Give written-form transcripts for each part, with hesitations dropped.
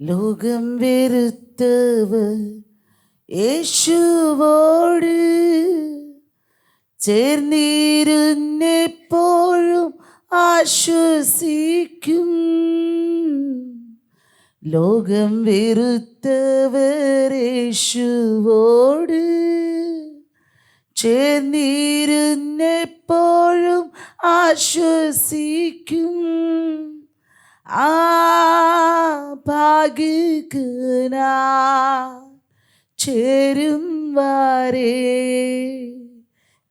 ലോകം വെറുത്തവർ യേശുവോട് ചേർന്നിരുന്നെപ്പോഴും ആശ്വസിക്കും. ലോകം വെറുത്തവർ യേശുവോട് ചേർന്നിരുന്നെപ്പോഴും ആശ്വസിക്കും. ആ ഭാഗ്യകനാ ചേരും വരെ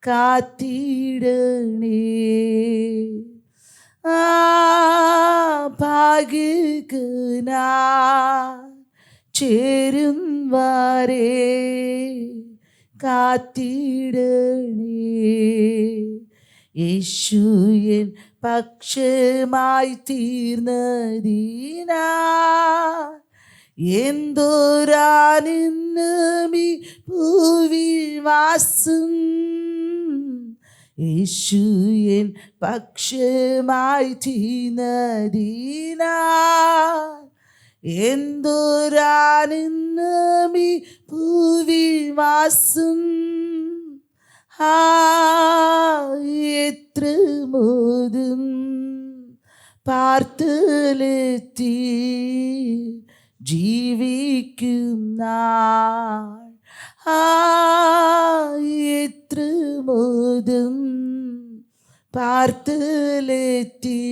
കാത്തിടണേ. ആ ഭാഗ്യകനാ ചേരും വരെ കാത്തിടണേ. യേശു എൻ പക്ഷമായി തീർന്നതിനാ എന്തോരാനിന്നമീ ഭൂവിൽ വാസം. യേശു എൻ പക്ഷമായി തീർന്നതിനാ എന്തോരാനിന്നമീ ഭൂവിൽ വാസം. എത്ര മോദം പാർത്തലെത്തി ജീവിക്കും നാൾ. എത്ര മോദം പാർത്തലെത്തി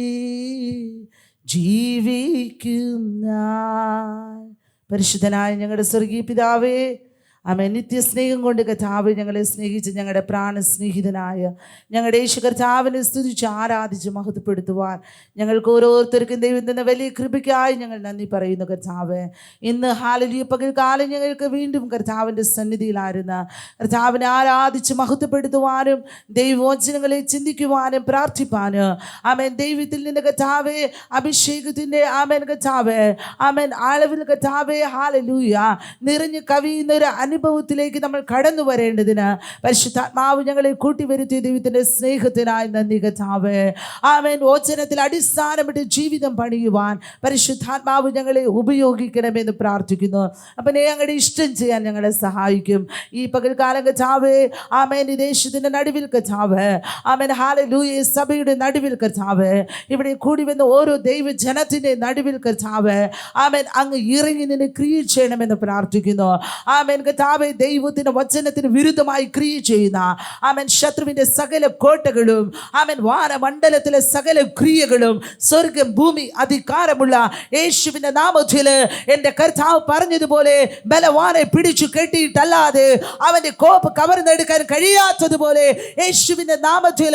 ജീവിക്കും നാൾ. പരിശുദ്ധനായ ഞങ്ങളുടെ സ്വർഗീയ പിതാവേ, ആമേൻ. നിത്യസ്നേഹം കൊണ്ട് കർത്താവ് ഞങ്ങളെ സ്നേഹിച്ച് ഞങ്ങളുടെ പ്രാണസ്നേഹിതനായ ഞങ്ങളുടെ യേശു കർത്താവിനെ സ്തുതിച്ച് ആരാധിച്ച് മഹത്വപ്പെടുത്തുവാൻ ഞങ്ങൾക്ക് ഓരോരുത്തർക്കും ദൈവം തന്ന വലിയ കൃപയ്ക്കായി ഞങ്ങൾ നന്ദി പറയുന്നു കർത്താവ്. ഇന്ന് ഹല്ലേലൂയ പകൽക്കാലം ഞങ്ങൾക്ക് വീണ്ടും കർത്താവിൻ്റെ സന്നിധിയിലായിരുന്ന കർത്താവിനെ ആരാധിച്ച് മഹത്വപ്പെടുത്തുവാനും ദൈവവചനങ്ങളെ ചിന്തിക്കുവാനും പ്രാർത്ഥിപ്പാനും ആമേൻ ദൈവത്തിൽ നിന്ന് കർത്താവെ അഭിഷേകത്തിൻ്റെ ആമേൻ കർത്താവെ ആമേൻ അളവിൽ കർത്താവെ ഹല്ലേലൂയ നിറഞ്ഞു കവിയുന്നൊരു അനുഭവത്തിലേക്ക് നമ്മൾ കടന്നു വരേണ്ടതിന് പരിശുദ്ധാത്മാവ് ഞങ്ങളെ കൂട്ടിവരുത്തിയ ദൈവത്തിൻ്റെ സ്നേഹത്തിനായി നന്ദി കർത്താവേ. ആമേൻ. വചനത്തിൽ അടിസ്ഥാനമിട്ട് ജീവിതം പണിയുവാൻ പരിശുദ്ധാത്മാവ് ഞങ്ങളെ ഉപയോഗിക്കണമെന്ന് പ്രാർത്ഥിക്കുന്നു. അപ്പനെ ഞങ്ങളുടെ ഇഷ്ടം ചെയ്യാൻ ഞങ്ങളെ സഹായിക്കും ഈ പകൽക്കാലം കർത്താവേ. ആമേൻ. ഈ ദേശത്തിൻ്റെ നടുവിൽ കർത്താവേ ആമേൻ ഹല്ലേലൂയ സഭയുടെ നടുവിൽ കർത്താവേ ഇവിടെ കൂടി വന്ന ഓരോ ദൈവജനത്തിൻ്റെ നടുവിൽ കർത്താവേ ആമേൻ അങ്ങ് ഇറങ്ങി നിന്നെ ക്രിയ ചെയ്യണമെന്ന് പ്രാർത്ഥിക്കുന്നു. ആമേൻ കർത്താവേ. ദൈവത്തിന്റെ വചനത്തിന് വിരുദ്ധമായി ക്രിയ ചെയ്യുന്ന ആമേൻ ശത്രുവിന്റെ സകല കോട്ടകളും ആമേൻ വാനമണ്ഡലത്തിലെ സകല ക്രിയകളും സ്വർഗം ഭൂമി അധികാരമുള്ള യേശുവിന്റെ നാമത്തിൽ എൻ്റെ കർത്താവ് പറഞ്ഞതുപോലെ ബലവാനെ പിടിച്ചു കെട്ടിയിട്ടല്ലാതെ അവന്റെ കോപം കവർന്നെടുക്കാൻ കഴിയാത്തതുപോലെ യേശുവിന്റെ നാമത്തിൽ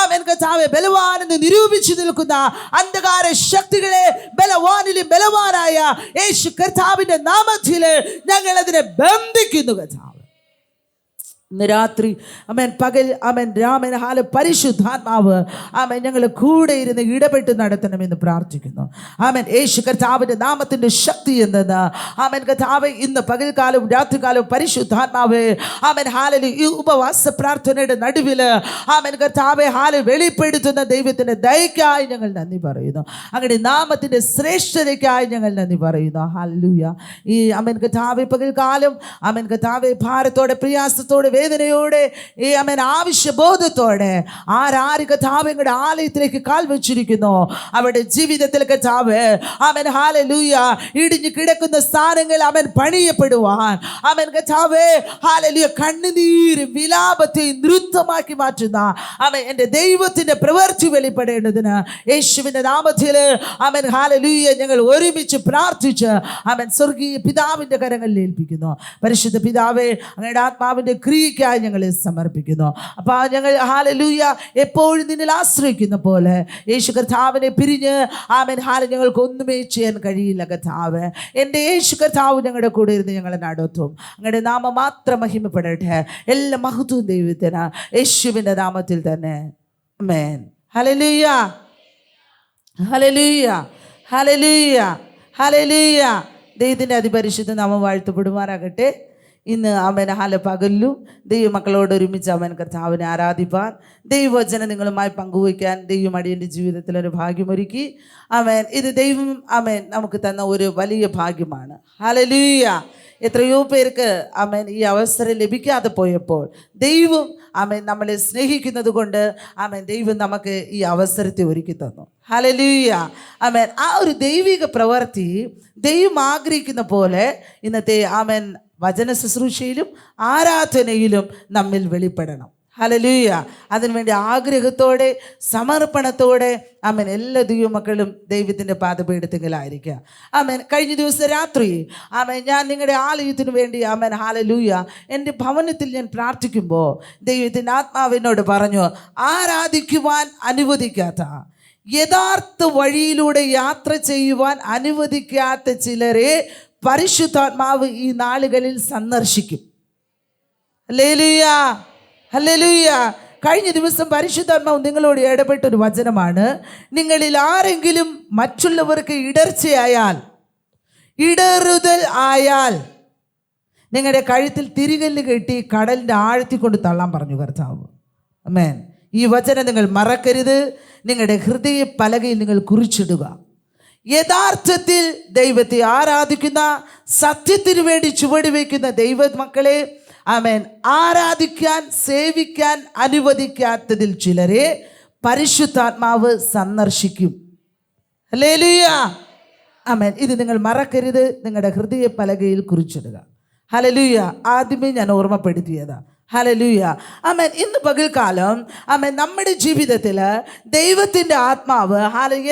ആമേൻ കർത്താവേ ബലവാനെന്ന് നിരൂപിച്ചു നിൽക്കുന്ന അന്ധകാര ശക്തികളെ ബലവാനിലും ബലവാനായ യേശു കർത്താവിന്റെ നാമത്തിൽ ഞങ്ങൾ അതിനെ ബന്ധിക്കുന്നു കർത്താവ്. ഇന്ന് രാത്രി അമേൻ പകൽ അമേൻ രാമൻ ഹാല പരിശുദ്ധാത്മാവ് ആമേൻ ഞങ്ങൾ കൂടെ ഇരുന്ന് ഇടപെട്ട് നടത്തണമെന്ന് പ്രാർത്ഥിക്കുന്നു. ആമേൻ. യേശു കർത്താവിൻ്റെ നാമത്തിൻ്റെ ശക്തി എന്തെന്ന് ആമേൻ കർത്താവ് ഇന്ന് പകൽക്കാലവും രാത്രികാലവും പരിശുദ്ധാത്മാവ് ആമേൻ ഹാലലി ഈ ഉപവാസ പ്രാർത്ഥനയുടെ നടുവിൽ ആമേൻ കർത്താവെ ഹാല വെളിപ്പെടുത്തുന്ന ദൈവത്തിൻ്റെ ദയക്കായി ഞങ്ങൾ നന്ദി പറയുന്നു. അങ്ങനെ നാമത്തിൻ്റെ ശ്രേഷ്ഠതയ്ക്കായി ഞങ്ങൾ നന്ദി പറയുന്നു. ഹല്ലേലൂയ. ഈ ആമേൻ കർത്താവെ പകൽക്കാലം ആമേൻ കർത്താവെ ഭാരത്തോടെ പ്രയാസത്തോടെ വേദനയോടെ ഈ ആമേൻ ആവശ്യബോധത്തോടെ ആരാര് കർത്താവ് ഞങ്ങളുടെ ആലയത്തിലേക്ക് കാൽ വെച്ചിരിക്കുന്നു അവരുടെ ജീവിതത്തിൽ കർത്താവ് ആമേൻ ഹല്ലേലൂയ ഇടിഞ്ഞു കിടക്കുന്ന സ്ഥാനങ്ങൾ ആമേൻ പണിയപ്പെടുവാൻ ആമേൻ കർത്താവേ ഹല്ലേലൂയ കണ്ണുനീരും വിലാപത്തെയും നൃത്തമാക്കി മാറ്റുന്ന ആമേൻ എൻ്റെ ദൈവത്തിൻ്റെ പ്രവൃത്തി വെളിപ്പെടേണ്ടതിന് യേശുവിൻ്റെ നാമത്തിൽ ആമേൻ ഹല്ലേലൂയ ഞങ്ങൾ ഒരുമിച്ച് പ്രാർത്ഥിച്ച് ആമേൻ സ്വർഗീയ പിതാവിൻ്റെ കരങ്ങളിൽ ഏൽപ്പിക്കുന്നു. പരിശുദ്ധ പിതാവേ അങ്ങയുടെ ആത്മാവിൻ്റെ ക്രിയയ്ക്കായി ഞങ്ങളെ സമർപ്പിക്കുന്നു. അപ്പോൾ ഞങ്ങൾ ഹല്ലേലൂയ എപ്പോഴും നിന്നിൽ ആശ്രയിക്കുന്ന പോലെ യേശു കർത്താവിനെ പിരിഞ്ഞ് ആമേൻ ഹാല ഞങ്ങൾക്ക് ഒന്നുമേ ചെയ്യാൻ കഴിയില്ല കർത്താവ്. എൻ്റെ യേശു കർത്താവ് ഞങ്ങളുടെ കൂടെ ഇരുന്ന് ഞങ്ങളെ നടത്തും. അങ്ങയുടെ നാമം മാത്രം മഹിമപ്പെടട്ടെ. എല്ലാ മഹത്വവും ദൈവത്തിന് യേശുവിൻ്റെ നാമത്തിൽ തന്നെ. ആമേൻ. ഹല്ലേലൂയ ഹല്ലേലൂയ ഹല്ലേലൂയ ഹല്ലേലൂയ. ദൈവത്തിൻ്റെ അതിപരിശുദ്ധ നാമം വാഴ്ത്തപ്പെടുമാറാകട്ടെ. ഇന്ന് അവൻ പകലും ദൈവമക്കളോട് ഒരുമിച്ച് അവൻ കർത്താവിനെ ആരാധിപ്പാൻ, ദൈവവചനം നിങ്ങളുമായി പങ്കുവയ്ക്കാൻ ദൈവം അടിയൻ്റെ ജീവിതത്തിൽ ഒരു ഭാഗ്യമൊരുക്കി. ഇത് ദൈവം നമുക്ക് തന്ന ഒരു വലിയ ഭാഗ്യമാണ്. ഹല്ലേലൂയ. എത്രയോ പേർക്ക് ഈ അവസരം ലഭിക്കാതെ പോയപ്പോൾ ദൈവം നമ്മളെ സ്നേഹിക്കുന്നത് കൊണ്ട് ദൈവം നമുക്ക് ഈ അവസരത്തെ ഒരുക്കി തന്നു. ഹല്ലേലൂയ. ആ ഒരു ദൈവിക പ്രവൃത്തി ദൈവം ആഗ്രഹിക്കുന്ന പോലെ ഇന്നത്തെ വചന ശുശ്രൂഷയിലും ആരാധനയിലും നമ്മിൽ വെളിപ്പെടണം. ഹല്ലേലൂയ. അതിനുവേണ്ടി ആഗ്രഹത്തോടെ സമർപ്പണത്തോടെ എല്ലാ ദൈവമക്കളും ദൈവത്തിൻ്റെ പാദപീഠത്തിലായിരിക്കുക. കഴിഞ്ഞ ദിവസം രാത്രി ഞാൻ നിങ്ങളുടെ ആലയത്തിന് വേണ്ടി ഹല്ലേലൂയ എൻ്റെ ഭവനത്തിൽ ഞാൻ പ്രാർത്ഥിക്കുമ്പോൾ ദൈവത്തിൻ്റെ ആത്മാവിനോട് പറഞ്ഞു, ആരാധിക്കുവാൻ അനുവദിക്കാത്ത, യഥാർത്ഥ വഴിയിലൂടെ യാത്ര ചെയ്യുവാൻ അനുവദിക്കാത്ത ചിലരെ പരിശുദ്ധാത്മാവ് ഈ നാളുകളിൽ സന്ദർശിക്കും. Hallelujah, hallelujah. കഴിഞ്ഞ ദിവസം പരിശുദ്ധാത്മാവ് നിങ്ങളോട് ഇടപെട്ടൊരു വചനമാണ്, നിങ്ങളിൽ ആരെങ്കിലും മറ്റുള്ളവർക്ക് ഇടറുതൽ ആയാൽ നിങ്ങളുടെ കഴുത്തിൽ തിരികല്ല് കെട്ടി കടലിൻ്റെ ആഴത്തിൽ കൊണ്ട് തള്ളാൻ പറഞ്ഞു കർത്താവ്. ആമേൻ. ഈ വചനം നിങ്ങൾ മറക്കരുത്. നിങ്ങളുടെ ഹൃദയ പലകയിൽ നിങ്ങൾ കുറിച്ചിടുക. യഥാർത്ഥത്തിൽ ദൈവത്തെ ആരാധിക്കുന്ന, സത്യത്തിനു വേണ്ടി ചുവട് വയ്ക്കുന്ന ദൈവമക്കളെ ആരാധിക്കാൻ, സേവിക്കാൻ അനുവദിക്കാത്തതിൽ ചിലരെ പരിശുദ്ധാത്മാവ് സന്ദർശിക്കും. ഹല്ലേലൂയ. ഇത് നിങ്ങൾ മറക്കരുത്. നിങ്ങളുടെ ഹൃദയ പലകയിൽ കുറിച്ചിടുക. ഹല്ലേലൂയ. ആദ്യമേ ഞാൻ ഓർമ്മപ്പെടുത്തിയതാ. ഹല്ലേലൂയ. ഇന്ന് പകൽക്കാലം നമ്മുടെ ജീവിതത്തിൽ ദൈവത്തിൻ്റെ ആത്മാവ്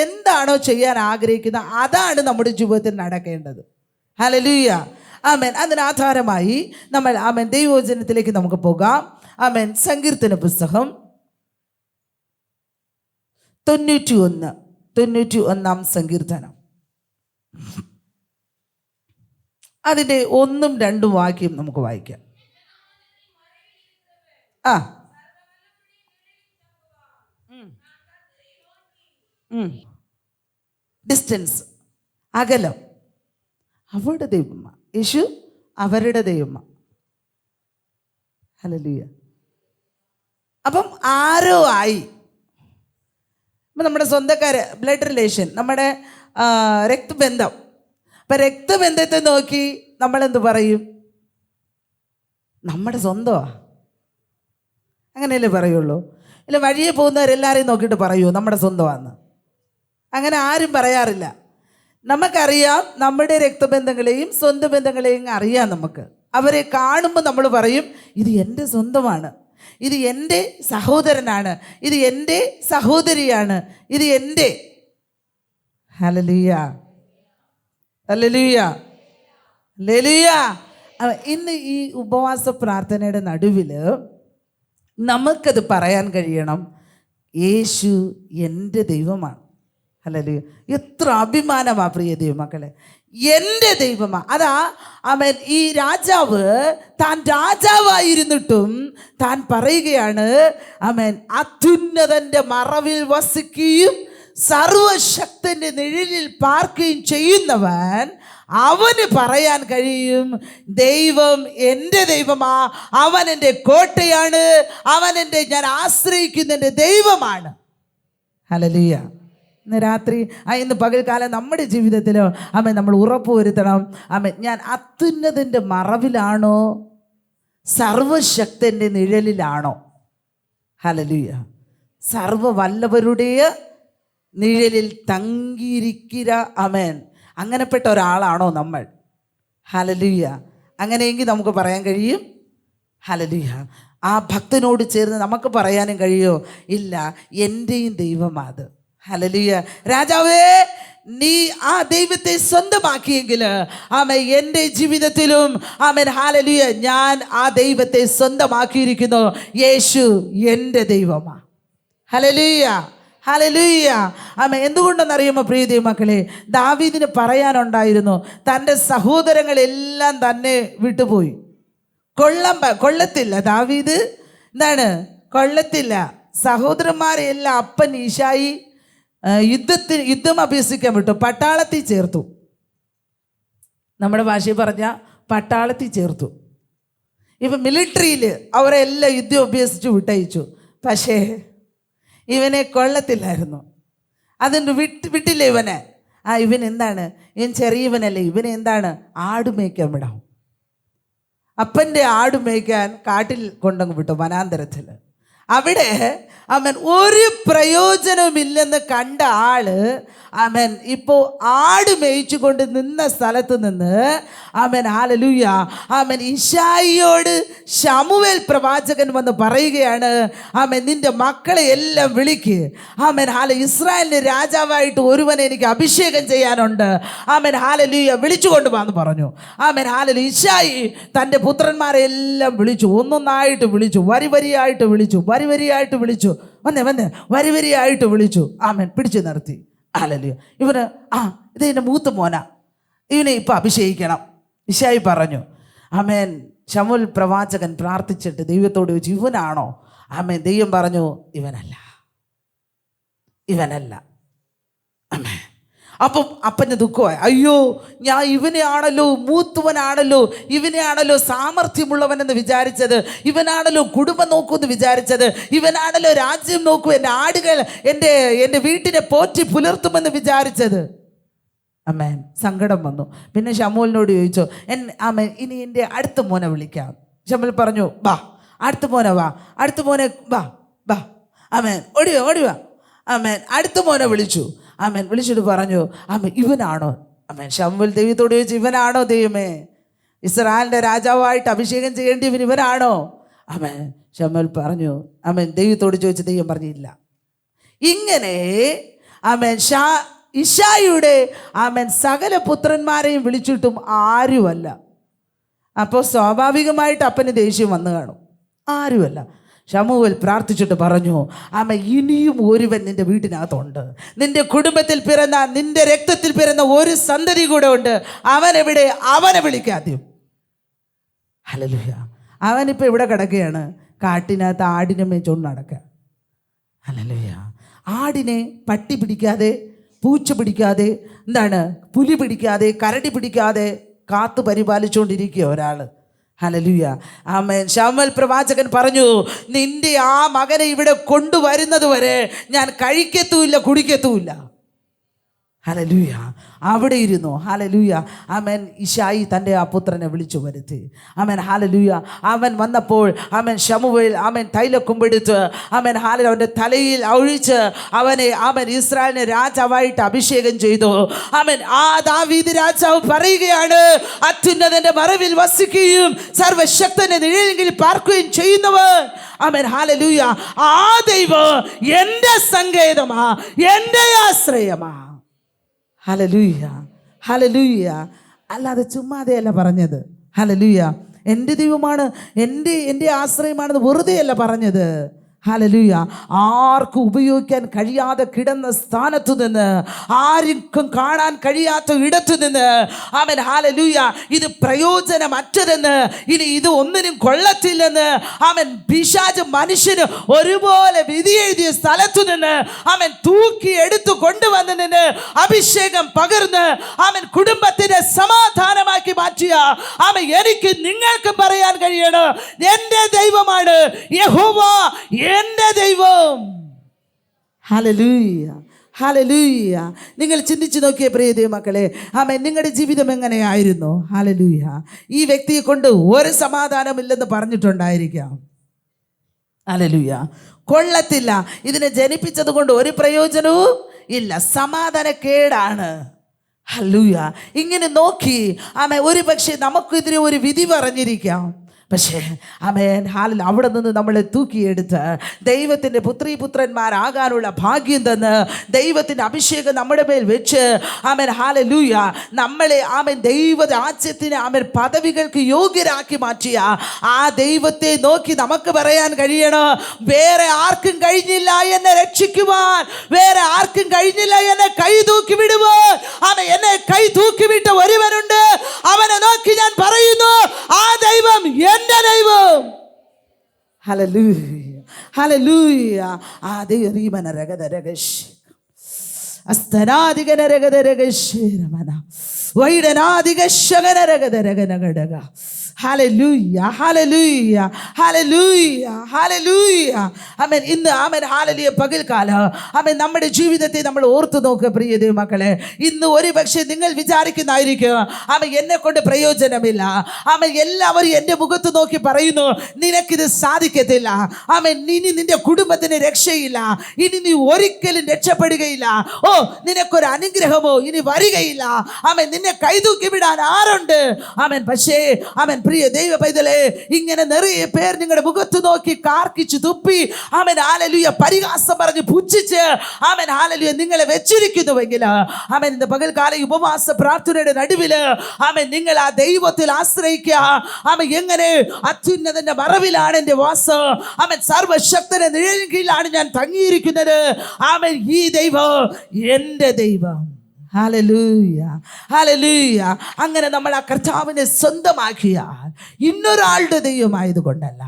എന്താണോ ചെയ്യാൻ ആഗ്രഹിക്കുന്നത് അതാണ് നമ്മുടെ ജീവിതത്തിൽ നടക്കേണ്ടത്. ഹല്ലേലൂയ. അതിനാധാരമായി നമ്മൾ ദൈവവചനത്തിലേക്ക് നമുക്ക് പോകാം. സങ്കീർത്തന പുസ്തകം 91 സങ്കീർത്തനം, അതിൻ്റെ 1ഉം 2ഉം വാക്യം നമുക്ക് വായിക്കാം. ഡിസ്റ്റൻസ്, അകലം. അവരുടെ ദൈവമ്മ യേശു, അവരുടെ ദൈവമ്മ. ഹല്ലേലൂയ. അപ്പം ആരോ ആയി. ഇപ്പം നമ്മുടെ സ്വന്തക്കാര്, ബ്ലഡ് റിലേഷൻ, നമ്മുടെ രക്തബന്ധം. അപ്പം രക്തബന്ധത്തെ നോക്കി നമ്മളെന്ത് പറയും? നമ്മുടെ സ്വന്തമാണ്, അങ്ങനെയല്ലേ പറയുള്ളൂ. ഇല്ല, വഴിയെ പോകുന്നവരെല്ലാവരെയും നോക്കിയിട്ട് പറയുമോ നമ്മുടെ സ്വന്തമാണെന്ന്? അങ്ങനെ ആരും പറയാറില്ല. നമുക്കറിയാം, നമ്മുടെ രക്തബന്ധങ്ങളെയും സ്വന്തം ബന്ധങ്ങളെയും അറിയാം. നമുക്ക് അവരെ കാണുമ്പോൾ നമ്മൾ പറയും, ഇത് എൻ്റെ സ്വന്തമാണ്, ഇത് എൻ്റെ സഹോദരനാണ്, ഇത് എൻ്റെ സഹോദരിയാണ്, ഇത് എൻ്റെ. ഹല്ലേലൂയ, ഹല്ലേലൂയ, ഹല്ലേലൂയ. ഇന്ന് ഈ ഉപവാസ പ്രാർത്ഥനയുടെ നടുവിൽ നമുക്കത് പറയാൻ കഴിയണം, യേശു എൻ്റെ ദൈവമാണ്. ഹല്ലേലൂയ. എത്ര അഭിമാനമാ പ്രിയ ദൈവമക്കളെ, എൻ്റെ ദൈവമാ. അതാ ഈ രാജാവ് താൻ രാജാവായിരുന്നിട്ടും താൻ പറയുകയാണ്, അത്യുന്നതൻ്റെ മറവിൽ വസിക്കുകയും സർവശക്തൻ്റെ നിഴലിൽ പാർക്കുകയും ചെയ്യുന്നവൻ, അവന് പറയാൻ കഴിയും, ദൈവം എൻ്റെ ദൈവമാ, അവൻ എൻ്റെ കോട്ടയാണ്, അവൻ ഞാൻ ആശ്രയിക്കുന്ന എൻ്റെ ദൈവമാണ്. ഹല്ലേലൂയ. ഇന്ന് രാത്രി, ഇന്ന് പകൽക്കാലം നമ്മുടെ ജീവിതത്തിലോ നമ്മൾ ഉറപ്പുവരുത്തണം, ഞാൻ അത്യുന്നതൻ്റെ മറവിലാണോ സർവശക്തൻ്റെ നിഴലിലാണോ? ഹല്ലേലൂയ. സർവവല്ലവരുടെ നിഴലിൽ തങ്ങിയിരിക്കുക. ആമേൻ. അങ്ങനെപ്പെട്ട ഒരാളാണോ നമ്മൾ? ഹല്ലേലൂയ. അങ്ങനെയെങ്കിൽ നമുക്ക് പറയാൻ കഴിയും, ഹല്ലേലൂയ. ആ ഭക്തനോട് ചേർന്ന് നമുക്ക് പറയാനും കഴിയോ? ഇല്ല, എൻ്റെയും ദൈവമാ അത്. ഹല്ലേലൂയ. രാജാവേ, നീ ആ ദൈവത്തെ സ്വന്തമാക്കിയെങ്കിൽ എൻ്റെ ജീവിതത്തിലും ഹല്ലേലൂയ, ഞാൻ ആ ദൈവത്തെ സ്വന്തമാക്കിയിരിക്കുന്നു. യേശു എൻ്റെ ദൈവമാ. Hallelujah, hallelujah. എന്തുകൊണ്ടെന്നറിയുമോ പ്രിയ ദൈവമക്കളെ, ദാവീദിന് പറയാനുണ്ടായിരുന്നു, തൻ്റെ സഹോദരങ്ങളെല്ലാം തന്നെ വിട്ടുപോയി. കൊള്ളത്തില്ല ദാവീദ്, കൊള്ളത്തില്ല. സഹോദരന്മാരെ എല്ലാം അപ്പൻ ഈശായി യുദ്ധം അഭ്യസിക്കാൻ വിട്ടു, പട്ടാളത്തിൽ ചേർത്തു. നമ്മുടെ ഭാഷയിൽ പറഞ്ഞ പട്ടാളത്തിൽ ചേർത്തു. ഇപ്പം മിലിറ്ററിയിൽ അവരെ എല്ലാം യുദ്ധം അഭ്യസിച്ച് വിട്ടയച്ചു. പക്ഷേ ഇവനെ കൊള്ളത്തില്ലായിരുന്നു. അതിന് വിട്ടില്ല ഇവനെ. ഇവൻ എന്താണ്, ഇവൻ ചെറിയവനല്ലേ, ഇവനെ എന്താണ്, ആട് മേയ്ക്കാൻ വിടാം. അപ്പൻ്റെ ആട് മേയ്ക്കാൻ കാട്ടിൽ കൊണ്ടങ്ങ് വിട്ടു, വനാന്തരത്തിൽ. അവിടെ അവൻ ഒരു പ്രയോജനമില്ലെന്ന് കണ്ട ആള് അവൻ ഇപ്പോൾ ആട് മേയിച്ചു കൊണ്ട് നിന്ന സ്ഥലത്ത് നിന്ന് അവൻ ഹല്ലേലൂയ അവൻ ഇശായിയോട് ശമൂവേൽ പ്രവാചകൻ വന്ന് പറയുകയാണ്, അവൻ നിന്റെ മക്കളെ എല്ലാം വിളിക്ക്, അവൻ ഇസ്രായേലിന് രാജാവായിട്ട് ഒരുവനെ എനിക്ക് അഭിഷേകം ചെയ്യാനുണ്ട്, അവൻ ഹല്ലേലൂയ വിളിച്ചു കൊണ്ടുപോകാന്ന് പറഞ്ഞു. അവൻ ഹല്ലേലൂയ ഇശായി തൻ്റെ പുത്രന്മാരെ എല്ലാം വിളിച്ചു, ഒന്നൊന്നായിട്ട് വിളിച്ചു, വരിവരിയായിട്ട് വിളിച്ചു, വരിവരിയായിട്ട് വിളിച്ചു, വന്നേ വരിവരിയായിട്ട് വിളിച്ചു. ആമേൻ പിടിച്ചു നിർത്തി. ഹല്ലേലൂയ. ഇവന് ഇത് എൻ്റെ മൂത്ത മോന, ഇവനെ ഇപ്പം അഭിഷേകിക്കണം. ഇശായി പറഞ്ഞു. ആമേൻ. ശമൂവേൽ പ്രവാചകൻ പ്രാർത്ഥിച്ചിട്ട് ദൈവത്തോട് ചോദിച്ചു, ഇവനാണോ? ആമേൻ. ദൈവം പറഞ്ഞു, ഇവനല്ല. ആമേൻ. അപ്പം അപ്പൻ്റെ ദുഃഖമായി, അയ്യോ ഞാൻ ഇവനെയാണല്ലോ, മൂത്തവനാണല്ലോ, ഇവനെയാണല്ലോ സാമർഥ്യമുള്ളവനെന്ന് വിചാരിച്ചത്, ഇവനാണല്ലോ കുടുംബം നോക്കുമെന്ന് വിചാരിച്ചത്, ഇവനാണല്ലോ രാജ്യം നോക്കൂ, എൻ്റെ ആടുകൾ എൻ്റെ വീട്ടിനെ പോറ്റി പുലർത്തുമെന്ന് വിചാരിച്ചത്. അമ്മേൻ. സങ്കടം വന്നു. പിന്നെ ശമൂവേലിനോട് ചോദിച്ചു, ആമേൻ ഇനി എൻ്റെ അടുത്ത മോനെ വിളിക്കാം. ശമൂവേൽ പറഞ്ഞു, വാ അടുത്ത മോനെ, വാ അടുത്ത മോനെ, വാ. ആമേൻ. ഓടിവാ. ആമേൻ. അടുത്ത മോനെ വിളിച്ചു. ആമേൻ. വിളിച്ചിട്ട് പറഞ്ഞു, ആമേൻ ഇവനാണോ? ആമേൻ. ശമൂവേൽ ദൈവത്തോട് ചോദിച്ചു, ഇവനാണോ ദൈവമേ, ഇസ്രായേലിൻ്റെ രാജാവായിട്ട് അഭിഷേകം ചെയ്യേണ്ടിയവൻ ഇവനാണോ? ആമേൻ. ശമൂവേൽ പറഞ്ഞു. ആമേൻ. ദൈവത്തോട് ചോദിച്ചു, ദൈവം പറഞ്ഞില്ല. ഇങ്ങനെ ആമേൻ ഇശായിയുടെ ആമേൻ സകല പുത്രന്മാരെയും വിളിച്ചിട്ടും ആരുമല്ല. അപ്പോൾ സ്വാഭാവികമായിട്ട് അപ്പന് ദേഷ്യം വന്നു കാണും. ആരുമല്ല. ശമൂവേൽ പ്രാർത്ഥിച്ചിട്ട് പറഞ്ഞു, ആമേൻ ഇനിയും ഒരുവൻ നിൻ്റെ വീട്ടിനകത്തുണ്ട്, നിൻ്റെ കുടുംബത്തിൽ പിറന്ന, നിൻ്റെ രക്തത്തിൽ പിറന്ന ഒരു സന്തതി കൂടെ ഉണ്ട്. അവനെവിടെ? അവനെ വിളിക്കാദ്യം. ഹല്ലേലൂയ. അവനിപ്പോൾ ഇവിടെ കിടക്കുകയാണ്, കാട്ടിനകത്ത് ആടിനെ മേച്ചോണ്ട് നടക്കുക. ഹല്ലേലൂയ. ആടിനെ പട്ടി പിടിക്കാതെ, പൂച്ച പിടിക്കാതെ, എന്താണ് പുലി പിടിക്കാതെ, കരടി പിടിക്കാതെ കാത്തു പരിപാലിച്ചുകൊണ്ടിരിക്കുക ഒരാൾ. ഹല്ലേലൂയ. ആമേൻ. ശമൂവേൽ പ്രവാചകൻ പറഞ്ഞു, നിന്റെ ആ മകനെ ഇവിടെ കൊണ്ടുവരുന്നത് വരെ ഞാൻ കഴിക്കത്തുമില്ല, കുടിക്കത്തുമില്ല. ഹല്ലേലൂയ. അവിടെ ഇരുന്നു. ഹല്ലേലൂയ. ആമേൻ. ഇശായി തൻ്റെ ആ പുത്രനെ വിളിച്ചു വരുത്തി. ആമേൻ. ഹല്ലേലൂയ. അവൻ വന്നപ്പോൾ ആമേൻ ശമൂവേൽ ആമേൻ തൈലക്കൊമ്പെടുത്ത് ആമേൻ ഹല്ലേലൂയ അവൻ്റെ തലയിൽ ഒഴിച്ച് അവനെ ആമേൻ ഇസ്രായേലിനെ രാജാവായിട്ട് അഭിഷേകം ചെയ്തു. ആമേൻ. ആ ദാവീദ് രാജാവ് പറയുകയാണ്, അത്യുന്നതന്റെ മറവിൽ വസിക്കുകയും സർവശക്തന്റെ നിഴലിൽ പാർക്കുകയും ചെയ്യുന്നവൻ. ആമേൻ. ഹല്ലേലൂയ. ആ ദൈവം എൻ്റെ സങ്കേതമാ, എൻ്റെ ആശ്രയമാ. ഹല്ലേലൂയ. ഹല്ലേലൂയ. അല്ലാതെ ചുമ്മാതെയല്ല പറഞ്ഞത്. ഹല്ലേലൂയ. എൻ്റെ ദൈവമാണ്, എൻ്റെ ആശ്രയമാണെന്ന് വെറുതെയല്ല പറഞ്ഞത്. ഹല്ലേലൂയ. ആർക്കും ഉപയോഗിക്കാൻ കഴിയാതെ കിടന്ന സ്ഥാനത്തു നിന്ന്, ആർക്കും കാണാൻ കഴിയാത്ത ഇടത്തു നിന്ന് ആമേൻ ഹല്ലേലൂയ ഇത് പ്രയോജനമറ്റതെന്ന്, ഇനി ഇത് ഒന്നിനും കൊള്ളത്തില്ലെന്ന് ആമേൻ പിശാച് മനുഷ്യന് ഒരുപോലെ വിധി എഴുതിയ സ്ഥലത്തു നിന്ന് ആമേൻ തൂക്കി എടുത്തു കൊണ്ടുവന്ന് നിന്ന് അഭിഷേകം പകർന്ന് ആമേൻ കുടുംബത്തിനെ സമാധാനമാക്കി മാറ്റിയ ആമേൻ എനിക്ക് നിങ്ങൾക്ക് പറയാൻ കഴിയണം, എൻ്റെ ദൈവമാണ് യഹോവ, എൻ്റെ ദൈവം. ഹല്ലേലൂയ. ഹല്ലേലൂയ. നിങ്ങൾ ചിന്തിച്ചു നോക്കിയേ പ്രിയ ദൈവമക്കളെ, ആമേൻ നിങ്ങളുടെ ജീവിതം എങ്ങനെയായിരുന്നു? ഹല്ലേലൂയ. ഈ വ്യക്തിയെ കൊണ്ട് ഒരു സമാധാനമില്ലെന്ന് പറഞ്ഞിട്ടുണ്ടായിരിക്കാം. ഹല്ലേലൂയ. കൊള്ളത്തില്ല, ഇതിനെ ജനിപ്പിച്ചത് കൊണ്ട് ഒരു പ്രയോജനവും ഇല്ല, സമാധാനക്കേടാണ്. ഹല്ലേലൂയ. ഇങ്ങനെ നോക്കി ആമേൻ ഒരു പക്ഷേ നമുക്കെതിരെ ഒരു വിധി പറഞ്ഞിരിക്കാം. പക്ഷേ ആമേൻ ഹല്ലേലൂയ അവിടെ നിന്ന് നമ്മളെ തൂക്കിയെടുത്ത് ദൈവത്തിൻ്റെ പുത്രിപുത്രന്മാരാകാനുള്ള ഭാഗ്യം തന്ന് ദൈവത്തിൻ്റെ അഭിഷേകം നമ്മുടെ മേൽ വെച്ച് ആമേൻ ഹല്ലേലൂയ നമ്മളെ ആമേൻ ദൈവ രാജ്യത്തിന് ആമേൻ പദവികൾക്ക് യോഗ്യരാക്കി മാറ്റിയ ആ ദൈവത്തെ നോക്കി നമുക്ക് പറയാൻ കഴിയണം, വേറെ ആർക്കും കഴിഞ്ഞില്ല എന്നെ രക്ഷിക്കുവാൻ, വേറെ ആർക്കും കഴിഞ്ഞില്ല എന്നെ കൈ തൂക്കി വിടുവാൻ. ആമേൻ എന്നെ കൈ തൂക്കി വിട്ട ഒരുവനുണ്ട്, അവനെ നോക്കി ഞാൻ പറയുന്നു, ആ ദൈവം എൻ്റെ ദൈവം. ഹല്ലേലൂയ. ഹല്ലേലൂയ. ആ ദൈവമന രഗദരഗശ അസ്തനാദിഗന രഗദരഗശരമന വൈഡനാദിഗശഗന രഗദരഗനഗടഗ. ഹല്ലേലൂയ, ഹല്ലേലൂയ, ഹല്ലേലൂയ, ഹല്ലേലൂയ. ആമേൻ. ഇന്ന് ആമേൻ ഹല്ലേലൂയ പകൽക്കാലം ആമേൻ നമ്മുടെ ജീവിതത്തെ നമ്മൾ ഓർത്തു നോക്കുക പ്രിയ ദൈവമക്കളെ. ഇന്ന് ഒരു പക്ഷേ നിങ്ങൾ വിചാരിക്കുന്നതായിരിക്കും, ആമേൻ എന്നെ കൊണ്ട് പ്രയോജനമില്ല. ആമേൻ എല്ലാവരും എൻ്റെ മുഖത്ത് നോക്കി പറയുന്നു, നിനക്കിത് സാധിക്കത്തില്ല. ആമേൻ ഇനി നിന്റെ കുടുംബത്തിന് രക്ഷയില്ല, ഇനി നീ ഒരിക്കലും രക്ഷപ്പെടുകയില്ല. ഓ, നിനക്കൊരു അനുഗ്രഹമോ ഇനി വരികയില്ല. ആമേൻ നിന്നെ കൈതൂക്കി വിടാൻ ആരുണ്ട്? ആമേൻ. പക്ഷേ ആമേൻ പ്രിയ ദൈവ പൈതലേ, ഇങ്ങനെ നിറയെ പേർ നിങ്ങളുടെ മുഖത്ത് നോക്കി കാർക്കിച്ചു തുപ്പി ആമേൻ ഹല്ലേലൂയ പരിഹാസം പറഞ്ഞ് പുച്ഛിച്ച് ആമേൻ ഹല്ലേലൂയ നിങ്ങളെ വെച്ചിരിക്കുന്നുവെങ്കിൽ ആമേൻ ഇന്ന് പകൽക്കാല ഉപവാസ പ്രാർത്ഥനയുടെ നടുവിൽ ആമേൻ നിങ്ങൾ ആ ദൈവത്തിൽ ആശ്രയിക്കുക. ആമേൻ എങ്ങനെ? അത്യുന്നതന്റെ മറവിലാണ് എൻ്റെ വാസം. ആമേൻ സർവശക്തന്റെ നിഴലിൻ കീഴിലാണ് ഞാൻ തങ്ങിയിരിക്കുന്നത്. ആമേൻ ഈ ദൈവം എൻ്റെ ദൈവം. ഹല്ലേലൂയ, ഹല്ലേലൂയ. അങ്ങനെ നമ്മൾ ആ കർത്താവിനെ സ്വന്തമാക്കിയാൽ ഇന്നൊരാളുടെ ദൈവമായതുകൊണ്ടല്ല,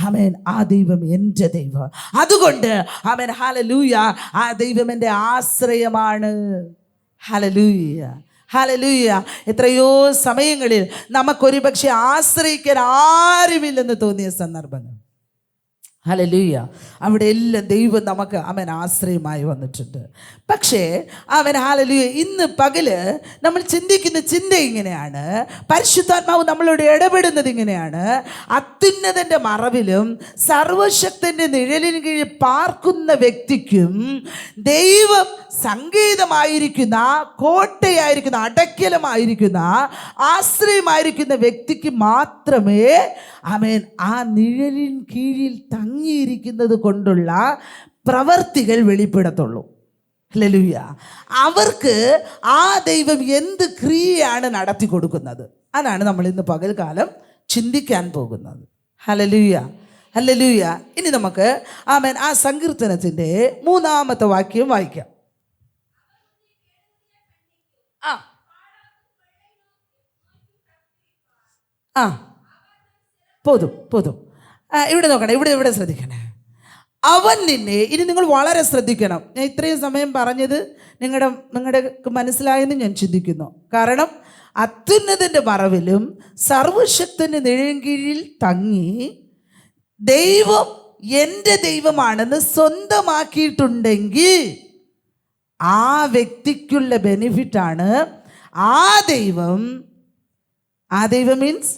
ആമേൻ ആ ദൈവം എൻ്റെ ദൈവം. അതുകൊണ്ട് ആമേൻ ഹല്ലേലൂയ ആ ദൈവം എൻ്റെ ആശ്രയമാണ്. Hallelujah, hallelujah. എത്രയോ സമയങ്ങളിൽ നമുക്കൊരു പക്ഷേ ആശ്രയിക്കാൻ ആരുമില്ലെന്ന് തോന്നിയ സന്ദർഭങ്ങൾ, ഹല്ലേലൂയ, അവിടെ എല്ലാം ദൈവം നമുക്ക് അവൻ ആശ്രയമായി വന്നിട്ടുണ്ട്. പക്ഷേ അവൻ ഹല്ലേലൂയ ഇന്ന് പകല് നമ്മൾ ചിന്തിക്കുന്ന ചിന്ത ഇങ്ങനെയാണ്, പരിശുദ്ധാത്മാവ് നമ്മളോട് ഇടപെടുന്നത് ഇങ്ങനെയാണ്. അത്യുന്നതൻ്റെ മറവിലും സർവശക്തൻ്റെ നിഴലിന് കീഴിൽ പാർക്കുന്ന വ്യക്തിക്കും ദൈവം സങ്കേതമായിരിക്കുന്ന, കോട്ടയായിരിക്കുന്ന, അടയ്ക്കലമായിരിക്കുന്ന, ആശ്രയമായിരിക്കുന്ന വ്യക്തിക്ക് മാത്രമേ ആമേൻ ആ നിഴലിൻ കീഴിൽ തങ്ങിയിരിക്കുന്നത് കൊണ്ടുള്ള പ്രവർത്തികൾ വെളിപ്പെടത്തുള്ളൂ. ഹല്ലേലൂയ. അവർക്ക് ആ ദൈവം എന്ത് ക്രിയയാണ് നടത്തി കൊടുക്കുന്നത്, അതാണ് നമ്മൾ ഇന്ന് പകൽക്കാലം ചിന്തിക്കാൻ പോകുന്നത്. Hallelujah, hallelujah. ഇനി നമുക്ക് ആമേൻ ആ സങ്കീർത്തനത്തിൻ്റെ 3-ാമത്തെ വാക്യം വായിക്കാം. പോതും ഇവിടെ നോക്കണേ, ഇവിടെ ശ്രദ്ധിക്കണേ. അവൻ നിന്നെ, ഇനി നിങ്ങൾ വളരെ ശ്രദ്ധിക്കണം. ഞാൻ ഇത്രയും സമയം പറഞ്ഞത് നിങ്ങളുടെ മനസ്സിലായെന്ന് ഞാൻ ചിന്തിക്കുന്നു. കാരണം അത്യുന്നതൻ്റെ മറവിലും സർവശക്തൻ്റെ നിഴലിൻ കീഴിൽ തങ്ങി ദൈവം എൻ്റെ ദൈവമാണെന്ന് സ്വന്തമാക്കിയിട്ടുണ്ടെങ്കിൽ ആ വ്യക്തിക്കുള്ള ബെനിഫിറ്റാണ് ആ ദൈവം മീൻസ്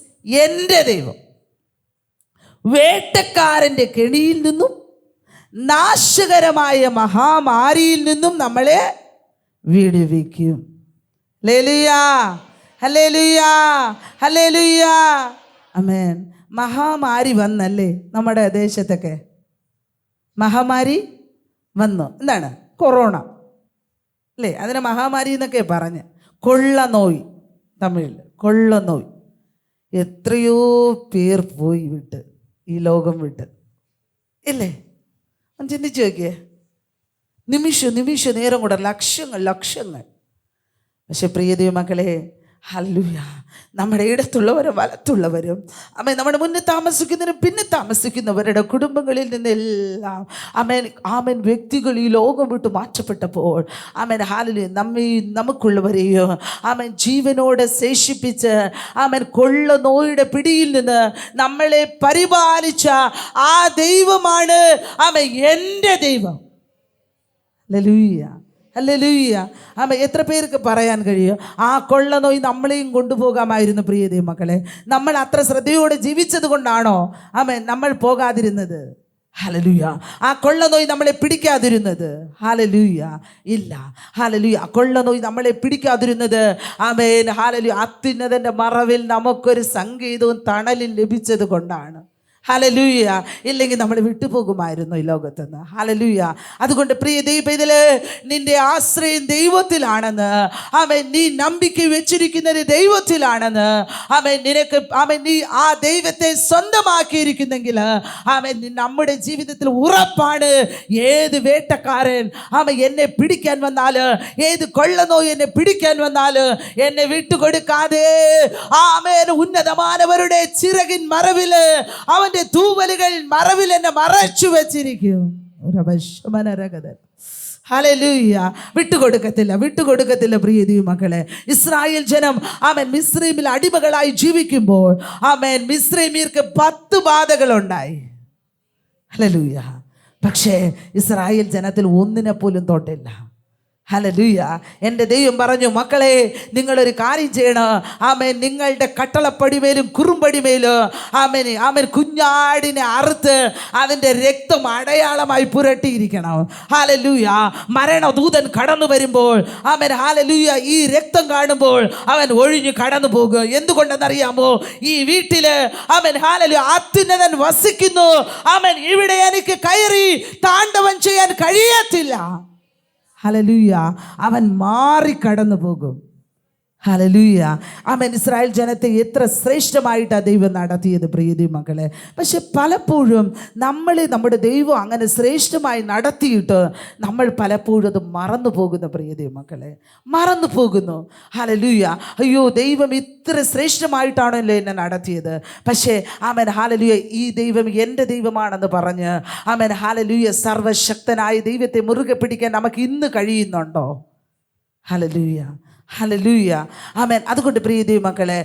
എൻ്റെ ദൈവം വേട്ടക്കാരൻ്റെ കെണിയിൽ നിന്നും നാശകരമായ മഹാമാരിയിൽ നിന്നും നമ്മളെ വിടുവിക്കും. ഹല്ലേലൂയ, ഹല്ലേലൂയ, ഹല്ലേലൂയ. ആമേൻ. മഹാമാരി വന്നല്ലേ നമ്മുടെ ദേശത്തൊക്കെ? മഹാമാരി വന്നു. എന്താണ്? കൊറോണ അല്ലേ? അതിനെ മഹാമാരി എന്നൊക്കെ പറഞ്ഞ്. കൊള്ളനോയ്, തമിഴിൽ കൊള്ളനോയ്. എത്രയോ പേർ പോയി വിട്ട്, ഈ ലോകം വിട്ട് ഇല്ലേ? ചിന്തിച്ചു നോക്കിയേ. നിമിഷ നേരം കൂടെ ലക്ഷങ്ങൾ. പക്ഷെ പ്രിയ ദൈവമക്കളെ, ഹല്ലേലൂയ, നമ്മുടെ ഇടത്തുള്ളവരും വലത്തുള്ളവരും ആമേൻ, നമ്മുടെ മുന്നിൽ താമസിക്കുന്നവരും പിന്നെ താമസിക്കുന്നവരുടെ കുടുംബങ്ങളിൽ നിന്നെല്ലാം ആമേൻ വ്യക്തികൾ ഈ ലോകം വിട്ട് മാറ്റപ്പെട്ടപ്പോൾ ആമേൻ ഹല്ലേലൂയ നമുക്കുള്ളവരെയോ ആമേൻ ജീവനോടെ ശേഷിപ്പിച്ച് ആമേൻ കൊള്ളനോയുടെ പിടിയിൽ നിന്ന് നമ്മളെ പരിപാലിച്ച ആ ദൈവമാണ് ആമേൻ എൻ്റെ ദൈവം. ഹല്ലേലൂയ, ഹല്ലേലൂയ. ആമേൻ. എത്ര പേർക്ക് പറയാൻ കഴിയും ആ കൊള്ളനോയി നമ്മളെയും കൊണ്ടുപോകാമായിരുന്നു? പ്രിയ ദൈവമക്കളെ, നമ്മൾ അത്ര ശ്രദ്ധയോടെ ജീവിച്ചത് കൊണ്ടാണോ ആമേൻ നമ്മൾ പോകാതിരുന്നത്? ഹല്ലേലൂയ. ആ കൊള്ളനോയി നമ്മളെ പിടിക്കാതിരുന്നത്? ഹല്ലേലൂയ, ഇല്ല. ഹല്ലേലൂയ. ആ കൊള്ളനോയി നമ്മളെ പിടിക്കാതിരുന്നത് ആമേൻ ഹല്ലേലൂയ അത്യുന്നതൻ്റെ മറവിൽ നമുക്കൊരു സംഗീതവും തണലും ലഭിച്ചത് കൊണ്ടാണ്. ഹല്ലേലൂയ. ഇല്ലെങ്കിൽ നമ്മൾ വിട്ടുപോകുമായിരുന്നു ഈ ലോകത്തുനിന്ന്. ഹല്ലേലൂയ. അതുകൊണ്ട് പ്രിയ ദൈവത്തില് നിന്റെ ആശ്രയം ദൈവത്തിലാണെന്ന്, ആമേൻ നീ നമ്പിക്ക വെച്ചിരിക്കുന്നത് ദൈവത്തിലാണെന്ന്, ആമേൻ നിനക്ക് ആമേൻ നീ ആ ദൈവത്തെ സ്വന്തമാക്കിയിരിക്കുന്നെങ്കിൽ ആമേൻ നമ്മുടെ ജീവിതത്തിൽ ഉറപ്പാണ്. ഏത് വേട്ടക്കാരൻ ആമേൻ എന്നെ പിടിക്കാൻ വന്നാൽ, ഏത് കൊള്ളനോയി എന്നെ പിടിക്കാൻ വന്നാൽ എന്നെ വിട്ടുകൊടുക്കാതെ ആമേൻ ഉന്നതമാനവരുടെ ചിറകിൻ മറവില് അവൻ തൂവലുകൾ മറവിൽ എന്നെ മറച്ചു വെച്ചിരിക്കും. ഹല്ലേലൂയ. വിട്ടുകൊടുക്കത്തില്ല പ്രിയ ദൈവമക്കളെ. ഇസ്രായേൽ ജനം മിസ്രയീമിൽ അടിമകളായി ജീവിക്കുമ്പോൾ മിസ്രയീമ്യർക്ക് 10 ബാധകളുണ്ടായി. ഹല്ലേലൂയ. പക്ഷേ ഇസ്രായേൽ ജനത്തിൽ ഒന്നിനെ പോലും തൊട്ടില്ല. ഹല്ലേലൂയ. എൻ്റെ ദൈവം പറഞ്ഞു, മക്കളെ നിങ്ങളൊരു കാര്യം ചെയ്യണം. നിങ്ങളുടെ കട്ടളപ്പടിമേലും കുറുമ്പടിമേലും കുഞ്ഞാടിനെ അറുത്ത് അതിൻ്റെ രക്തം അടയാളമായി പുരട്ടിയിരിക്കണം. ഹല്ലേലൂയ. മരണദൂതൻ കടന്നു വരുമ്പോൾ ഹല്ലേലൂയ ഈ രക്തം കാണുമ്പോൾ അവൻ ഒഴിഞ്ഞു കടന്നു പോകും. എന്തുകൊണ്ടെന്നറിയാമോ? ഈ വീട്ടില് ഹല്ലേലൂയ അത്യുന്നതൻ വസിക്കുന്നു. ഇവിടെ എനിക്ക് കയറി താണ്ഡവം ചെയ്യാൻ കഴിയത്തില്ല. ഹല്ലേലൂയ. അവൻ മാറി കടന്നു പോകും. ഹല്ലേലൂയ. ഇസ്രായേൽ ജനത്തെ എത്ര ശ്രേഷ്ഠമായിട്ടാണ് ദൈവം നടത്തിയത് പ്രിയ മക്കളെ. പക്ഷെ പലപ്പോഴും നമ്മുടെ ദൈവം അങ്ങനെ ശ്രേഷ്ഠമായി നടത്തിയിട്ട് നമ്മൾ പലപ്പോഴും അത് മറന്നു പോകുന്നു പ്രിയ മക്കളെ, മറന്നു പോകുന്നു. ഹല്ലേലൂയ. അയ്യോ, ദൈവം ഇത്ര ശ്രേഷ്ഠമായിട്ടാണല്ലോ എന്നെ നടത്തിയത്. പക്ഷേ ഹല്ലേലൂയ ഈ ദൈവം എൻ്റെ ദൈവമാണെന്ന് പറഞ്ഞ് ഹല്ലേലൂയ സർവശക്തനായ ദൈവത്തെ മുറുകെ പിടിക്കാൻ നമുക്ക് ഇന്ന് കഴിയുന്നുണ്ടോ? ഹല്ലേലൂയ. ഹല്ലേലൂയ. അതുകൊണ്ട് പ്രിയ ദൈവമക്കളെ,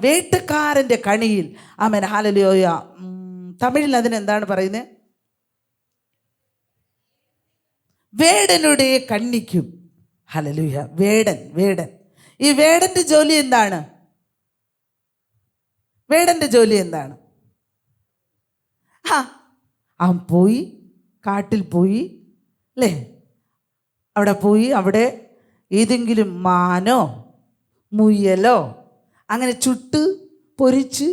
വേട്ടക്കാരൻ്റെ കണിയിൽ ഹല്ലേലൂയ. തമിഴിൽ അതിനെന്താണ് പറയുന്നത്? വേടനുടെ കണ്ണിക്കും. ഹല്ലേലൂയ. വേടൻ. ഈ വേടൻ്റെ ജോലി എന്താണ്? വേടൻ്റെ ജോലി എന്താണ്? അവൻ പോയി കാട്ടിൽ പോയി അല്ലേ, അവിടെ ഏതെങ്കിലും മാനോ മുയലോ അങ്ങനെ ചുട്ട് പൊരിച്ച്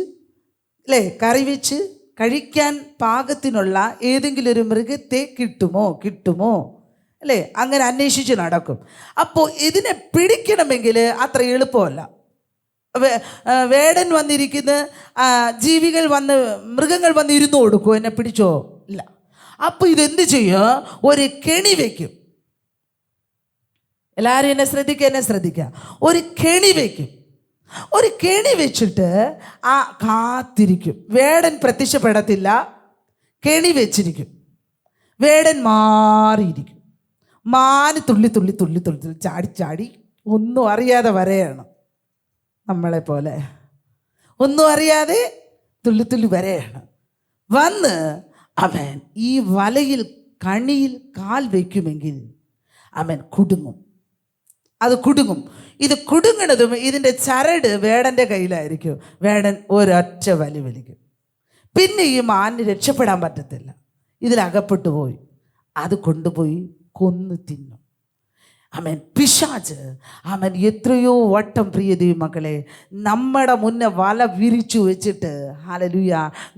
അല്ലേ കറി വെച്ച് കഴിക്കാൻ പാകത്തിനുള്ള ഏതെങ്കിലും ഒരു മൃഗത്തെ കിട്ടുമോ അല്ലേ, അങ്ങനെ അന്വേഷിച്ച് നടക്കും. അപ്പോൾ ഇതിനെ പിടിക്കണമെങ്കിൽ അത്ര എളുപ്പമല്ല. വേടൻ വന്നിരിക്കുന്ന മൃഗങ്ങൾ വന്ന് ഇരുന്ന് കൊടുക്കുമോ? എന്നെ പിടിച്ചോ? ഇല്ല. അപ്പോൾ ഇതെന്ത് ചെയ്യും? ഒരു കെണി വയ്ക്കും. എല്ലാവരും എന്നെ ശ്രദ്ധിക്കുക. ഒരു കെണി വയ്ക്കും. ഒരു കെണി വെച്ചിട്ട് കാത്തിരിക്കും. വേടൻ പ്രത്യക്ഷപ്പെടത്തില്ല. കെണി വെച്ചിരിക്കും. വേടൻ മാറിയിരിക്കും. മാന് തുള്ളി ചാടി ഒന്നും അറിയാതെ വരെയാണ്. നമ്മളെ പോലെ ഒന്നും അറിയാതെ തുള്ളി വരെയാണ്. വന്ന് ഈ വലയിൽ കണിയിൽ കാൽ വയ്ക്കുമെങ്കിൽ കുടുങ്ങും. അത് കുടുങ്ങും. ഇത് കുടുങ്ങണതും ഇതിൻ്റെ ചരട് വേടൻ്റെ കയ്യിലായിരിക്കും. വേടൻ ഒരൊറ്റ വലിക്കും. പിന്നെ ഈ മാനിന് രക്ഷപ്പെടാൻ പറ്റത്തില്ല. ഇതിലകപ്പെട്ടു പോയി അത് കൊണ്ടുപോയി കൊന്നു തിന്നും. പിശാച് എത്രയോ വട്ടം പ്രിയ ദൈവമക്കളെ നമ്മുടെ മുന്നേ വല വിരിച്ചു വെച്ചിട്ട് ഹല്ലേലൂയ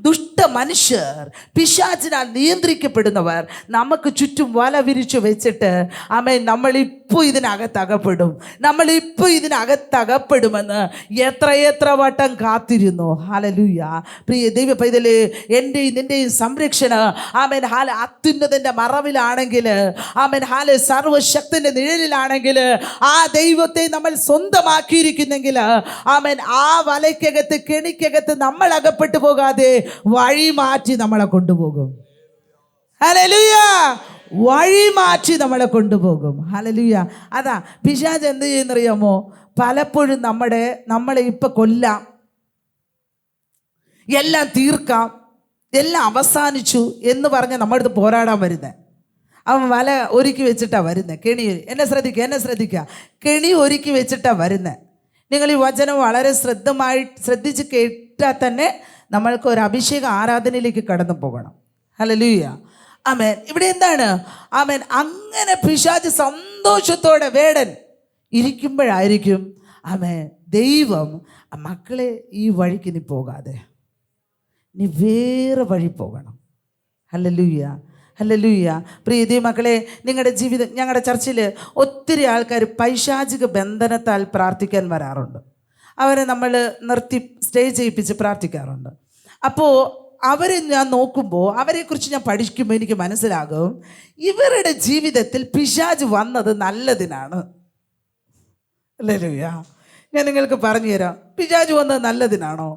ദുഷ്ട മനുഷ്യർ, പിശാചിനാൽ നിയന്ത്രിക്കപ്പെടുന്നവർ നമുക്ക് ചുറ്റും വല വിരിച്ചു വെച്ചിട്ട് നമ്മളിപ്പോൾ ഇതിനകത്തകപ്പെടുമെന്ന് എത്ര വട്ടം കാത്തിരുന്നു. ഹല്ലേലൂയ. പ്രിയ ദൈവ പൈതലേ, എൻ്റെയും നിൻ്റെയും സംരക്ഷണം അത്യുന്നതൻ്റെ മറവിലാണെങ്കിൽ സർവശക്തൻ്റെ നിഴലിലാണെങ്കിൽ ആ ദൈവത്തെ നമ്മൾ സ്വന്തമാക്കിയിരിക്കുന്നെങ്കിൽ ആ വലയ്ക്കകത്ത് കെണിക്കകത്ത് നമ്മൾ അകപ്പെട്ടു പോകാതെ വഴി മാറ്റി നമ്മളെ കൊണ്ടുപോകും. ഹല്ലേലൂയ. വഴി മാറ്റി നമ്മളെ കൊണ്ടുപോകും. ഹല്ലേലൂയ. അതാ പിശാച് എന്ത് ചെയ്യുന്നറിയാമോ? പലപ്പോഴും നമ്മളെ ഇപ്പം കൊല്ലാം, എല്ലാം തീർക്കാം, എല്ലാം അവസാനിച്ചു എന്ന് പറഞ്ഞ് നമ്മുടെ അടുത്ത് പോരാടാൻ വരുന്നത്. അവൻ വല ഒരുക്കി വെച്ചിട്ടാണ് വരുന്നത്. കെണി എന്നെ ശ്രദ്ധിക്കുക. കെണി ഒരുക്കി വെച്ചിട്ടാണ് വരുന്നത്. നിങ്ങൾ ഈ വചനം വളരെ ശ്രദ്ധിച്ച് കേട്ടാൽ തന്നെ നമ്മൾക്ക് ഒരു അഭിഷേക ആരാധനയിലേക്ക് കടന്നു പോകണം. ഹല്ലേലൂയ. ഇവിടെ എന്താണ്? അങ്ങനെ പിശാച് സന്തോഷത്തോടെ വേടൻ ഇരിക്കുമ്പോഴായിരിക്കും ദൈവം മക്കളെ ഈ വഴിക്ക് നീ പോകാതെ നീ വേറെ വഴി പോകണം. ഹല്ലേലൂയ. ഹല്ലേലൂയ. പ്രിയ ദൈവമക്കളെ, നിങ്ങളുടെ ജീവിതം, ഞങ്ങളുടെ ചർച്ചിൽ ഒത്തിരി ആൾക്കാർ പൈശാചിക ബന്ധനത്താൽ പ്രാർത്ഥിക്കാൻ വരാറുണ്ട്. അവരെ നമ്മൾ നിർത്തി സ്റ്റേ ചെയ്യിപ്പിച്ച് പ്രാർത്ഥിക്കാറുണ്ട്. അപ്പോൾ അവരെ ഞാൻ നോക്കുമ്പോൾ, അവരെക്കുറിച്ച് ഞാൻ പഠിക്കുമ്പോൾ എനിക്ക് മനസ്സിലാകും ഇവരുടെ ജീവിതത്തിൽ പിശാച് വന്നത് നല്ലതിനാണ്. ഹല്ലേലൂയ. ഞാൻ നിങ്ങൾക്ക് പറഞ്ഞു തരാം, പിശാച് വന്നത് നല്ലതിനാണോ?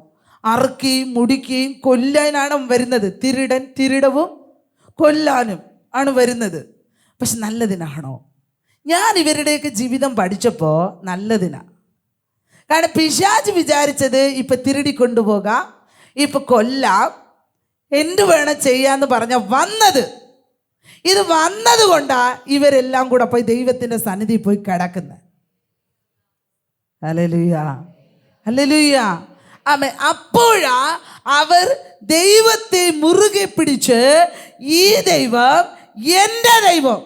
അറുക്കുകയും മുടിക്കുകയും കൊല്ലാനാണ് വരുന്നത്. തിരിടവും കൊല്ലാനും ആണ് വരുന്നത്. പക്ഷെ നല്ലതിനാണോ? ഞാൻ ഇവരുടെയൊക്കെ ജീവിതം പഠിച്ചപ്പോൾ നല്ലതിനാ. കാരണം പിശാച് വിചാരിച്ചത് ഇപ്പം തിരുടി കൊണ്ടുപോകാം, ഇപ്പം കൊല്ലാം, എന്തു വേണം ചെയ്യാന്ന് പറഞ്ഞ വന്നത്. ഇത് വന്നത് കൊണ്ടാ ഇവരെല്ലാം കൂടെ പോയി ദൈവത്തിൻ്റെ സന്നിധി പോയി കിടക്കുന്നത്. ഹല്ലേലൂയ, ഹല്ലേലൂയ, ആമേൻ. അപ്പോഴാ അവർ ദൈവത്തെ മുറുകെ പിടിച്ച്, ഈ ദൈവം എൻ്റെ ദൈവം,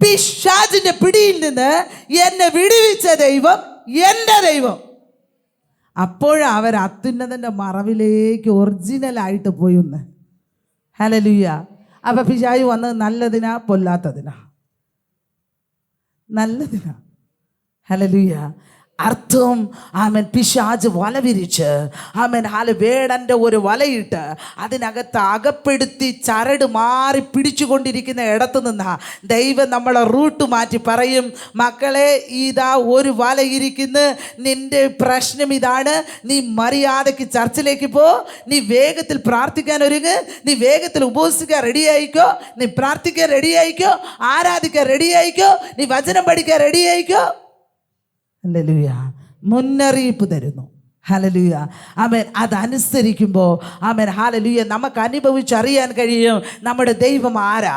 പിശാചിന്റെ പിടിയിൽ നിന്ന് എന്നെ വിടുവിച്ച ദൈവം എൻ്റെ ദൈവം. അപ്പോഴാ അവർ അത്യുന്നതൻ്റെ മറവിലേക്ക് ഒറിജിനലായിട്ട് പോയി ഒന്ന്. ഹല്ലേലൂയ. അപ്പം പിശാച് വന്നത് നല്ലതിനാ പൊല്ലാത്തതിനാ? നല്ലതിനാ. ഹല്ലേലൂയ. അർത്ഥം ആമൻ പിശാച് വല വിരിച്ച്, ആമൻ വേടൻ്റെ ഒരു വലയിട്ട് അതിനകത്ത് അകപ്പെടുത്തി ചരട് മാറി പിടിച്ചുകൊണ്ടിരിക്കുന്ന ഇടത്തു നിന്നാ ദൈവം നമ്മളെ റൂട്ട് മാറ്റി പറയും, മക്കളെ ഇതാ ഒരു വല ഇരിക്കുന്നു, നിന്റെ പ്രശ്നം ഇതാണ്, നീ മര്യാദയ്ക്ക് ചർച്ചിലേക്ക് പോ, നീ വേഗത്തിൽ പ്രാർത്ഥിക്കാൻ ഒരുങ്ങ്, നീ വേഗത്തിൽ ഉപവസിക്കാൻ റെഡിയായിക്കോ, നീ പ്രാർത്ഥിക്കാൻ റെഡിയായിക്കോ, ആരാധിക്കാൻ റെഡിയായിക്കോ, നീ വചനം പഠിക്കാൻ റെഡിയായിക്കോ. ഹല്ലേലൂയ. മുന്നറിയിപ്പ് തരുന്നു. ഹല്ലേലൂയ, ആമേൻ. അതനുസരിക്കുമ്പോൾ ആമേൻ, ഹല്ലേലൂയ, നമുക്ക് അനുഭവിച്ചറിയാൻ കഴിയും നമ്മുടെ ദൈവം ആരാ.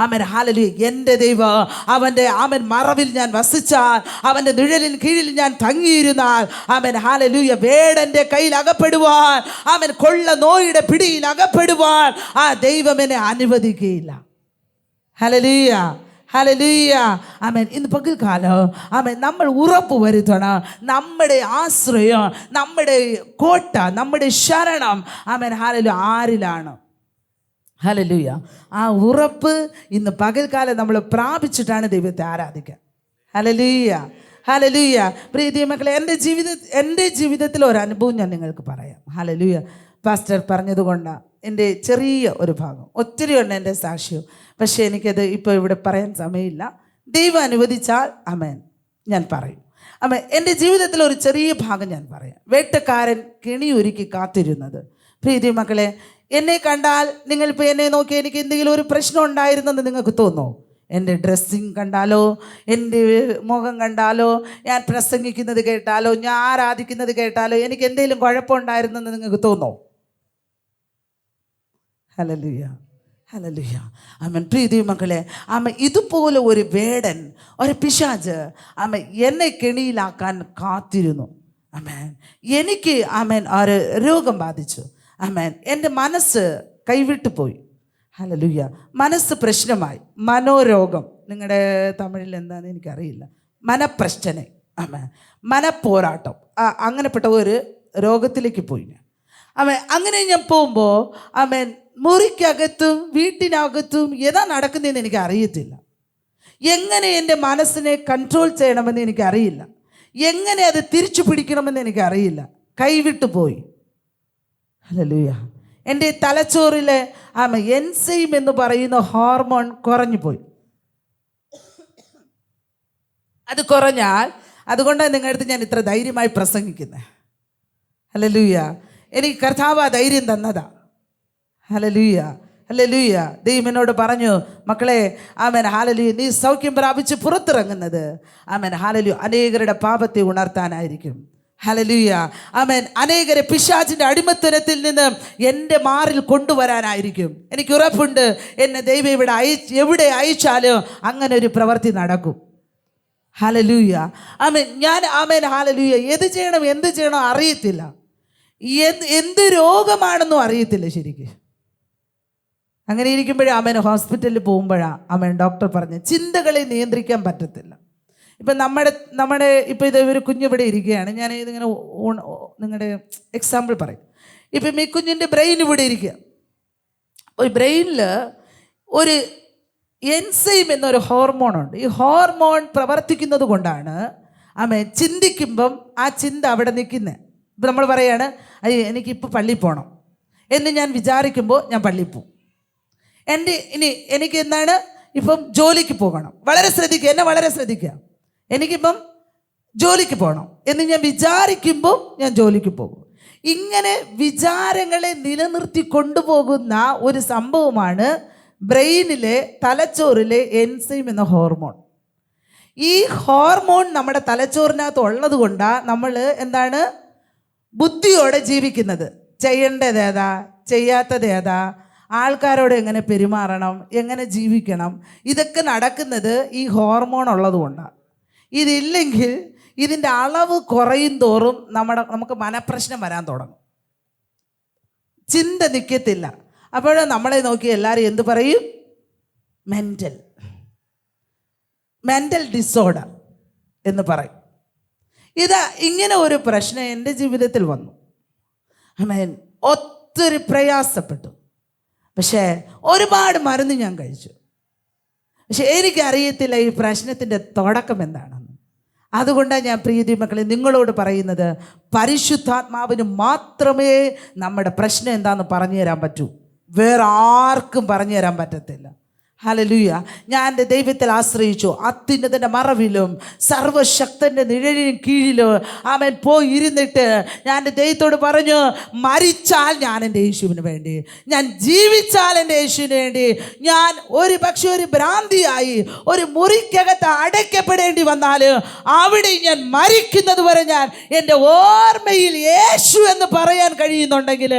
ആമേൻ, ഹല്ലേലൂയ. എൻ്റെ ദൈവം, അവൻ്റെ ആമേൻ മറവിൽ ഞാൻ വസിച്ചാൽ, അവൻ്റെ നിഴലിൻ കീഴിൽ ഞാൻ തങ്ങിയിരുന്നാൽ, ആമേൻ, ഹല്ലേലൂയ, വേടൻ്റെ കയ്യിൽ അകപ്പെടുവാൻ, ആമേൻ, കൊള്ള നോയുടെ പിടിയിൽ അകപ്പെടുവാൻ ആ ദൈവം എന്നെ അനുവദിക്കുകയില്ല. ഹല്ലേലൂയ, ഹല്ലേലൂയ, ആമേൻ. ഇന്ന് പകൽക്കാലം ആമേൻ നമ്മൾ ഉറപ്പ് വരുത്തണം, നമ്മുടെ ആശ്രയം, നമ്മുടെ കോട്ട, നമ്മുടെ ശരണം ആമേൻ ഹല്ലേലൂയ ആരിലാണ്. ഹല്ലേലൂയ. ആ ഉറപ്പ് ഇന്ന് പകൽക്കാലം നമ്മൾ പ്രാപിച്ചിട്ടാണ് ദൈവത്തെ ആരാധിക്കുക. Hallelujah, hallelujah. പ്രിയ മക്കളെ, എൻ്റെ ജീവിതത്തിൽ ഒരു അനുഭവം ഞാൻ നിങ്ങൾക്ക് പറയാം. ഹല്ലേലൂയ. പാസ്റ്റർ പറഞ്ഞതുകൊണ്ടാണ് എൻ്റെ ചെറിയ ഒരു ഭാഗം, ഒത്തിരി ഉണ്ട് എൻ്റെ സാക്ഷ്യം, പക്ഷേ എനിക്കത് ഇപ്പോൾ ഇവിടെ പറയാൻ സമയമില്ല. ദൈവം അനുവദിച്ചാൽ ആമേൻ ഞാൻ പറയും. ആമേൻ. എൻ്റെ ജീവിതത്തിൽ ഒരു ചെറിയ ഭാഗം ഞാൻ പറയാം. വേട്ടക്കാരൻ കെണി ഒരുക്കി കാത്തിരുന്നത്. പ്രീതി മക്കളെ, എന്നെ കണ്ടാൽ നിങ്ങളിപ്പോൾ എന്നെ നോക്കി എനിക്ക് എന്തെങ്കിലും ഒരു പ്രശ്നം ഉണ്ടായിരുന്നെന്ന് നിങ്ങൾക്ക് തോന്നുമോ? എൻ്റെ ഡ്രസ്സിങ് കണ്ടാലോ, എൻ്റെ മുഖം കണ്ടാലോ, ഞാൻ പ്രസംഗിക്കുന്നത് കേട്ടാലോ, ഞാൻ ആരാധിക്കുന്നത് കേട്ടാലോ എനിക്ക് എന്തെങ്കിലും കുഴപ്പമുണ്ടായിരുന്നെന്ന് നിങ്ങൾക്ക് തോന്നുമോ? ഹല്ലേലൂയ, ഹല്ലേലൂയ, ആമേൻ. പ്രീതി മക്കളെ, ആമേൻ, ഇതുപോലെ ഒരു വേടൻ, ഒരു പിശാച് ആമേൻ എന്നെ കെണിയിലാക്കാൻ കാത്തിരുന്നു. ആമേൻ. എനിക്ക് ആമേൻ ഒരു രോഗം ബാധിച്ചു. ആമേൻ. എൻ്റെ മനസ്സ് കൈവിട്ടു പോയി. ഹല്ലേലൂയ. മനസ്സ് പ്രശ്നമായി. മനോരോഗം, നിങ്ങളുടെ തമിഴിൽ എന്താണെന്ന് എനിക്കറിയില്ല, മനപ്രശ്ന, ആമേൻ, മനപ്പോരാട്ടം, അങ്ങനെപ്പെട്ട ഒരു രോഗത്തിലേക്ക് പോയി ഞാൻ. ആമേൻ. അങ്ങനെ ഞാൻ പോകുമ്പോൾ ആമേൻ മുറിക്കകത്തും വീട്ടിനകത്തും ഏതാ നടക്കുന്നതെന്ന് എനിക്ക് അറിയത്തില്ല. എങ്ങനെ എൻ്റെ മനസ്സിനെ കൺട്രോൾ ചെയ്യണമെന്ന് എനിക്കറിയില്ല. എങ്ങനെ അത് തിരിച്ചു പിടിക്കണമെന്ന് എനിക്കറിയില്ല. കൈവിട്ടു പോയി. ഹല്ലേലൂയ. എൻ്റെ തലച്ചോറിലെ എൻസൈം എന്ന് പറയുന്ന ഹോർമോൺ കുറഞ്ഞു പോയി. അത് കുറഞ്ഞാൽ, അതുകൊണ്ടാണ് നിങ്ങളുടെ അടുത്ത് ഞാൻ ഇത്ര ധൈര്യമായി പ്രസംഗിക്കുന്നത്. ഹല്ലേലൂയ. എനിക്ക് കർത്താവ് ആ ധൈര്യം തന്നതാ. Hallelujah, hallelujah. ദൈവം എന്നോട് പറഞ്ഞു, മക്കളെ ആമേൻ ഹല്ലേലൂയ, നീ സൗഖ്യം പ്രാപിച്ച് പുറത്തിറങ്ങുന്നത് ആമേൻ ഹല്ലേലൂയ അനേകരുടെ പാപത്തെ ഉണർത്താനായിരിക്കും. ഹല്ലേലൂയ, ആമേൻ. അനേകരെ പിശാചിൻ്റെ അടിമത്തനത്തിൽ നിന്ന് എൻ്റെ മാറിൽ കൊണ്ടുവരാനായിരിക്കും. എനിക്ക് ഉറപ്പുണ്ട്, എന്നെ ദൈവം എവിടെ അയച്ചാലും അങ്ങനെ ഒരു പ്രവൃത്തി നടക്കും. ഹല്ലേലൂയ, ആമേൻ. ഞാൻ ആമേൻ ഹല്ലേലൂയ എന്ത് ചെയ്യണം അറിയത്തില്ല. എന്ത് രോഗമാണെന്നും അറിയത്തില്ല ശരിക്കും. അങ്ങനെ ഇരിക്കുമ്പോഴേ ആമേൻ ഹോസ്പിറ്റലിൽ പോകുമ്പോഴാണ് ആമേൻ ഡോക്ടർ പറഞ്ഞ് ചിന്തകളെ നിയന്ത്രിക്കാൻ പറ്റത്തില്ല. ഇപ്പം നമ്മുടെ ഇപ്പോൾ ഇത് ഒരു കുഞ്ഞിവിടെ ഇരിക്കുകയാണ്, ഞാൻ ഇതിങ്ങനെ നിങ്ങളുടെ എക്സാമ്പിൾ പറയും. ഇപ്പം ഈ കുഞ്ഞിൻ്റെ ബ്രെയിൻ ഇവിടെ ഇരിക്കുക. ഒരു ബ്രെയിനിൽ ഒരു എൻസൈം എന്നൊരു ഹോർമോണുണ്ട്. ഈ ഹോർമോൺ പ്രവർത്തിക്കുന്നത് കൊണ്ടാണ് ആമേൻ ചിന്തിക്കുമ്പം ആ ചിന്ത അവിടെ നിൽക്കുന്നത്. ഇപ്പം നമ്മൾ പറയാണ്, എനിക്കിപ്പോൾ പള്ളിയിൽ പോകണം എന്ന് ഞാൻ വിചാരിക്കുമ്പോൾ ഞാൻ പള്ളിയിൽ പോകും. എനിക്ക് എന്താണ് ഇപ്പം ജോലിക്ക് പോകണം, വളരെ ശ്രദ്ധിക്കുക, എനിക്കിപ്പം ജോലിക്ക് പോകണം എന്ന് ഞാൻ വിചാരിക്കുമ്പോൾ ഞാൻ ജോലിക്ക് പോകും. ഇങ്ങനെ വിചാരങ്ങളെ നിലനിർത്തി കൊണ്ടുപോകുന്ന ഒരു സംഭവമാണ് ബ്രെയിനിലെ തലച്ചോറിലെ എൻസൈം എന്ന ഹോർമോൺ. ഈ ഹോർമോൺ നമ്മുടെ തലച്ചോറിനകത്ത് ഉള്ളത് കൊണ്ടാണ് നമ്മൾ എന്താണ് ബുദ്ധിയോടെ ജീവിക്കുന്നത്. ചെയ്യേണ്ടത് ഏതാ, ചെയ്യാത്തത് ഏതാ, ആൾക്കാരോട് എങ്ങനെ പെരുമാറണം, എങ്ങനെ ജീവിക്കണം, ഇതൊക്കെ നടക്കുന്നത് ഈ ഹോർമോൺ ഉള്ളത് കൊണ്ടാണ്. ഇതില്ലെങ്കിൽ ഇതിൻ്റെ അളവ് കുറയും തോറും നമുക്ക് മനപ്രശ്നം വരാൻ തുടങ്ങും, ചിന്ത നിൽക്കത്തില്ല. അപ്പോൾ നമ്മളെ നോക്കി എല്ലാവരും എന്ത് പറയും? മെൻ്റൽ ഡിസോർഡർ എന്ന് പറയും. ഇങ്ങനെ ഒരു പ്രശ്നം എൻ്റെ ജീവിതത്തിൽ വന്നു. ഒത്തിരി പ്രയാസപ്പെട്ടു. പക്ഷേ ഒരുപാട് മരുന്ന് ഞാൻ കഴിച്ചു. പക്ഷെ എനിക്കറിയത്തില്ല ഈ പ്രശ്നത്തിൻ്റെ തുടക്കം എന്താണെന്ന്. അതുകൊണ്ടാണ് ഞാൻ പ്രിയ മക്കളെ നിങ്ങളോട് പറയുന്നത്, പരിശുദ്ധാത്മാവിന് മാത്രമേ നമ്മുടെ പ്രശ്നം എന്താണെന്ന് പറഞ്ഞു തരാൻ പറ്റൂ. വേറെ ആർക്കും പറഞ്ഞു തരാൻ പറ്റത്തില്ല. ഹല്ലേലൂയ. ഞാൻ എൻ്റെ ദൈവത്തിൽ ആശ്രയിച്ചു. അത്യുന്നതൻ്റെ മറവിലും സർവശക്തൻ്റെ നിഴലിനും കീഴിലും അവൻ പോയി ഇരുന്നിട്ട് ഞാൻ എൻ്റെ ദൈവത്തോട് പറഞ്ഞു, മരിച്ചാൽ ഞാൻ എൻ്റെ യേശുവിന് വേണ്ടി, ഞാൻ ജീവിച്ചാൽ എൻ്റെ യേശുവിന് വേണ്ടി, ഞാൻ ഒരു പക്ഷേ ഒരു ഭ്രാന്തിയായി ഒരു മുറിക്കകത്ത് അടയ്ക്കപ്പെടേണ്ടി വന്നാൽ അവിടെ ഞാൻ മരിക്കുന്നത് വരെ ഞാൻ എൻ്റെ ഓർമ്മയിൽ യേശു എന്ന് പറയാൻ കഴിയുന്നുണ്ടെങ്കിൽ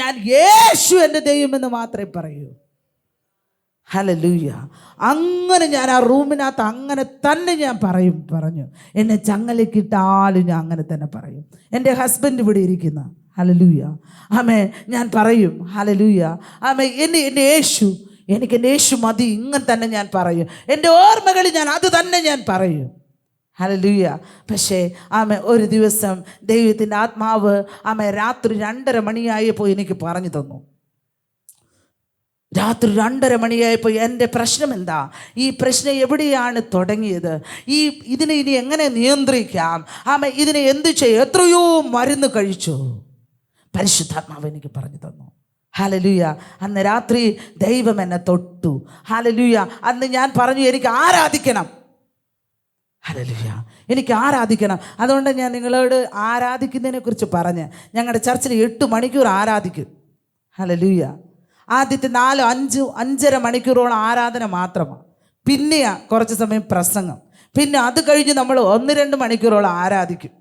ഞാൻ യേശു എൻ്റെ ദൈവമെന്ന് മാത്രമേ പറയൂ. ഹല്ലേലൂയ. അങ്ങനെ ഞാൻ ആ റൂമിനകത്ത് അങ്ങനെ തന്നെ ഞാൻ പറഞ്ഞു. എന്നെ ചങ്ങലക്കിട്ടാലും ഞാൻ അങ്ങനെ തന്നെ പറയും. എൻ്റെ ഹസ്ബൻഡ് ഇവിടെ ഇരിക്കുന്ന, ഹല്ലേലൂയ, ആമേ, ഞാൻ പറയും, ഹല്ലേലൂയ, ആമേ, എൻ്റെ യേശു, എനിക്ക് എൻ്റെ യേശു മതി, ഇങ്ങനെ തന്നെ ഞാൻ പറയും. എൻ്റെ ഓർമ്മകളിൽ ഞാൻ അത് തന്നെ ഞാൻ പറയും. ഹല്ലേലൂയ. പക്ഷേ ആമേ ഒരു ദിവസം ദൈവത്തിൻ്റെ ആത്മാവ് ആമേ രാത്രി 2:30 മണിയായപ്പോൾ എനിക്ക് പറഞ്ഞു തന്നു. രാത്രി 2:30 മണിയായപ്പോൾ എൻ്റെ പ്രശ്നം എന്താ, ഈ പ്രശ്നം എവിടെയാണ് തുടങ്ങിയത്, ഇതിനെ ഇനി എങ്ങനെ നിയന്ത്രിക്കാം, ഇതിനെ എന്ത് ചെയ്യും, എത്രയോ മരുന്ന് കഴിച്ചു. പരിശുദ്ധാത്മാവ് എനിക്ക് പറഞ്ഞു തന്നു. ഹല്ലേലൂയ. അന്ന് രാത്രി ദൈവം എന്നെ തൊട്ടു. ഹല്ലേലൂയ. അന്ന് ഞാൻ പറഞ്ഞു, എനിക്ക് ആരാധിക്കണം. ഹല്ലേലൂയ, എനിക്ക് ആരാധിക്കണം. അതുകൊണ്ട് ഞാൻ നിങ്ങളോട് ആരാധിക്കുന്നതിനെ കുറിച്ച് പറഞ്ഞ്, ഞങ്ങളുടെ ചർച്ചിൽ 8 മണിക്കൂർ ആരാധിക്കും. ഹല്ലേലൂയ. ആദ്യത്തെ 4-5 മണിക്കൂറോളം ആരാധന മാത്രമാണ്. പിന്നെയാ കുറച്ച് സമയം പ്രസംഗം. പിന്നെ അത് കഴിഞ്ഞ് നമ്മൾ 1-2 മണിക്കൂറോളം ആരാധിക്കും.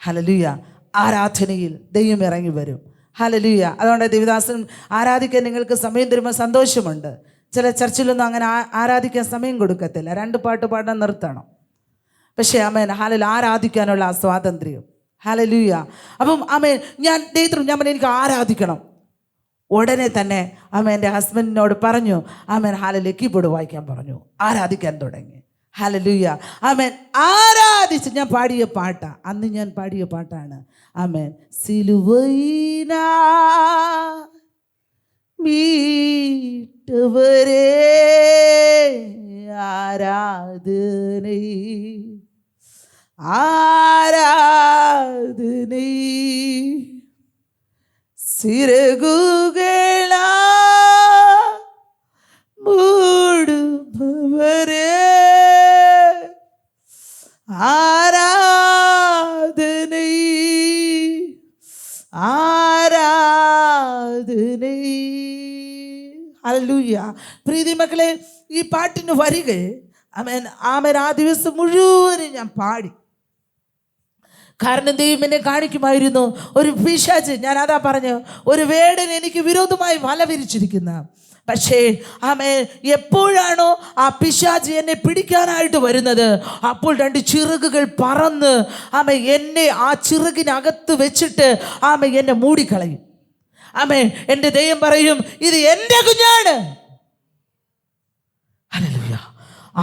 ഹല്ലേലൂയ. ആരാധനയിൽ ദൈവം ഇറങ്ങി വരും. ഹല്ലേലൂയ. അതുകൊണ്ട് ദേവദാസൻ ആരാധിക്കാൻ നിങ്ങൾക്ക് സമയം തരുമ്പോൾ സന്തോഷമുണ്ട്. ചില ചർച്ചിലൊന്നും അങ്ങനെ ആരാധിക്കാൻ സമയം കൊടുക്കത്തില്ല, 2 പാട്ട് പാടാൻ നിർത്തണം. പക്ഷേ ആമേൻ, ഹല്ലേലൂയ, ആരാധിക്കാനുള്ള ആ സ്വാതന്ത്ര്യം. ഹല്ലേലൂയ. അപ്പം ആമേൻ, ഞാൻ പറഞ്ഞു എനിക്ക് ആരാധിക്കണം. ഉടനെ തന്നെ ആമേൻ എൻ്റെ ഹസ്ബൻഡിനോട് പറഞ്ഞു, ആമേൻ, ഹല്ലേലൂയ, കീബോർഡ് വായിക്കാൻ പറഞ്ഞു. ആരാധിക്കാൻ തുടങ്ങി. ഹല്ലേലൂയ. ആമേൻ. ആരാധിച്ച് ഞാൻ പാടിയ പാട്ടാണ്, അന്ന് ഞാൻ പാടിയ പാട്ടാണ്. ആമേൻ. സിലുവയിന മീട്ടവരേ ആരാധനൈ ആരാധനൈ സിരകുകള മൂടുപവരേ ആരാധനൈ ആരാധനൈ. ഹല്ലേലൂയ. പ്രീതി മക്കളെ, ഈ പാട്ടിന് വരികൾ ആമേൻ ആ ദിവസം മുഴുവനും ഞാൻ പാടി. കാരണം ദൈവം എന്നെ കാണിക്കുമായിരുന്നു ഒരു പിശാച്, ഞാൻ അതാ പറഞ്ഞു, ഒരു വേടൻ എനിക്ക് വിരോധമായി വല വിരിച്ചിരിക്കുന്ന. പക്ഷേ ആമേൻ, എപ്പോഴാണോ ആ പിശാച് എന്നെ പിടിക്കാനായിട്ട് വരുന്നത്, അപ്പോൾ 2 ചിറകുകൾ പറന്ന് ആമേൻ എന്നെ ആ ചിറകിനകത്ത് വെച്ചിട്ട് ആമേൻ എന്നെ മൂടിക്കളയും. ആമേൻ. എൻ്റെ ദൈവം പറയും, ഇത് എൻ്റെ കുഞ്ഞാണ്. ഹല്ലേലൂയ.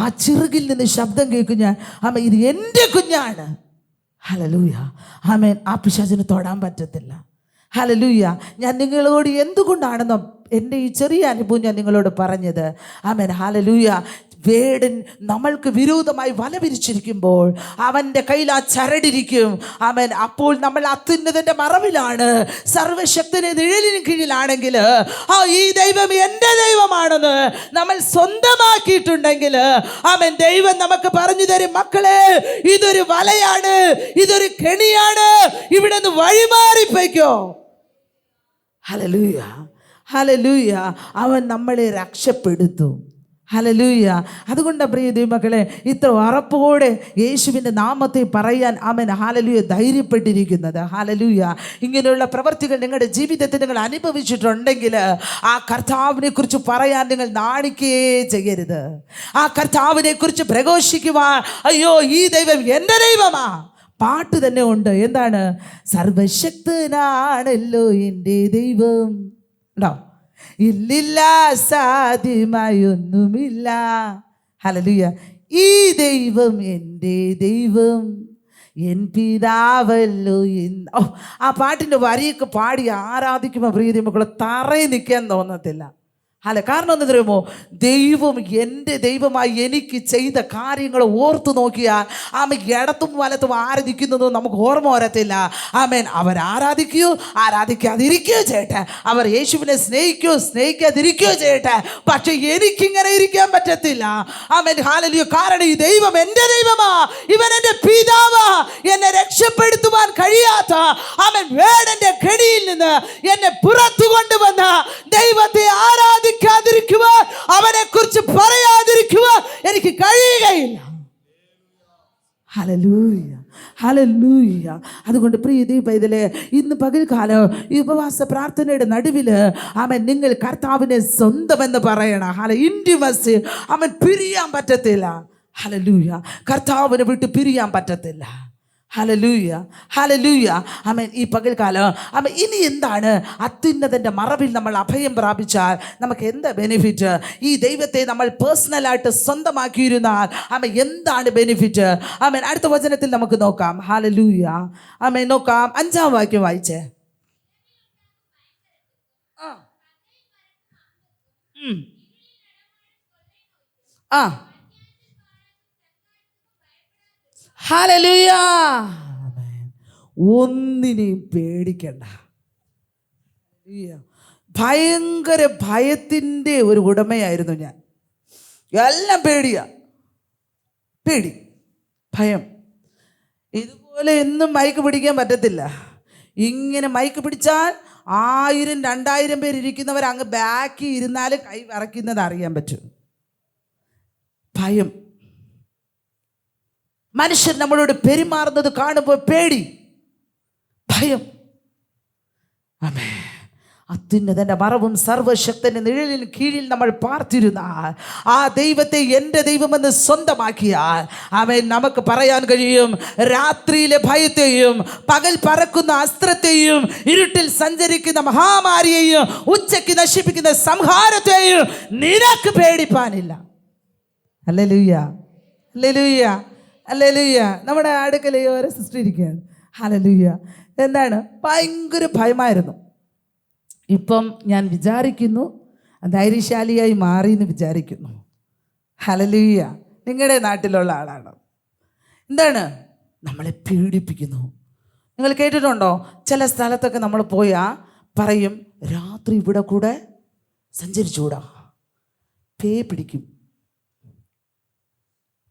ആ ചിറകിൽ നിന്ന് ശബ്ദം കേൾക്കും ഞാൻ, ആമേൻ, ഇത് എൻ്റെ കുഞ്ഞാണ്. ഹല്ലേലൂയ. ആമേൻ. ആ പിശാചിന് തൊടാൻ പറ്റത്തില്ല. ഹല്ലേലൂയ. ഞാൻ നിങ്ങളോട് എന്തുകൊണ്ടാണെന്നോ എൻ്റെ ഈ ചെറിയ അനുഭവം ഞാൻ നിങ്ങളോട് പറഞ്ഞത്. ആമേൻ. ഹല്ലേലൂയ. വേടൻ നമ്മൾക്ക് വിരോധമായി വല വിരിച്ചിരിക്കുമ്പോൾ അവൻ്റെ കയ്യിൽ ആ ചരടിരിക്കും. ആമേൻ. അപ്പോൾ നമ്മൾ അത്യുന്നതൻ്റെ മറവിലാണ്, സർവശക്തന്റെ നിഴലിന് കീഴിലാണെങ്കിൽ ഈ ദൈവം എൻ്റെ ദൈവമാണെന്ന് നമ്മൾ സ്വന്തമാക്കിയിട്ടുണ്ടെങ്കിൽ ആമേൻ, ദൈവം നമുക്ക് പറഞ്ഞു തരും, മക്കളെ, ഇതൊരു വലയാണ്, ഇതൊരു കെണിയാണ്, ഇവിടെ നിന്ന് വഴിമാറിപ്പോയ്ക്കോ. ഹല്ലേലൂയ. ഹല്ലേലൂയ. അവൻ നമ്മളെ രക്ഷപ്പെടുത്തും. ഹല്ലേലൂയ. അതുകൊണ്ട് പ്രിയ ദൈവമക്കളെ, ഇത്ര ഉറപ്പോടെ യേശുവിൻ്റെ നാമത്തെ പറയാൻ ആമേൻ ഹല്ലേലൂയ ധൈര്യപ്പെട്ടിരിക്കുന്നത്. ഹല്ലേലൂയ. ഇങ്ങനെയുള്ള പ്രവർത്തികൾ നിങ്ങളുടെ ജീവിതത്തിൽ നിങ്ങൾ അനുഭവിച്ചിട്ടുണ്ടെങ്കിൽ ആ കർത്താവിനെ കുറിച്ച് പറയാൻ നിങ്ങൾ നാണിക്കുകയേ ചെയ്യരുത്. ആ കർത്താവിനെ കുറിച്ച് പ്രഘോഷിക്കുവാൻ, അയ്യോ ഈ ദൈവം എൻ്റെ ദൈവമാ. പാട്ട് തന്നെ ഉണ്ട്. എന്താണ്? സർവശക്തനാണല്ലോ എൻ്റെ ദൈവം. ഉണ്ടോ? ഇല്ലില്ല സാധ്യമായി ഒന്നുമില്ല. ഹല്ലേലൂയ. ഈ ദൈവം എൻ്റെ ദൈവം, എൻ പിതാവല്ലോ. ആ പാട്ടിൻ്റെ വരിയൊക്കെ പാടി ആരാധിക്കുമ്പോൾ പ്രിയ മക്കളെ തറയിൽ നിൽക്കാൻ തോന്നത്തില്ല. അല്ല, കാരണം എന്താ അറിയുമോ? ദൈവം എൻ്റെ ദൈവമായി എനിക്ക് ചെയ്ത കാര്യങ്ങൾ ഓർത്തു നോക്കിയാൽ ആമൻ ഇടത്തും വലത്തും ആരാധിക്കുന്നതും നമുക്ക് ഓർമ്മ വരത്തില്ല. ആമേൻ. അവർ ആരാധിക്കുകയോ ആരാധിക്കാതിരിക്കുകയോ ചെയ്യട്ടെ, അവർ യേശുവിനെ സ്നേഹിക്കുകയോ സ്നേഹിക്കാതിരിക്കുകയോ ചെയ്യട്ടെ, പക്ഷെ എനിക്കിങ്ങനെ ഇരിക്കാൻ പറ്റത്തില്ല. Amen hallelujah. കാരണം ഈ ദൈവം എൻ്റെ ദൈവമാ, ഇവൻ എൻ്റെ പിതാവാ. എന്നെ രക്ഷപ്പെടുത്തുവാൻ കഴിയാത്ത ആമേൻ വേടന്റെ കെണിയിൽ നിന്ന് എന്നെ പുറത്തു കൊണ്ടുവന്ന ദൈവത്തെ ആരാധിക്കാതിരിക്കുവാൻ, അവനെ കുറിച്ച് പറയാതിരിക്കുവാൻ എനിക്ക് കഴിയുകയില്ല. Hallelujah, hallelujah. അതുകൊണ്ട് പ്രിയ ദൈവമക്കളെ, ഇന്ന് പകൽക്കാലം ഈ ഉപവാസ പ്രാർത്ഥനയുടെ നടുവിൽ അവൻ നിങ്ങൾ കർത്താവിനെ സ്വന്തമെന്ന് പറയണം. ഇൻറ്റിമസി അവൻ പിരിയാൻ പറ്റത്തില്ല. ഹല്ലേലൂയ. കർത്താവിനെ വിട്ട് പിരിയാൻ പറ്റത്തില്ല. ഹല്ലേലൂയ, ഹല്ലേലൂയ. ആമേൻ. ഈ പകൽക്കാലം ആമേൻ ഇനി എന്താണ്? അത്യുന്നതൻ്റെ മറവിൽ നമ്മൾ അഭയം പ്രാപിച്ചാൽ നമുക്ക് എന്താ ബെനിഫിറ്റ്? ഈ ദൈവത്തെ നമ്മൾ പേഴ്സണലായിട്ട് സ്വന്തമാക്കിയിരുന്നാൽ ആമേൻ എന്താണ് ബെനിഫിറ്റ്? ആമേൻ. അടുത്ത വചനത്തിൽ നമുക്ക് നോക്കാം. ഹല്ലേലൂയ. ആമേൻ. നോക്കാം, 5-ാം വാക്യം വായിച്ചേ. ഹല്ലേലൂയ. ഒന്നിനെയും പേടിക്കണ്ട. ഭയങ്കര ഭയത്തിൻ്റെ ഒരു ഉടമയായിരുന്നു ഞാൻ. എല്ലാം പേടിയാ, പേടി, ഭയം. ഇതുപോലെ എന്നും മൈക്ക് പിടിക്കാൻ പറ്റത്തില്ല. ഇങ്ങനെ മൈക്ക് പിടിച്ചാൽ 1000-2000 പേരിരിക്കുന്നവർ അങ്ങ് ബാക്കി ഇരുന്നാലും കൈ വിറയ്ക്കുന്നത് അറിയാൻ പറ്റും. ഭയം. മനുഷ്യർ നമ്മളോട് പെരുമാറുന്നത് കാണുമ്പോൾ പേടി, ഭയം. ആമേൻ. അത്യുന്നതൻ്റെ മറവും സർവശക്തൻ്റെ നിഴലിന് കീഴിൽ നമ്മൾ പാർത്തിരുന്നാൽ, ആ ദൈവത്തെ എൻ്റെ ദൈവമെന്ന് സ്വന്തമാക്കിയാൽ ആമേൻ നമുക്ക് പറയാൻ കഴിയും, രാത്രിയിലെ ഭയത്തെയും പകൽ പറക്കുന്ന അസ്ത്രത്തെയും ഇരുട്ടിൽ സഞ്ചരിക്കുന്ന മഹാമാരിയെയും ഉച്ചയ്ക്ക് നശിപ്പിക്കുന്ന സംഹാരത്തെയും നിനക്ക് പേടിപ്പാനില്ല. ഹല്ലേലൂയ, ഹല്ലേലൂയ, ഹല്ലേലൂയ. നമ്മുടെ അടുക്കലയോ ഒരു സിസ്റ്റർ ഇരിക്കുകയാണ്. ഹല്ലേലൂയ. എന്താണ്? ഭയങ്കര ഭയമായിരുന്നു. ഇപ്പം ഞാൻ വിചാരിക്കുന്നു ധൈര്യശാലിയായി മാറിയെന്ന് വിചാരിക്കുന്നു. ഹല്ലേലൂയ. നിങ്ങളുടെ നാട്ടിലുള്ള ആളാണ്. എന്താണ്? നമ്മളെ പീഡിപ്പിക്കുന്നു. നിങ്ങൾ കേട്ടിട്ടുണ്ടോ? ചില സ്ഥലത്തൊക്കെ നമ്മൾ പോയാൽ പറയും, രാത്രി ഇവിടെ കൂടെ സഞ്ചരിച്ചുകൂടാ, പേ പിടിക്കും,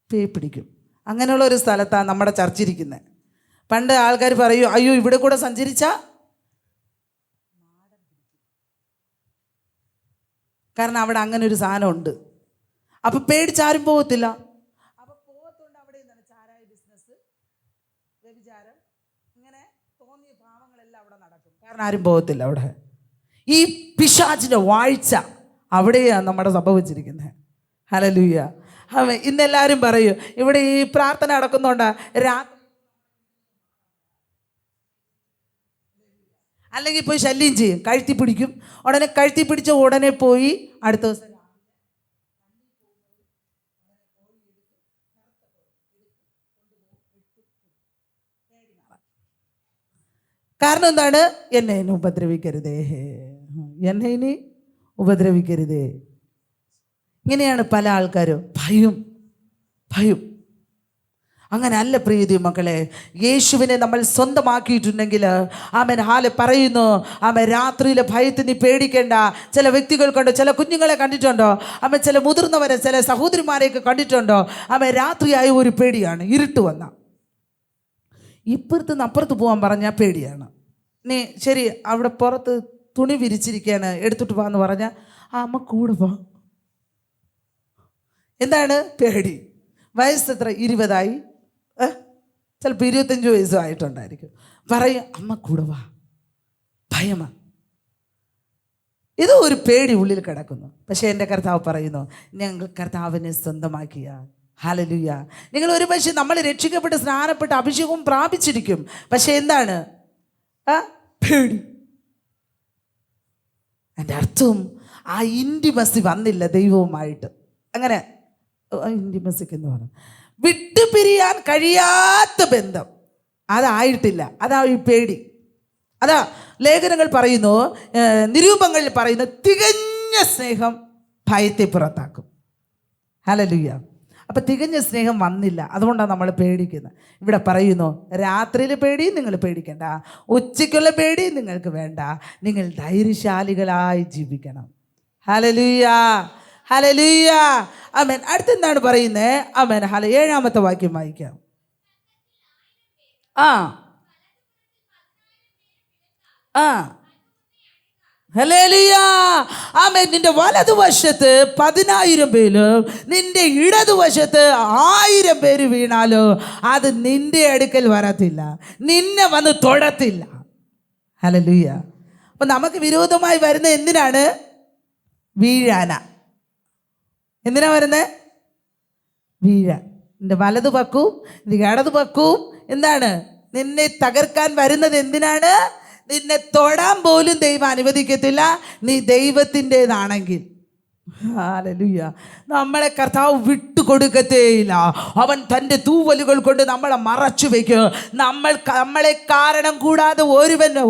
പേ പിടിക്കും. അങ്ങനെയുള്ള ഒരു സ്ഥലത്താണ് നമ്മുടെ ചർച്ച ഇരിക്കുന്നത്. പണ്ട് ആൾക്കാർ പറയും, അയ്യോ ഇവിടെ കൂടെ സഞ്ചരിച്ചാൽ, കാരണം അവിടെ അങ്ങനെ ഒരു സാധനം ഉണ്ട്. അപ്പം പേടിച്ചാരും പോകത്തില്ല. അപ്പം പോകത്തുണ്ട്. അവിടെ എന്താണ്? ചാരായ ബിസിനസ്, വ്യഭിചാരം, ഇങ്ങനെ തോന്നിയ പാവങ്ങളെല്ലാം അവിടെ നടക്കും. കാരണം ആരും പോകത്തില്ല അവിടെ. ഈ പിശാചിൻ്റെ വാഴ്ച അവിടെയാണ് നമ്മുടെ സംഭവിച്ചിരിക്കുന്നത്. ഹല്ലേലൂയ. ഇന്നെല്ലാവരും പറയും, ഇവിടെ ഈ പ്രാർത്ഥന നടക്കുന്നുണ്ട്, രാത്രി അല്ലെങ്കിൽ പോയി ശല്യം ചെയ്യും, കഴുത്തി പിടിക്കും. ഉടനെ കഴുത്തി പിടിച്ച ഉടനെ പോയി അടുത്ത ദിവസം കാരണം എന്താണ്? എന്നെ ഇനി ഉപദ്രവിക്കരുതേ, എന്നെ ഇനി ഉപദ്രവിക്കരുതേ. ഇങ്ങനെയാണ് പല ആൾക്കാരും. ഭയം, ഭയം. അങ്ങനെ അല്ല പ്രിയ മക്കളെ. യേശുവിനെ നമ്മൾ സ്വന്തമാക്കിയിട്ടുണ്ടെങ്കിൽ ആമേൻ പറയുന്നു, ആമേൻ രാത്രിയിലെ ഭയത്തിന് നീ പേടിക്കേണ്ട. ചില വ്യക്തികൾ കണ്ടോ, ചില കുഞ്ഞുങ്ങളെ കണ്ടിട്ടുണ്ടോ? ആമേൻ ചില മുതിർന്നവരെ, ചില സഹോദരിമാരെയൊക്കെ കണ്ടിട്ടുണ്ടോ? ആമേൻ രാത്രിയായ ഒരു പേടിയാണ്. ഇരുട്ട് വന്ന ഇപ്പുറത്ത് നിന്ന് അപ്പുറത്ത് പോകാൻ പറഞ്ഞാൽ പേടിയാണ്. നീ ശരി, അവിടെ പുറത്ത് തുണി വിരിച്ചിരിക്കുകയാണ്, എടുത്തിട്ട് വാന്ന് പറഞ്ഞാൽ ആ അമ്മ കൂടെ പോ. എന്താണ്? പേടി. വയസ്സ് എത്ര? 20ആയി, ചിലപ്പോൾ 25 വയസ്സും ആയിട്ടുണ്ടായിരിക്കും. പറയും അമ്മ കൂടെ വാ. ഭയമാണ്. ഇത് ഒരു പേടി ഉള്ളിൽ കിടക്കുന്നു. പക്ഷേ എൻ്റെ കർത്താവ് പറയുന്നു, ഞങ്ങൾ കർത്താവിനെ സ്വന്തമാക്കിയ. ഹല്ലേലൂയ. നിങ്ങൾ ഒരു പക്ഷേ നമ്മൾ രക്ഷിക്കപ്പെട്ട് സ്നാനപ്പെട്ട് അഭിഷേകവും പ്രാപിച്ചിരിക്കും. പക്ഷെ എന്താണ്? പേടി. എൻ്റെ അർത്ഥം ആ ഇൻറ്റിമസി വന്നില്ല ദൈവവുമായിട്ട്. അങ്ങനെ ഇൻറ്റിമസിക്ക് എന്ന് പറഞ്ഞു വിട്ടുപിരിയാൻ കഴിയാത്ത ബന്ധം അതായിട്ടില്ല. അതാ ഈ പേടി. അതാ ലേഖനങ്ങൾ പറയുന്നു, നിരൂപങ്ങളിൽ പറയുന്നു, തികഞ്ഞ സ്നേഹം ഭയത്തെ പുറത്താക്കും. ഹല്ലേലൂയ. അപ്പം തികഞ്ഞ സ്നേഹം വന്നില്ല, അതുകൊണ്ടാണ് നമ്മൾ പേടിക്കുന്നത്. ഇവിടെ പറയുന്നു, രാത്രിയിൽ പേടിയും നിങ്ങൾ പേടിക്കണ്ട, ഉച്ചയ്ക്കുള്ള പേടിയും നിങ്ങൾക്ക് വേണ്ട, നിങ്ങൾ ധൈര്യശാലികളായി ജീവിക്കണം. ഹല്ലേലൂയ, ഹല്ലേലൂയ, ആമേൻ. അടുത്തെന്താണ് പറയുന്നത്? ആമേൻ. 7-ാമത്തെ വാക്യം വായിക്കാം. ഹല്ലേലൂയ, ആമേൻ. നിന്റെ വലതുവശത്ത് 10,000 പേരും നിന്റെ ഇടതുവശത്ത് 1000 പേര് വീണാലോ അത് നിന്റെ അടുക്കൽ വരത്തില്ല, നിന്നെ വന്ന് തൊടത്തില്ല. ഹല്ലേലൂയ. അപ്പം നമുക്ക് വിരോധമായി വരുന്ന എന്തിനാണ്? വീഴാന. എന്തിനാ വരുന്നത്? വീഴാൻ. നിന്റെ വലതു പക്കവും നിന്റെ ഇടതു പക്കവും എന്താണ്? നിന്നെ തകർക്കാൻ വരുന്നത് എന്തിനാണ്? നിന്നെ തൊടാൻ പോലും ദൈവം അനുവദിക്കത്തില്ല, നീ ദൈവത്തിൻ്റെതാണെങ്കിൽ. ഹല്ലേലൂയ. നമ്മളെ കർത്താവ് വിട്ടുകൊടുക്കത്തേയില്ല. അവൻ തൻ്റെ തൂവലുകൾ കൊണ്ട് നമ്മളെ മറച്ചു വയ്ക്കും. നമ്മളെ കാരണം കൂടാതെ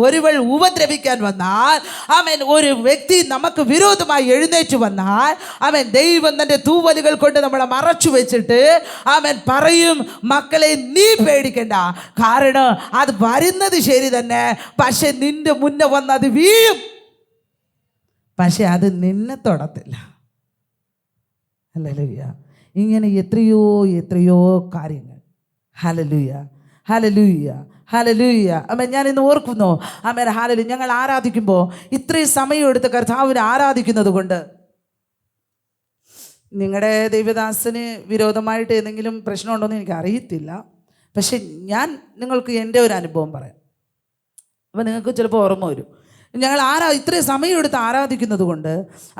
ഒരുവൾ ഉപദ്രവിക്കാൻ വന്നാൽ, അവൻ ഒരു വ്യക്തി നമുക്ക് വിരോധമായി എഴുന്നേറ്റ് വന്നാൽ, അവൻ ദൈവം തൻ്റെ തൂവലുകൾ കൊണ്ട് നമ്മളെ മറച്ചു വെച്ചിട്ട് അവൻ പറയും, മക്കളെ നീ പേടിക്കണ്ട, കാരണം അത് വരുന്നത് ശരി തന്നെ, പക്ഷെ നിന്റെ മുന്നേ വന്ന് അത് വീഴും, പക്ഷെ അത് നിന്നെ തൊടത്തില്ല. ഹല്ലേലൂയ. ഇങ്ങനെ എത്രയോ കാര്യങ്ങൾ. ഹല്ലേലൂയ, ഹല്ലേലൂയ, ഹല്ലേലൂയ. ആമേൻ. ഞാൻ ഇന്ന് ഓർക്കുന്നു, ആമേൻ, ഹല്ലേലൂയ. ഞങ്ങൾ ആരാധിക്കുമ്പോൾ ഇത്രയും സമയം എടുത്ത് കർത്താവിനെ ആരാധിക്കുന്നത് കൊണ്ട് നിങ്ങളുടെ ദൈവദാസന് വിരോധമായിട്ട് എന്തെങ്കിലും പ്രശ്നമുണ്ടോ എന്ന് എനിക്ക് അറിയത്തില്ല. പക്ഷെ ഞാൻ നിങ്ങൾക്ക് എൻ്റെ ഒരു അനുഭവം പറയാം. അപ്പം നിങ്ങൾക്ക് ചിലപ്പോൾ ഓർമ്മ വരും. ഞങ്ങൾ ഇത്രയും സമയം എടുത്ത് ആരാധിക്കുന്നത് കൊണ്ട്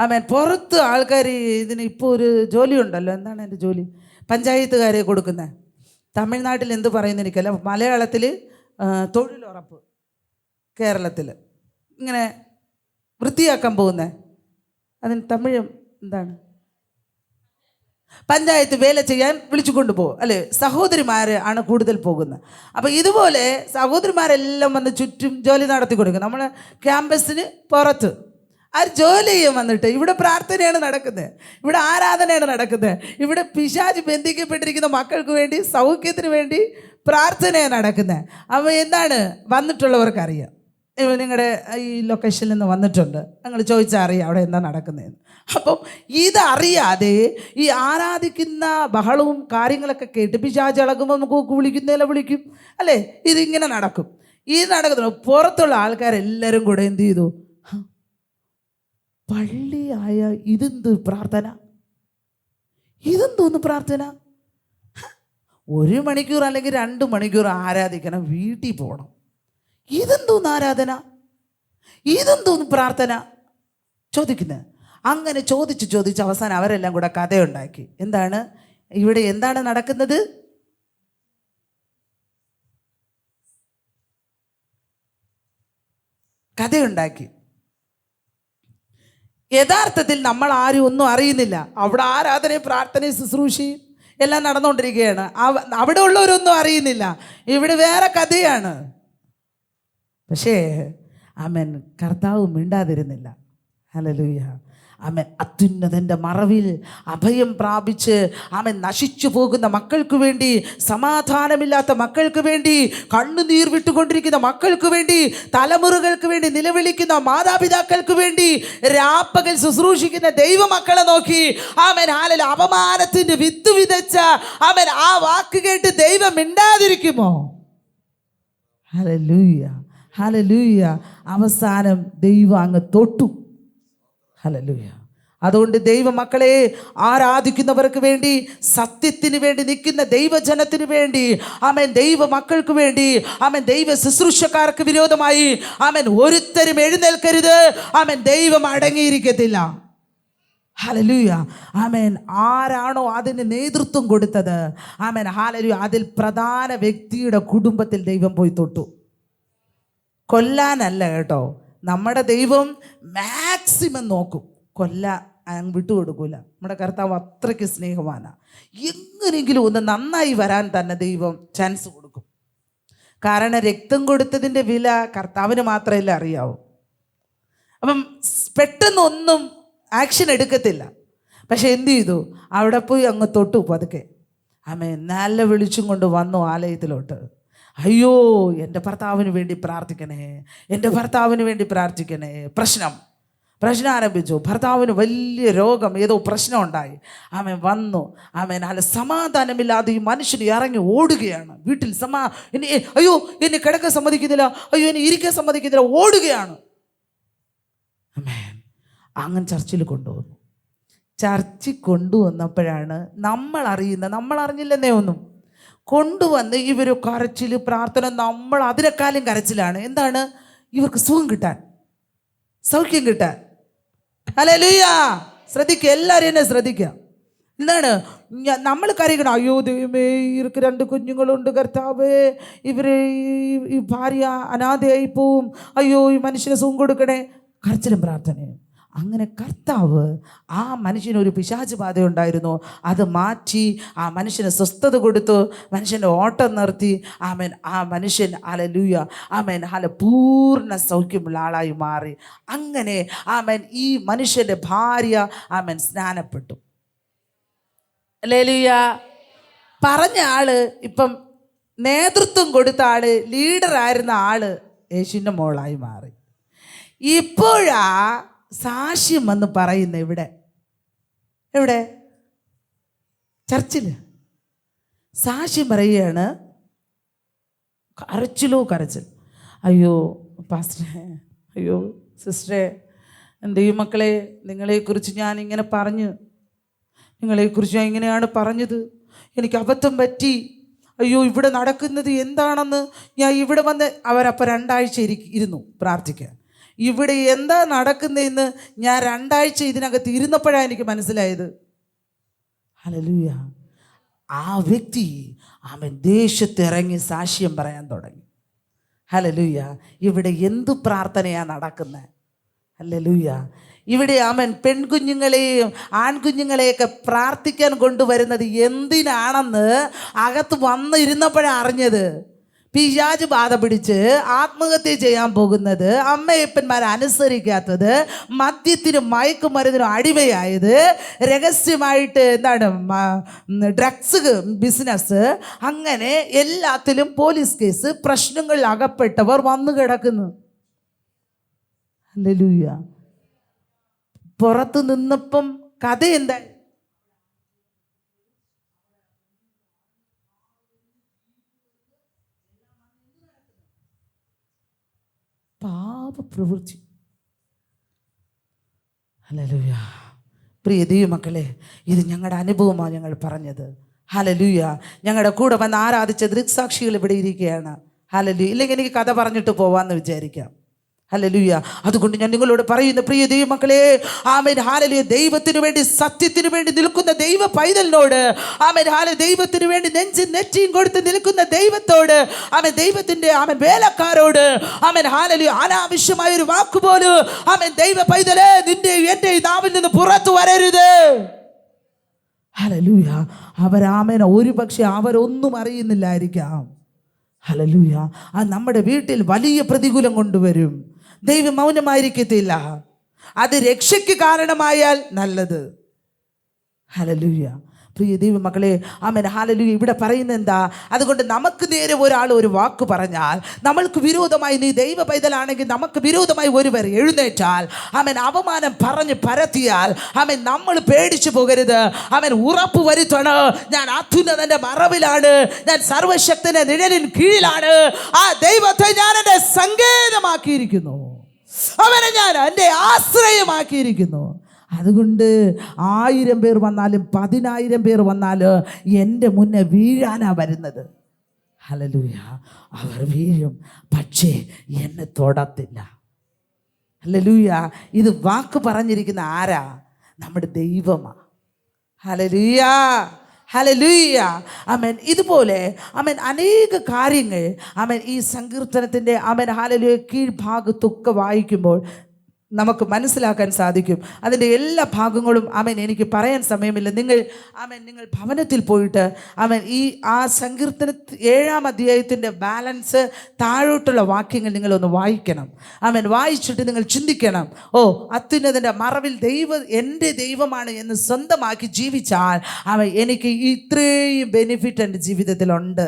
ആമേൻ, പുറത്ത് ആൾക്കാർ ഇതിന് ഇപ്പോൾ ഒരു ജോലി ഉണ്ടല്ലോ, എന്താണ് എൻ്റെ ജോലി? പഞ്ചായത്തുകാരെ കൊടുക്കുന്നത്. തമിഴ്നാട്ടിൽ എന്ത് പറയുന്നത് എനിക്കല്ല, മലയാളത്തിൽ തൊഴിലുറപ്പ്, കേരളത്തിൽ ഇങ്ങനെ വൃത്തിയാക്കാൻ പോകുന്നത്, അതിന് തമിഴ് എന്താണ്? പഞ്ചായത്ത് വേല ചെയ്യാൻ വിളിച്ചു കൊണ്ടുപോകും അല്ലേ? സഹോദരിമാർ ആണ് കൂടുതൽ പോകുന്നത്. അപ്പോൾ ഇതുപോലെ സഹോദരിമാരെല്ലാം വന്ന് ചുറ്റും ജോലി നടത്തി കൊടുക്കും. നമ്മൾ ക്യാമ്പസിന് പുറത്ത് ആ ജോലി ചെയ്യാൻ വന്നിട്ട് ഇവിടെ പ്രാർത്ഥനയാണ് നടക്കുന്നത്, ഇവിടെ ആരാധനയാണ് നടക്കുന്നത്, ഇവിടെ പിശാച് ബന്ധിക്കപ്പെട്ടിരിക്കുന്ന മക്കൾക്ക് വേണ്ടി സൗഖ്യത്തിന് വേണ്ടി പ്രാർത്ഥനയാണ് നടക്കുന്നത്. അപ്പോൾ എന്താണ് വന്നിട്ടുള്ളവർക്കറിയാം. നിങ്ങളുടെ ഈ ലൊക്കേഷനിൽ നിന്ന് വന്നിട്ടുണ്ട്, നിങ്ങൾ ചോദിച്ചാൽ അറിയാം അവിടെ എന്താ നടക്കുന്നതെന്ന്. അപ്പം ഇതറിയാതെ ഈ ആരാധിക്കുന്ന ബഹളവും കാര്യങ്ങളൊക്കെ കേട്ട് പിശാച് ഇളകുമ്പോൾ നമുക്ക് വിളിക്കുന്നതിലെ വിളിക്കും അല്ലേ? ഇതിങ്ങനെ നടക്കും. ഇത് നടക്കുന്നു. പുറത്തുള്ള ആൾക്കാരെല്ലാവരും കൂടെ എന്ത് ചെയ്തു? പള്ളിയായ ഇതെന്ത് പ്രാർത്ഥന, ഇതെന്തോന്ന് പ്രാർത്ഥന? 1 മണിക്കൂർ അല്ലെങ്കിൽ 2 മണിക്കൂർ ആരാധിക്കണം, വീട്ടിൽ പോകണം. ഇതെന്തോന്ന് ആരാധന, ഇതെന്തോന്ന് പ്രാർത്ഥന ചോദിക്കുന്നത്? അങ്ങനെ ചോദിച്ച് അവസാനം അവരെല്ലാം കൂടെ കഥയുണ്ടാക്കി. എന്താണ് ഇവിടെ എന്താണ് നടക്കുന്നത്? കഥയുണ്ടാക്കി. യഥാർത്ഥത്തിൽ നമ്മൾ ആരും ഒന്നും അറിയുന്നില്ല. അവിടെ ആരാധനയും പ്രാർത്ഥനയും ശുശ്രൂഷയും എല്ലാം നടന്നുകൊണ്ടിരിക്കുകയാണ്. അവിടെ ഉള്ളവരൊന്നും അറിയുന്നില്ല, ഇവിടെ വേറെ കഥയാണ്. പക്ഷേ ആമേൻ, കർത്താവ് മിണ്ടാതിരുന്നില്ല. ഹല്ലേലൂയ. ആമേൻ. അത്യുന്നതൻ്റെ മറവിൽ അഭയം പ്രാപിച്ച് ആമേൻ നശിച്ചു പോകുന്ന മക്കൾക്ക് വേണ്ടി, സമാധാനമില്ലാത്ത മക്കൾക്ക് വേണ്ടി, കണ്ണുനീർ വിട്ടുകൊണ്ടിരിക്കുന്ന മക്കൾക്ക് വേണ്ടി, തലമുറകൾക്ക് വേണ്ടി നിലവിളിക്കുന്ന മാതാപിതാക്കൾക്ക് വേണ്ടി രാപ്പകൽ ശുശ്രൂഷിക്കുന്ന ദൈവമക്കളെ നോക്കി ആമേൻ, ഹല്ലേലൂയ, അപമാനത്തിൻ്റെ വിത്ത് വിതച്ച ആമേൻ ആ വാക്ക് കേട്ട് ദൈവം മിണ്ടാതിരിക്കുമോ? Hallelujah, hallelujah. അവസാനം ദൈവം അങ്ങ് തൊട്ടു. ഹല്ലേലൂയ. അതുകൊണ്ട് ദൈവമക്കളെ ആരാധിക്കുന്നവർക്ക് വേണ്ടി, സത്യത്തിന് വേണ്ടി നിൽക്കുന്ന ദൈവജനത്തിന് വേണ്ടി, ആമേൻ, ദൈവ മക്കൾക്ക് വേണ്ടി, ആമേൻ, ദൈവ ശുശ്രൂഷക്കാർക്ക് വിരോധമായി, ആമേൻ, ഒരുത്തരും എഴുന്നേൽക്കരുത്. ആമേൻ, ദൈവം അടങ്ങിയിരിക്കത്തില്ല. ഹല്ലേലൂയ. ആമേൻ. ആരാണോ അതിന് നേതൃത്വം കൊടുത്തത്, ആമേൻ, ഹല്ലേലൂയ, അതിൽ പ്രധാന വ്യക്തിയുടെ കുടുംബത്തിൽ ദൈവം പോയി തൊട്ടു. കൊല്ലാനല്ല കേട്ടോ, നമ്മുടെ ദൈവം മാക്സിമം നോക്കും, വിട്ടുകൊടുക്കൂല. നമ്മുടെ കർത്താവ് അത്രയ്ക്ക് സ്നേഹവാനാണ്. എങ്ങനെയെങ്കിലും ഒന്ന് നന്നായി വരാൻ തന്നെ ദൈവം ചാൻസ് കൊടുക്കും. കാരണം രക്തം കൊടുത്തതിൻ്റെ വില കർത്താവിന് മാത്രമല്ല അറിയാവൂ. അപ്പം പെട്ടെന്നൊന്നും ആക്ഷൻ എടുക്കത്തില്ല. പക്ഷെ എന്ത് ചെയ്തു? അവിടെ പോയി അങ്ങ് തൊട്ടു പതുക്കെ. ആമേൻ. നല്ല വിളിച്ചും കൊണ്ട് വന്നു ആലയത്തിലോട്ട്. അയ്യോ, എൻ്റെ ഭർത്താവിന് വേണ്ടി പ്രാർത്ഥിക്കണേ, എൻ്റെ ഭർത്താവിന് വേണ്ടി പ്രാർത്ഥിക്കണേ. പ്രശ്നം ആരംഭിച്ചു. ഭർത്താവിന് വലിയ രോഗം, ഏതോ പ്രശ്നം ഉണ്ടായി. ആമേൻ. വന്നു. ആമേൻ. അല്ല, സമാധാനമില്ലാതെ ഈ മനുഷ്യന് ഇറങ്ങി ഓടുകയാണ്. വീട്ടിൽ അയ്യോ, എന്നെ കിടക്കാൻ സമ്മതിക്കുന്നില്ല, അയ്യോ എന്നെ ഇരിക്കാൻ സമ്മതിക്കുന്നില്ല, ഓടുകയാണ്. ആമേൻ. അങ്ങനെ ചർച്ചിൽ കൊണ്ടുവന്നു. ചർച്ചിൽ കൊണ്ടുവന്നപ്പോഴാണ് നമ്മൾ അറിഞ്ഞില്ലെന്നേ ഒന്നും. കൊണ്ടുവന്ന് ഇവർ കരച്ചിൽ, പ്രാർത്ഥന, നമ്മൾ അതിനേക്കാളും കരച്ചിലാണ്. എന്താണ്? ഇവർക്ക് സുഖം കിട്ടാൻ, സൗഖ്യം കിട്ടാൻ. ഹല്ലേലൂയ. ശ്രദ്ധിക്കുക, എല്ലാവരും എന്നെ ശ്രദ്ധിക്കുക. എന്താണ്? നമ്മൾ കരയണം. അയ്യോ ദൈവമേ, ഇവർക്ക് 2 കുഞ്ഞുങ്ങളുണ്ട് കർത്താവേ, ഇവരെ ഈ ഭാര്യ അനാഥയായി പോവും, അയ്യോ ഈ മനുഷ്യന് സുഖം കൊടുക്കണേ. കരച്ചിലും പ്രാർത്ഥനയും. അങ്ങനെ കർത്താവ് ആ മനുഷ്യനൊരു പിശാച് ബാധ ഉണ്ടായിരുന്നു, അത് മാറ്റി ആ മനുഷ്യന് സ്വസ്ഥത കൊടുത്തു, മനുഷ്യൻ്റെ ഓട്ടം നിർത്തി. ആമേൻ. ആ മനുഷ്യൻ ഹല്ലേലൂയ, ആമേൻ, പൂർണ്ണ സൗഖ്യമുള്ള ആളായി മാറി. അങ്ങനെ ആമേൻ, ഈ മനുഷ്യൻ്റെ ഭാര്യ ആമേൻ സ്നാനപ്പെട്ടു. ഹല്ലേലൂയ. പറഞ്ഞ ആള്, ഇപ്പം നേതൃത്വം കൊടുത്ത ആള്, ലീഡറായിരുന്ന ആള് യേശുവിൻ്റെ മോളായി മാറി. ഇപ്പോഴാ സാക്ഷ്യം വന്ന് പറയുന്ന എവിടെ? ചർച്ചിൽ സാക്ഷ്യം പറയുകയാണ്. കരച്ചിൽ. അയ്യോ പാസ്റ്ററെ, അയ്യോ സിസ്റ്ററെ, ദൈവമക്കളെ, നിങ്ങളെക്കുറിച്ച് ഞാൻ ഇങ്ങനെ നിങ്ങളെക്കുറിച്ച് ഞാൻ ഇങ്ങനെയാണ് പറഞ്ഞത്, എനിക്ക് അബദ്ധം പറ്റി. അയ്യോ, ഇവിടെ നടക്കുന്നത് എന്താണെന്ന് ഞാൻ ഇവിടെ വന്ന്, അവരപ്പോൾ 2 ആഴ്ച ഇരുന്നു പ്രാർത്ഥിക്കാൻ. ഇവിടെ എന്താ നടക്കുന്നതെന്ന് ഞാൻ 2 ആഴ്ച ഇതിനകത്ത് ഇരുന്നപ്പോഴാണ് എനിക്ക് മനസ്സിലായത്. ഹല്ലേലൂയ. ആ വ്യക്തി അവൻ ദേശത്തിറങ്ങി സാക്ഷ്യം പറയാൻ തുടങ്ങി. ഹല്ലേലൂയ. ഇവിടെ എന്തു പ്രാർത്ഥനയാണ് നടക്കുന്നത്? ഹല്ലേലൂയ. ഇവിടെ അവൻ പെൺകുഞ്ഞുങ്ങളെയും ആൺകുഞ്ഞുങ്ങളെയൊക്കെ പ്രാർത്ഥിക്കാൻ കൊണ്ടുവരുന്നത് എന്തിനാണെന്ന് അകത്ത് വന്നിരുന്നപ്പോഴാണ് അറിഞ്ഞത്. പിശാച് ബാധ പിടിച്ച് ആത്മഹത്യ ചെയ്യാൻ പോകുന്നത്, അമ്മയപ്പന്മാരെ അനുസരിക്കാത്തത്, മദ്യത്തിനും മയക്കുമരുന്നിനും അടിമയായത്, രഹസ്യമായിട്ട് ഡ്രഗ്സ് ബിസിനസ്, അങ്ങനെ എല്ലാത്തിലും പോലീസ് കേസ്, പ്രശ്നങ്ങളിൽ അകപ്പെട്ടവർ വന്നു കിടക്കുന്നു. ഹല്ലേലൂയ. പുറത്ത് നിന്നപ്പം കഥ എന്തായി? പാപപ്രവൃത്തി. ഹല്ലേലൂയ. പ്രിയ ദൈവമക്കളെ, ഇത് ഞങ്ങളുടെ അനുഭവമാണ് ഞങ്ങൾ പറഞ്ഞത്. ഹല്ലേലൂയ. ഞങ്ങളുടെ കൂടെ വന്ന് ആരാധിച്ച ദൃക്സാക്ഷികൾ ഇവിടെ ഇരിക്കുകയാണ്. ഹല്ലേലൂയ. ഇല്ലെങ്കിൽ എനിക്ക് കഥ പറഞ്ഞിട്ട് പോവാമെന്ന് വിചാരിക്കാം. ഹല്ലേലൂയ. അതുകൊണ്ട് ഞാൻ നിങ്ങളോട് പറയുന്ന പ്രിയ ദൈവമക്കളെ, ആമേൻ, ഹല്ലേലൂയ, ദൈവത്തിനു വേണ്ടി, സത്യത്തിനു വേണ്ടി നിൽക്കുന്ന ദൈവ പൈതലിനോട്, ആമേൻ, ഹല്ലേലൂയ, ദൈവത്തിനു വേണ്ടി നെറ്റിയും കൊടുത്ത് നിൽക്കുന്ന ദൈവത്തോട്, ആമേൻ, ദൈവത്തിന്റെ ആമേൻ വേലക്കാരോട്, ആമേൻ, ഹല്ലേലൂയ, അനാവശ്യമായ ഒരു വാക്കുപോലും, ആമേൻ, ദൈവ പൈതലേ, നിന്റെ എൻ്റെ നാവിൽ നിന്ന് പുറത്തു വരരുത്. ഹല്ലേലൂയ. അവരാമേൻ, ഒരു പക്ഷെ അവരൊന്നും അറിയുന്നില്ലായിരിക്കാം. ഹല്ലേലൂയ. അത് നമ്മുടെ വീട്ടിൽ വലിയ പ്രതികൂലം കൊണ്ടുവരും. ദൈവം മൗനമായിരിക്കത്തില്ല. അത് രക്ഷയ്ക്ക് കാരണമായാൽ നല്ലത്. ഹല്ലേലൂയ. പ്രിയ ദൈവമക്കളെ, ആമേൻ, ഹല്ലേലൂയ. ഇവിടെ പറയുന്നത് എന്താ? അതുകൊണ്ട് നമുക്ക് നേരെ ഒരാൾ ഒരു വാക്ക് പറഞ്ഞാൽ, നമ്മൾക്ക് വിരോധമായി, നീ ദൈവ പൈതലാണെങ്കിൽ നമുക്ക് വിരോധമായി ഒരുവർ എഴുന്നേറ്റാൽ, ആമേൻ, അപമാനം പറഞ്ഞ് പരത്തിയാൽ, ആമേൻ, നമ്മൾ പേടിച്ചു പോകരുത്. ആമേൻ, ഉറപ്പ് വരുത്തണം, ഞാൻ അത്യുന്നതന്റെ മറവിലാണ്, ഞാൻ സർവശക്തന്റെ നിഴലിൻ കീഴിലാണ്. ആ ദൈവത്തെ ഞാൻ എൻ്റെ സങ്കേതമാക്കിയിരിക്കുന്നു, അവനെ ഞാൻ എൻ്റെ ആശ്രയമാക്കിയിരിക്കുന്നു. അതുകൊണ്ട് 1000 പേർ വന്നാലും 10,000 പേർ വന്നാലും എൻ്റെ മുന്നേ വീഴാനാ വരുന്നത്. ഹല്ലേലൂയ. അവർ വീഴും, പക്ഷേ എന്നെ തൊടത്തില്ല. ഹല്ലേലൂയ. ഇത് വാക്ക് പറഞ്ഞിരിക്കുന്ന ആരാ? നമ്മുടെ ദൈവമാ. ഹല്ലേലൂയ, ഹല്ലേലൂയ. ആമേൻ. ഇതുപോലെ ആമേൻ അനേക കാര്യങ്ങൾ ആമേൻ ഈ സങ്കീർത്തനത്തിൻ്റെ ആമേൻ ഹല്ലേലൂയ കീഴ്ഭാഗത്തൊക്കെ വായിക്കുമ്പോൾ നമുക്ക് മനസ്സിലാക്കാൻ സാധിക്കും. അതിൻ്റെ എല്ലാ ഭാഗങ്ങളും ആമേൻ എനിക്ക് പറയാൻ സമയമില്ല. നിങ്ങൾ ഭവനത്തിൽ പോയിട്ട് ആമേൻ ആ സങ്കീർത്തന 7-ാം അധ്യായത്തിൻ്റെ ബാലൻസ് താഴോട്ടുള്ള വാക്യങ്ങൾ നിങ്ങളൊന്ന് വായിക്കണം. ആമേൻ, വായിച്ചിട്ട് നിങ്ങൾ ചിന്തിക്കണം, അത്യുന്നതൻ്റെ മറവിൽ എൻ്റെ ദൈവമാണ് എന്ന് സ്വന്തമാക്കി ജീവിച്ചാൽ ആമേൻ എനിക്ക് ഇത്രയും ബെനിഫിറ്റ് എൻ്റെ ജീവിതത്തിലുണ്ട്.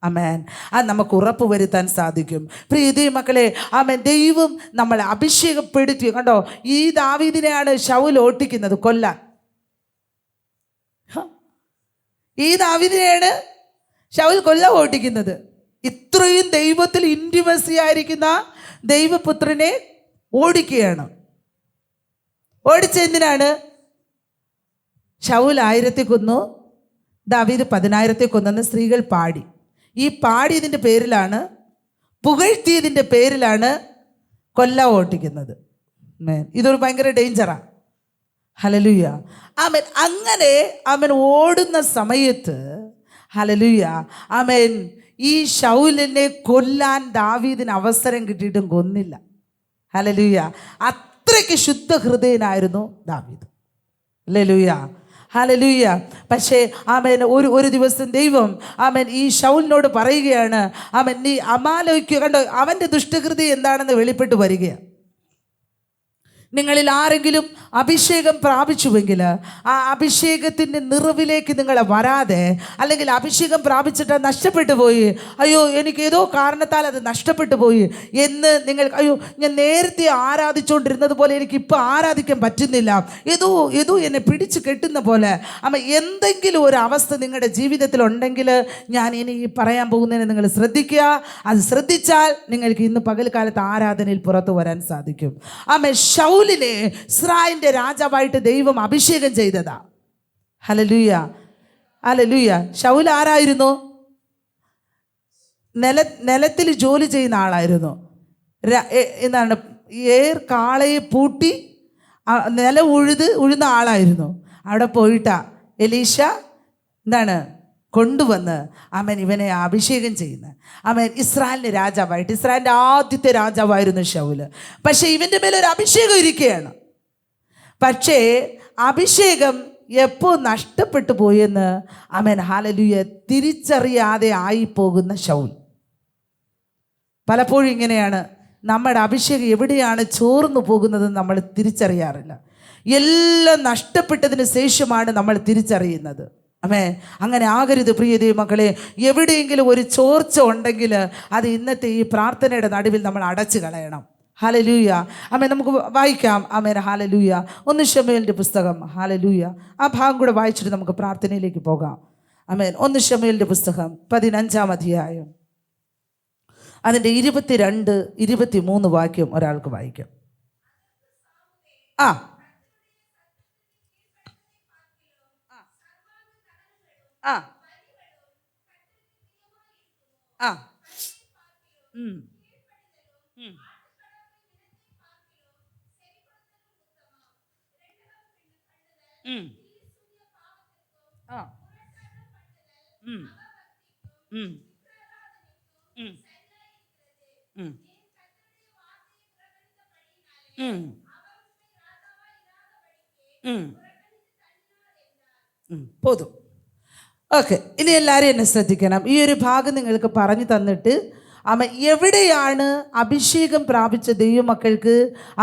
ആമേൻ. അത് നമുക്ക് ഉറപ്പ് വരുത്താൻ സാധിക്കും. പ്രിയ ദൈവമക്കളെ, ആമേൻ, ദൈവം നമ്മളെ അഭിഷേകപ്പെടുത്തി. കണ്ടോ, ഈ ദാവീദിനെയാണ് ശൗൽ ഓട്ടിക്കുന്നത് കൊല്ലാൻ. ഈ ദാവീദിനെയാണ് ശൗൽ ഓട്ടിക്കുന്നത്. ഇത്രയും ദൈവത്തിൽ ഇൻറ്റിമസി ആയിരിക്കുന്ന ദൈവപുത്രനെ ഓടിക്കുകയാണ്. ഓടിച്ചെന്തിനാണ്? ശൗൽ 1000 കൊന്നു, ദാവീദ് 10,000 കൊന്നെന്ന് സ്ത്രീകൾ പാടി. ഈ പാടിയതിൻ്റെ പേരിലാണ്, പുകഴ്ത്തിയതിൻ്റെ പേരിലാണ് ഓട്ടിക്കുന്നത്. ഇതൊരു ഭയങ്കര ഡേഞ്ചറാണ്. ഹല്ലേലൂയ. ആമേൻ. അങ്ങനെ ആമേൻ ഓടുന്ന സമയത്ത് ഹല്ലേലൂയ ആമേൻ ഈ ശൗലിനെ കൊല്ലാൻ ദാവീദിന് അവസരം കിട്ടിയിട്ടും കൊന്നില്ല. ഹല്ലേലൂയ. അത്രയ്ക്ക് ശുദ്ധ ഹൃദയനായിരുന്നു ദാവീദ്. Hallelujah, hallelujah. പക്ഷേ ആമേൻ ഒരു ദിവസം ദൈവം ആമേൻ ഈ ശൗലിനോട് പറയുകയാണ്, ആമേൻ നീ അമാലേക്യ, കണ്ടോ അവൻ്റെ ദുഷ്ടകൃതി എന്താണെന്ന് വെളിപ്പെട്ട് വരികയാണ്. നിങ്ങളിൽ ആരെങ്കിലും അഭിഷേകം പ്രാപിച്ചുവെങ്കിൽ ആ അഭിഷേകത്തിൻ്റെ നിറവിലേക്ക് നിങ്ങൾ വരാതെ, അല്ലെങ്കിൽ അഭിഷേകം പ്രാപിച്ചിട്ട് നഷ്ടപ്പെട്ടു പോയി, അയ്യോ എനിക്ക് ഏതോ കാരണത്താൽ അത് നഷ്ടപ്പെട്ടു പോയി എന്ന് നിങ്ങൾ, അയ്യോ ഞാൻ നേരത്തെ ആരാധിച്ചുകൊണ്ടിരുന്നത് പോലെ എനിക്കിപ്പോൾ ആരാധിക്കാൻ പറ്റുന്നില്ല, ഏതോ എന്നെ പിടിച്ചു കെട്ടുന്ന പോലെ എന്തെങ്കിലും ഒരു അവസ്ഥ നിങ്ങളുടെ ജീവിതത്തിൽ ഉണ്ടെങ്കിൽ ഞാൻ ഇനി പറയാൻ പോകുന്നതിന് നിങ്ങൾ ശ്രദ്ധിക്കുക. അത് ശ്രദ്ധിച്ചാൽ നിങ്ങൾക്ക് ഇന്ന് പകൽക്കാലത്ത് ആരാധനയിൽ പുറത്തു വരാൻ സാധിക്കും. ശൗലിനെ ഇസ്രായേലിന്റെ രാജാവായിട്ട് ദൈവം അഭിഷേകം ചെയ്തതാ. Hallelujah, hallelujah. ശൗൽ ആരായിരുന്നു? നിലത്തിൽ ജോലി ചെയ്യുന്ന ആളായിരുന്നു. എന്താണ്, കാളയെ പൂട്ടി നിലം ഉഴുന്ന ആളായിരുന്നു. അവിടെ പോയിട്ടാ എലീശ എന്താണ് കൊണ്ടുവന്ന് ആമേൻ ഇവനെ അഭിഷേകം ചെയ്യുന്നത്. ആമേൻ ഇസ്രായേലിൻ്റെ രാജാവായിട്ട്, ഇസ്രായേലിൻ്റെ ആദ്യത്തെ രാജാവായിരുന്നു ശൗല്. പക്ഷേ ഇവൻ്റെ മേലെ ഒരു അഭിഷേകം ഇരിക്കുകയാണ്. പക്ഷേ അഭിഷേകം എപ്പോൾ നഷ്ടപ്പെട്ടു പോയെന്ന് ആമേൻ ഹല്ലേലൂയ തിരിച്ചറിയാതെ ആയിപ്പോകുന്ന ശൗൽ. പലപ്പോഴും ഇങ്ങനെയാണ്, നമ്മുടെ അഭിഷേകം എവിടെയാണ് ചോർന്നു പോകുന്നതെന്ന് നമ്മൾ തിരിച്ചറിയാറില്ല. എല്ലാം നഷ്ടപ്പെട്ടതിന് ശേഷമാണ് നമ്മൾ തിരിച്ചറിയുന്നത്. ആമേൻ. അങ്ങനെ ആകരുത് പ്രിയ ദൈവമക്കളെ. എവിടെയെങ്കിലും ഒരു ചോർച്ച ഉണ്ടെങ്കിൽ അത് ഇന്നത്തെ ഈ പ്രാർത്ഥനയുടെ നടുവിൽ നമ്മൾ അടച്ചു കളയണം. ഹല്ലേലൂയ. ആമേൻ. നമുക്ക് വായിക്കാം. ആമേൻ. ഹല്ലേലൂയ. 1 ശമൂവേലിൻ്റെ പുസ്തകം. ഹല്ലേലൂയ. ആ ഭാഗം കൂടെ വായിച്ചിട്ട് നമുക്ക് പ്രാർത്ഥനയിലേക്ക് പോകാം. ആമേൻ. 1 ശമൂവേലിൻ്റെ പുസ്തകം 15-ാം അധ്യായം അതിൻ്റെ 22, 23 വാക്യം ഒരാൾക്ക് വായിക്കാം. ആ ആ ആ പോതും. ഓക്കെ, ഇനി എല്ലാവരും എന്നെ ശ്രദ്ധിക്കണം. ഈ ഒരു ഭാഗം നിങ്ങൾക്ക് പറഞ്ഞു തന്നിട്ട് അവൻ എവിടെയാണ് അഭിഷേകം പ്രാപിച്ച ദൈവമക്കൾക്ക്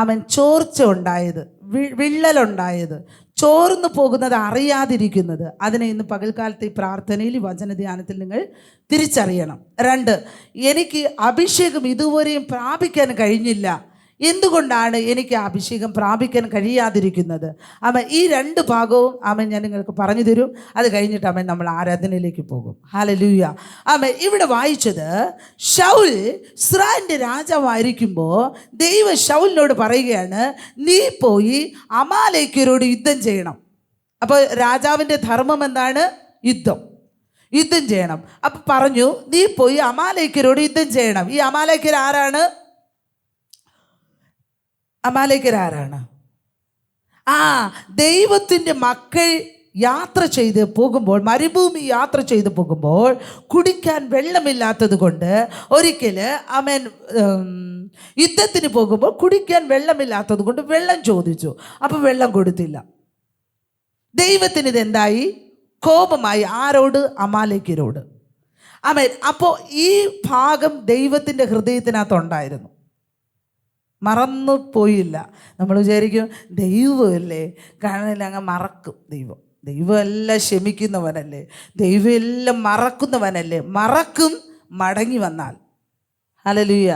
അവൻ ചോർച്ച ഉണ്ടായത്, വിള്ളലുണ്ടായത്, ചോർന്നു പോകുന്നത് അറിയാതിരിക്കുന്നത്. അതിനെ ഇന്ന് പകൽക്കാലത്തെ ഈ പ്രാർത്ഥനയിൽ, ഈ വചനധ്യാനത്തിൽ നിങ്ങൾ തിരിച്ചറിയണം. 2, എനിക്ക് അഭിഷേകം ഇതുവരെയും പ്രാപിക്കാൻ കഴിഞ്ഞില്ല. എന്തുകൊണ്ടാണ് എനിക്ക് അഭിഷേകം പ്രാപിക്കാൻ കഴിയാതിരിക്കുന്നത്? ഈ 2 ഭാഗവും ഞാൻ നിങ്ങൾക്ക് പറഞ്ഞു തരും. അത് കഴിഞ്ഞിട്ട് നമ്മൾ ആരാധനയിലേക്ക് പോകും. ഹല്ലേലൂയ. ഇവിടെ വായിച്ചത്, ശൗൽ ഇസ്രായേലിൻ്റെ രാജാവായിരിക്കുമ്പോൾ ദൈവം ശൗലിനോട് പറയുകയാണ്, നീ പോയി അമാലേക്യരോട് യുദ്ധം ചെയ്യണം. അപ്പോൾ രാജാവിൻ്റെ ധർമ്മം എന്താണ്? യുദ്ധം ചെയ്യണം. അപ്പം പറഞ്ഞു, നീ പോയി അമാലേക്യരോട് യുദ്ധം ചെയ്യണം. ഈ അമാലേക്യർ ആരാണ്? ദൈവത്തിൻ്റെ മക്കൾ യാത്ര ചെയ്ത് പോകുമ്പോൾ, മരുഭൂമി യാത്ര ചെയ്ത് പോകുമ്പോൾ കുടിക്കാൻ വെള്ളമില്ലാത്തത് കൊണ്ട് ഒരിക്കൽ യുദ്ധത്തിന് പോകുമ്പോൾ കുടിക്കാൻ വെള്ളമില്ലാത്തത് കൊണ്ട് വെള്ളം ചോദിച്ചു. അപ്പോൾ വെള്ളം കൊടുത്തില്ല. ദൈവത്തിന് ഇതെന്തായി? കോപമായി. ആരോട്? അമാലേക്യരോട്. അപ്പോൾ ഈ ഭാഗം ദൈവത്തിൻ്റെ ഹൃദയത്തിനകത്തുണ്ടായിരുന്നു, മറന്നു പോയില്ല. നമ്മൾ വിചാരിക്കും ദൈവമല്ലേ, കാരണം അങ്ങ് മറക്കും. ദൈവം എല്ലാം ക്ഷമിക്കുന്നവനല്ലേ, ദൈവം എല്ലാം മറക്കുന്നവനല്ലേ. മറക്കും മടങ്ങി വന്നാൽ. ഹല്ലേലൂയ.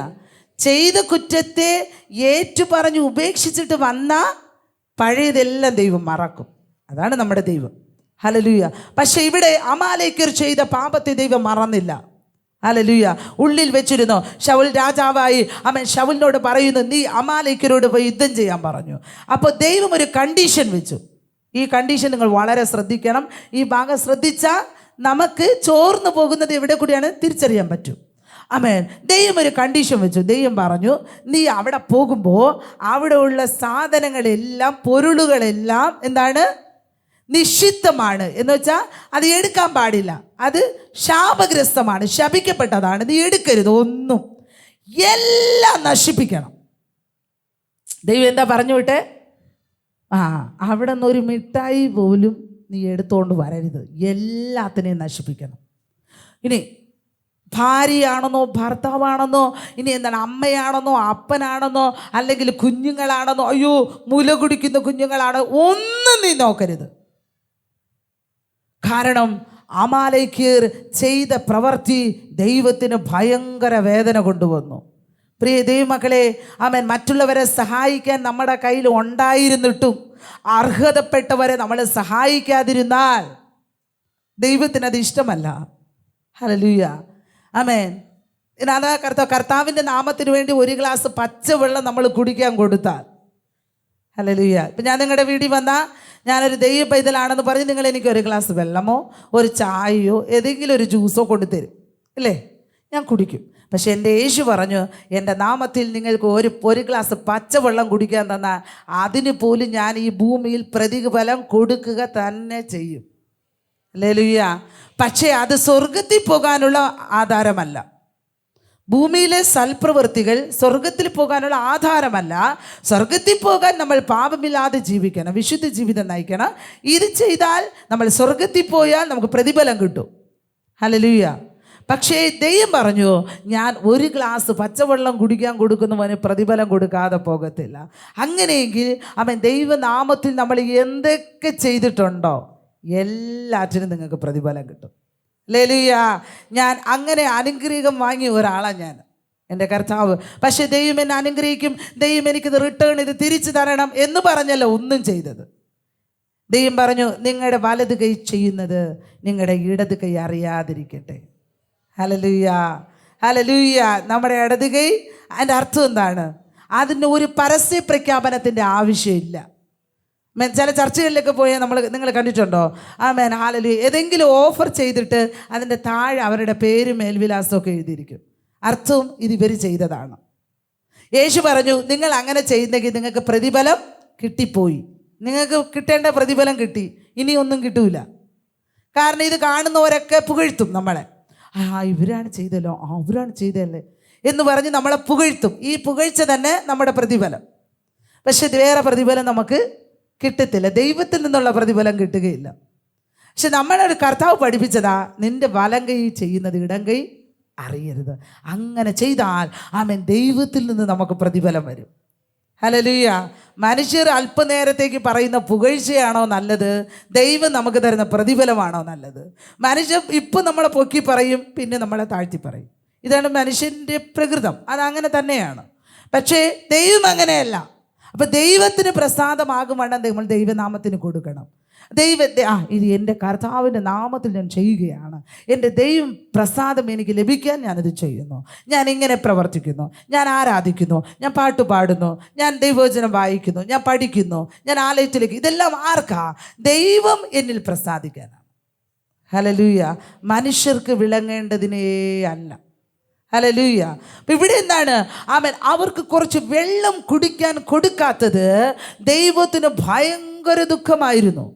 ചെയ്ത കുറ്റത്തെ ഏറ്റുപറഞ്ഞ് ഉപേക്ഷിച്ചിട്ട് വന്ന പഴയതെല്ലാം ദൈവം മറക്കും. അതാണ് നമ്മുടെ ദൈവം. ഹല്ലേലൂയ. പക്ഷെ ഇവിടെ അമാലേക്യർ ചെയ്ത പാപത്തെ ദൈവം മറന്നില്ല. ഹല്ലേലൂയ. ഉള്ളിൽ വെച്ചിരുന്നോ. ശൗൽ രാജാവായി. ശൗലിനോട് പറയുന്നു, നീ അമാലേക്യരോട് പോയി യുദ്ധം ചെയ്യാൻ പറഞ്ഞു. അപ്പോൾ ദൈവം ഒരു കണ്ടീഷൻ വെച്ചു. ഈ കണ്ടീഷൻ നിങ്ങൾ വളരെ ശ്രദ്ധിക്കണം. ഈ ഭാഗം ശ്രദ്ധിച്ചാൽ നമുക്ക് ചോർന്നു പോകുന്നത് എവിടെ കൂടിയാണ് തിരിച്ചറിയാൻ പറ്റും. ദൈവം ഒരു കണ്ടീഷൻ വെച്ചു. ദൈവം പറഞ്ഞു, നീ അവിടെ പോകുമ്പോൾ അവിടെ ഉള്ള സാധനങ്ങളെല്ലാം, പൊരുളുകളെല്ലാം എന്താണ്? നിഷിദ്ധമാണ്. എന്ന് വെച്ചാൽ അത് എടുക്കാൻ പാടില്ല. അത് ശാപഗ്രസ്തമാണ്, ശപിക്കപ്പെട്ടതാണ്. നീ എടുക്കരുത് ഒന്നും. എല്ലാം നശിപ്പിക്കണം. ദൈവം എന്താ പറഞ്ഞു വിട്ടെ? അവിടെ നിന്ന് ഒരു മിഠായി പോലും നീ എടുത്തുകൊണ്ട് വരരുത്. എല്ലാത്തിനെയും നശിപ്പിക്കണം. ഇനി ഭാര്യയാണെന്നോ ഭർത്താവാണെന്നോ, ഇനി എന്താണ്, അമ്മയാണെന്നോ അപ്പനാണെന്നോ, അല്ലെങ്കിൽ കുഞ്ഞുങ്ങളാണെന്നോ, അയ്യോ മുല കുടിക്കുന്ന കുഞ്ഞുങ്ങളാണോ, ഒന്നും നീ നോക്കരുത്. കാരണം അമാലേക്യർ ചെയ്ത പ്രവൃത്തി ദൈവത്തിന് ഭയങ്കര വേദന കൊണ്ടുവന്നു. പ്രിയ ദൈവമക്കളെ, മറ്റുള്ളവരെ സഹായിക്കാൻ നമ്മുടെ കയ്യിൽ ഉണ്ടായിരുന്നിട്ടും അർഹതപ്പെട്ടവരെ നമ്മൾ സഹായിക്കാതിരുന്നാൽ ദൈവത്തിനത് ഇഷ്ടമല്ല. ഹല്ലേലൂയ. അതാ കർത്താവിൻ്റെ നാമത്തിന് വേണ്ടി ഒരു ഗ്ലാസ് പച്ചവെള്ളം നമ്മൾ കുടിക്കാൻ കൊടുത്താൽ, ഹല്ലേലൂയ. ഇപ്പം ഞാൻ നിങ്ങളുടെ വീട്ടിൽ വന്നാൽ, ഞാനൊരു ദൈവ പൈതലാണെന്ന് പറഞ്ഞ് നിങ്ങൾ എനിക്ക് ഒരു ഗ്ലാസ് വെള്ളമോ ഒരു ചായയോ ഏതെങ്കിലും ഒരു ജ്യൂസോ കൊണ്ടുതരും, ഇല്ലേ? ഞാൻ കുടിക്കും. പക്ഷെ എൻ്റെ യേശു പറഞ്ഞു, എൻ്റെ നാമത്തിൽ നിങ്ങൾക്ക് ഒരു ഗ്ലാസ് പച്ചവെള്ളം കുടിക്കാൻ തന്നാൽ അതിന് പോലും ഞാൻ ഈ ഭൂമിയിൽ പ്രതിഫലം കൊടുക്കുക തന്നെ ചെയ്യും. ഹല്ലേലൂയ. പക്ഷേ അത് സ്വർഗത്തിൽ പോകാനുള്ള ആധാരമല്ല. ഭൂമിയിലെ സൽപ്രവൃത്തികൾ സ്വർഗത്തിൽ പോകാനുള്ള ആധാരമല്ല. സ്വർഗത്തിൽ പോകാൻ നമ്മൾ പാപമില്ലാതെ ജീവിക്കണം, വിശുദ്ധ ജീവിതം നയിക്കണം. ഇത് ചെയ്താൽ നമ്മൾ സ്വർഗത്തിൽ പോയാൽ നമുക്ക് പ്രതിഫലം കിട്ടും. ഹല്ലേലൂയ. പക്ഷേ ദൈവം പറഞ്ഞു, ഞാൻ ഒരു ഗ്ലാസ് പച്ചവെള്ളം കുടിക്കാൻ കൊടുക്കുന്നവന് പ്രതിഫലം കൊടുക്കാതെ പോകത്തില്ല. അങ്ങനെയെങ്കിൽ ദൈവനാമത്തിൽ നമ്മൾ എന്തൊക്കെ ചെയ്തിട്ടുണ്ടോ എല്ലാറ്റിനും നിങ്ങൾക്ക് പ്രതിഫലം കിട്ടും. ഹല്ലേലൂയ. ഞാൻ അങ്ങനെ അനുഗ്രഹം വാങ്ങിയ ഒരാളാണ് ഞാൻ, എൻ്റെ കർത്താവ്. പക്ഷേ ദൈവം എന്നെ അനുഗ്രഹിക്കും, ദൈവം എനിക്കിത് റിട്ടേൺ ഇത് തിരിച്ചു തരണം എന്ന് പറഞ്ഞല്ലോ ഒന്നും ചെയ്തത്. ദൈവം പറഞ്ഞു, നിങ്ങളുടെ വലത് കൈ ചെയ്യുന്നത് നിങ്ങളുടെ ഇടത് കൈ അറിയാതിരിക്കട്ടെ. ഹല്ലേലൂയ. ഹല്ലേലൂയ. നമ്മുടെ ഇടത് കൈ, അതിൻ്റെ അർത്ഥം എന്താണ്? അതിന് ഒരു പരസ്യ പ്രഖ്യാപനത്തിൻ്റെ ആവശ്യമില്ല. ചില ചർച്ചകളിലൊക്കെ പോയാൽ നിങ്ങൾ കണ്ടിട്ടുണ്ടോ? ഹല്ലേലൂയ. ഏതെങ്കിലും ഓഫർ ചെയ്തിട്ട് അതിൻ്റെ താഴെ അവരുടെ പേരും മേൽവിലാസമൊക്കെ എഴുതിയിരിക്കും. അർത്ഥവും ഇത് ഇവർ ചെയ്തതാണ്. യേശു പറഞ്ഞു, നിങ്ങൾ അങ്ങനെ ചെയ്യുന്നെങ്കിൽ നിങ്ങൾക്ക് പ്രതിഫലം കിട്ടിപ്പോയി. നിങ്ങൾക്ക് കിട്ടേണ്ട പ്രതിഫലം കിട്ടി, ഇനി ഒന്നും കിട്ടൂല. കാരണം ഇത് കാണുന്നവരൊക്കെ പുകഴ്ത്തും നമ്മളെ. ഇവരാണ് ചെയ്തല്ലോ, അവരാണ് ചെയ്തല്ലേ എന്ന് പറഞ്ഞ് നമ്മളെ പുകഴ്ത്തും. ഈ പുകഴ്ച തന്നെ നമ്മുടെ പ്രതിഫലം. പക്ഷെ വേറെ പ്രതിഫലം നമുക്ക് കിട്ടത്തില്ല, ദൈവത്തിൽ നിന്നുള്ള പ്രതിഫലം കിട്ടുകയില്ല. പക്ഷെ നമ്മളൊരു കർത്താവ് പഠിപ്പിച്ചതാ, നിന്റെ വലം കൈ ചെയ്യുന്നത് ഇടം കൈ അറിയരുത്. അങ്ങനെ ചെയ്താൽ ദൈവത്തിൽ നിന്ന് നമുക്ക് പ്രതിഫലം വരും. ഹല്ലേലൂയ. മനുഷ്യർ അല്പനേരത്തേക്ക് പറയുന്ന പുകഴ്ചയാണോ നല്ലത്, ദൈവം നമുക്ക് തരുന്ന പ്രതിഫലമാണോ നല്ലത്? മനുഷ്യൻ ഇപ്പം നമ്മളെ പൊക്കി പറയും, പിന്നെ നമ്മളെ താഴ്ത്തി പറയും. ഇതാണ് മനുഷ്യൻ്റെ പ്രകൃതം, അതങ്ങനെ തന്നെയാണ്. പക്ഷേ ദൈവം അങ്ങനെയല്ല. അപ്പം ദൈവത്തിന് പ്രസാദമാകും വണ്ണം നമ്മൾ ദൈവനാമത്തിന് കൊടുക്കണം. ദൈവത്തെ ഇത് എൻ്റെ കർത്താവിൻ്റെ നാമത്തിൽ ഞാൻ ചെയ്യുകയാണ്, എൻ്റെ ദൈവം പ്രസാദം എനിക്ക് ലഭിക്കാൻ ഞാനിത് ചെയ്യുന്നു, ഞാൻ ഇങ്ങനെ പ്രവർത്തിക്കുന്നു, ഞാൻ ആരാധിക്കുന്നു, ഞാൻ പാട്ട് പാടുന്നു, ഞാൻ ദൈവവചനം വായിക്കുന്നു, ഞാൻ പഠിക്കുന്നു, ഞാൻ ആലയത്തിലേക്ക്. ഇതെല്ലാം ആർക്കാ? ദൈവം എന്നിൽ പ്രസാദിക്കാനാണ്. ഹല്ലേലൂയ. മനുഷ്യർക്ക് വിളങ്ങേണ്ടതിനേ അല്ല. ഹല്ലേലൂയ. അപ്പം ഇവിടെ എന്താണ്? ആമേൻ. അവർക്ക് കുറച്ച് വെള്ളം കുടിക്കാൻ കൊടുക്കാത്തത് ദൈവത്തിന് ഭയങ്കര ദുഃഖമായിരുന്നു.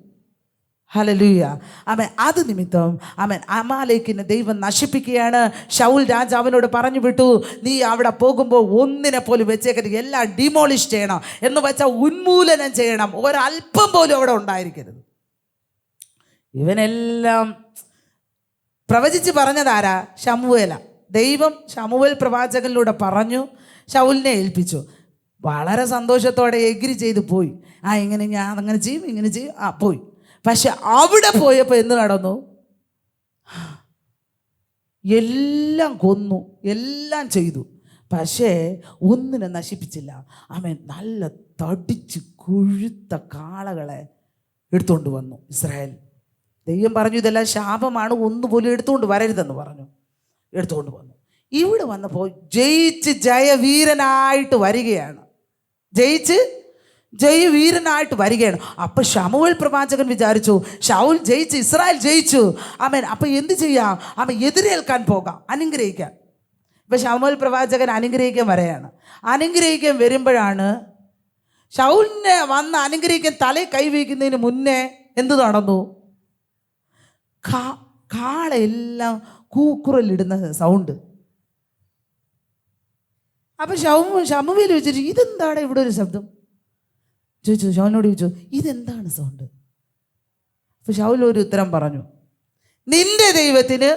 ഹല്ലേലൂയ. ആമേൻ. അത് നിമിത്തം ആമേൻ അമാലേക്കിനെ ദൈവം നശിപ്പിക്കുകയാണ്. ശൗൽ രാജാവിനോട് പറഞ്ഞു വിട്ടു, നീ അവിടെ പോകുമ്പോൾ ഒന്നിനെ പോലും വെച്ചേക്കരുത്, എല്ലാം ഡിമോളിഷ് ചെയ്യണം, എന്ന് വെച്ചാൽ ഉന്മൂലനം ചെയ്യണം, ഒരല്പം പോലും അവിടെ ഉണ്ടായിരിക്കരുത്. ഇവനെല്ലാം പ്രവചിച്ച് പറഞ്ഞതാരാ? ശമൂവേല. ദൈവം ശമൂവേൽ പ്രവാചകനിലൂടെ പറഞ്ഞു, ശൗലിനെ ഏൽപ്പിച്ചു. വളരെ സന്തോഷത്തോടെ എഗ്രി ചെയ്ത് പോയി. ഇങ്ങനെ ഞാൻ അങ്ങനെ ചെയ്യും, ഇങ്ങനെ ചെയ്യും, പോയി. പക്ഷെ അവിടെ പോയപ്പോൾ എന്ത് നടന്നു? എല്ലാം കൊന്നു, എല്ലാം ചെയ്തു, പക്ഷേ ഒന്നിനെ നശിപ്പിച്ചില്ല. ആമേൻ. നല്ല തടിച്ച് കൊഴുത്ത കാളകളെ എടുത്തുകൊണ്ട് വന്നു ഇസ്രായേൽ. ദൈവം പറഞ്ഞു ഇതെല്ലാം ശാപമാണ്, ഒന്നുപോലും എടുത്തുകൊണ്ട് വരരുതെന്ന് പറഞ്ഞു. എടുത്തുകൊണ്ട് വന്നു. ഇവിടെ വന്നപ്പോൾ ജയിച്ച് ജയവീരനായിട്ട് വരികയാണ്. ജയവീരനായിട്ട് വരികയാണ്. അപ്പം ശമൂവേൽ പ്രവാചകൻ വിചാരിച്ചു, ശൗൽ ജയിച്ചു, ഇസ്രായേൽ ജയിച്ചു. ആമേൻ. അപ്പം എന്ത് ചെയ്യാം? എതിരേൽക്കാൻ പോകാം, അനുഗ്രഹിക്കാൻ. ഇപ്പം ശമൂവേൽ പ്രവാചകൻ അനുഗ്രഹിക്കാൻ വരെയാണ്. അനുഗ്രഹിക്കാൻ വരുമ്പോഴാണ് ശൗലിനെ വന്ന് അനുഗ്രഹിക്കാൻ തലയിൽ കൈവയ്ക്കുന്നതിന് മുന്നേ എന്ത് നടന്നു? കാളയെല്ലാം കൂക്കുറലിടുന്ന സൗണ്ട്. അപ്പം ശമൂവേൽ ചോദിച്ചിട്ട് ഇതെന്താണ് ഇവിടെ ഒരു ശബ്ദം ചോദിച്ചു. ശൗലിനോട് ചോദിച്ചു, ഇതെന്താണ് സൗണ്ട്? അപ്പം ശൗൽ ഒരു ഉത്തരം പറഞ്ഞു, നിന്റെ ദൈവത്തിന്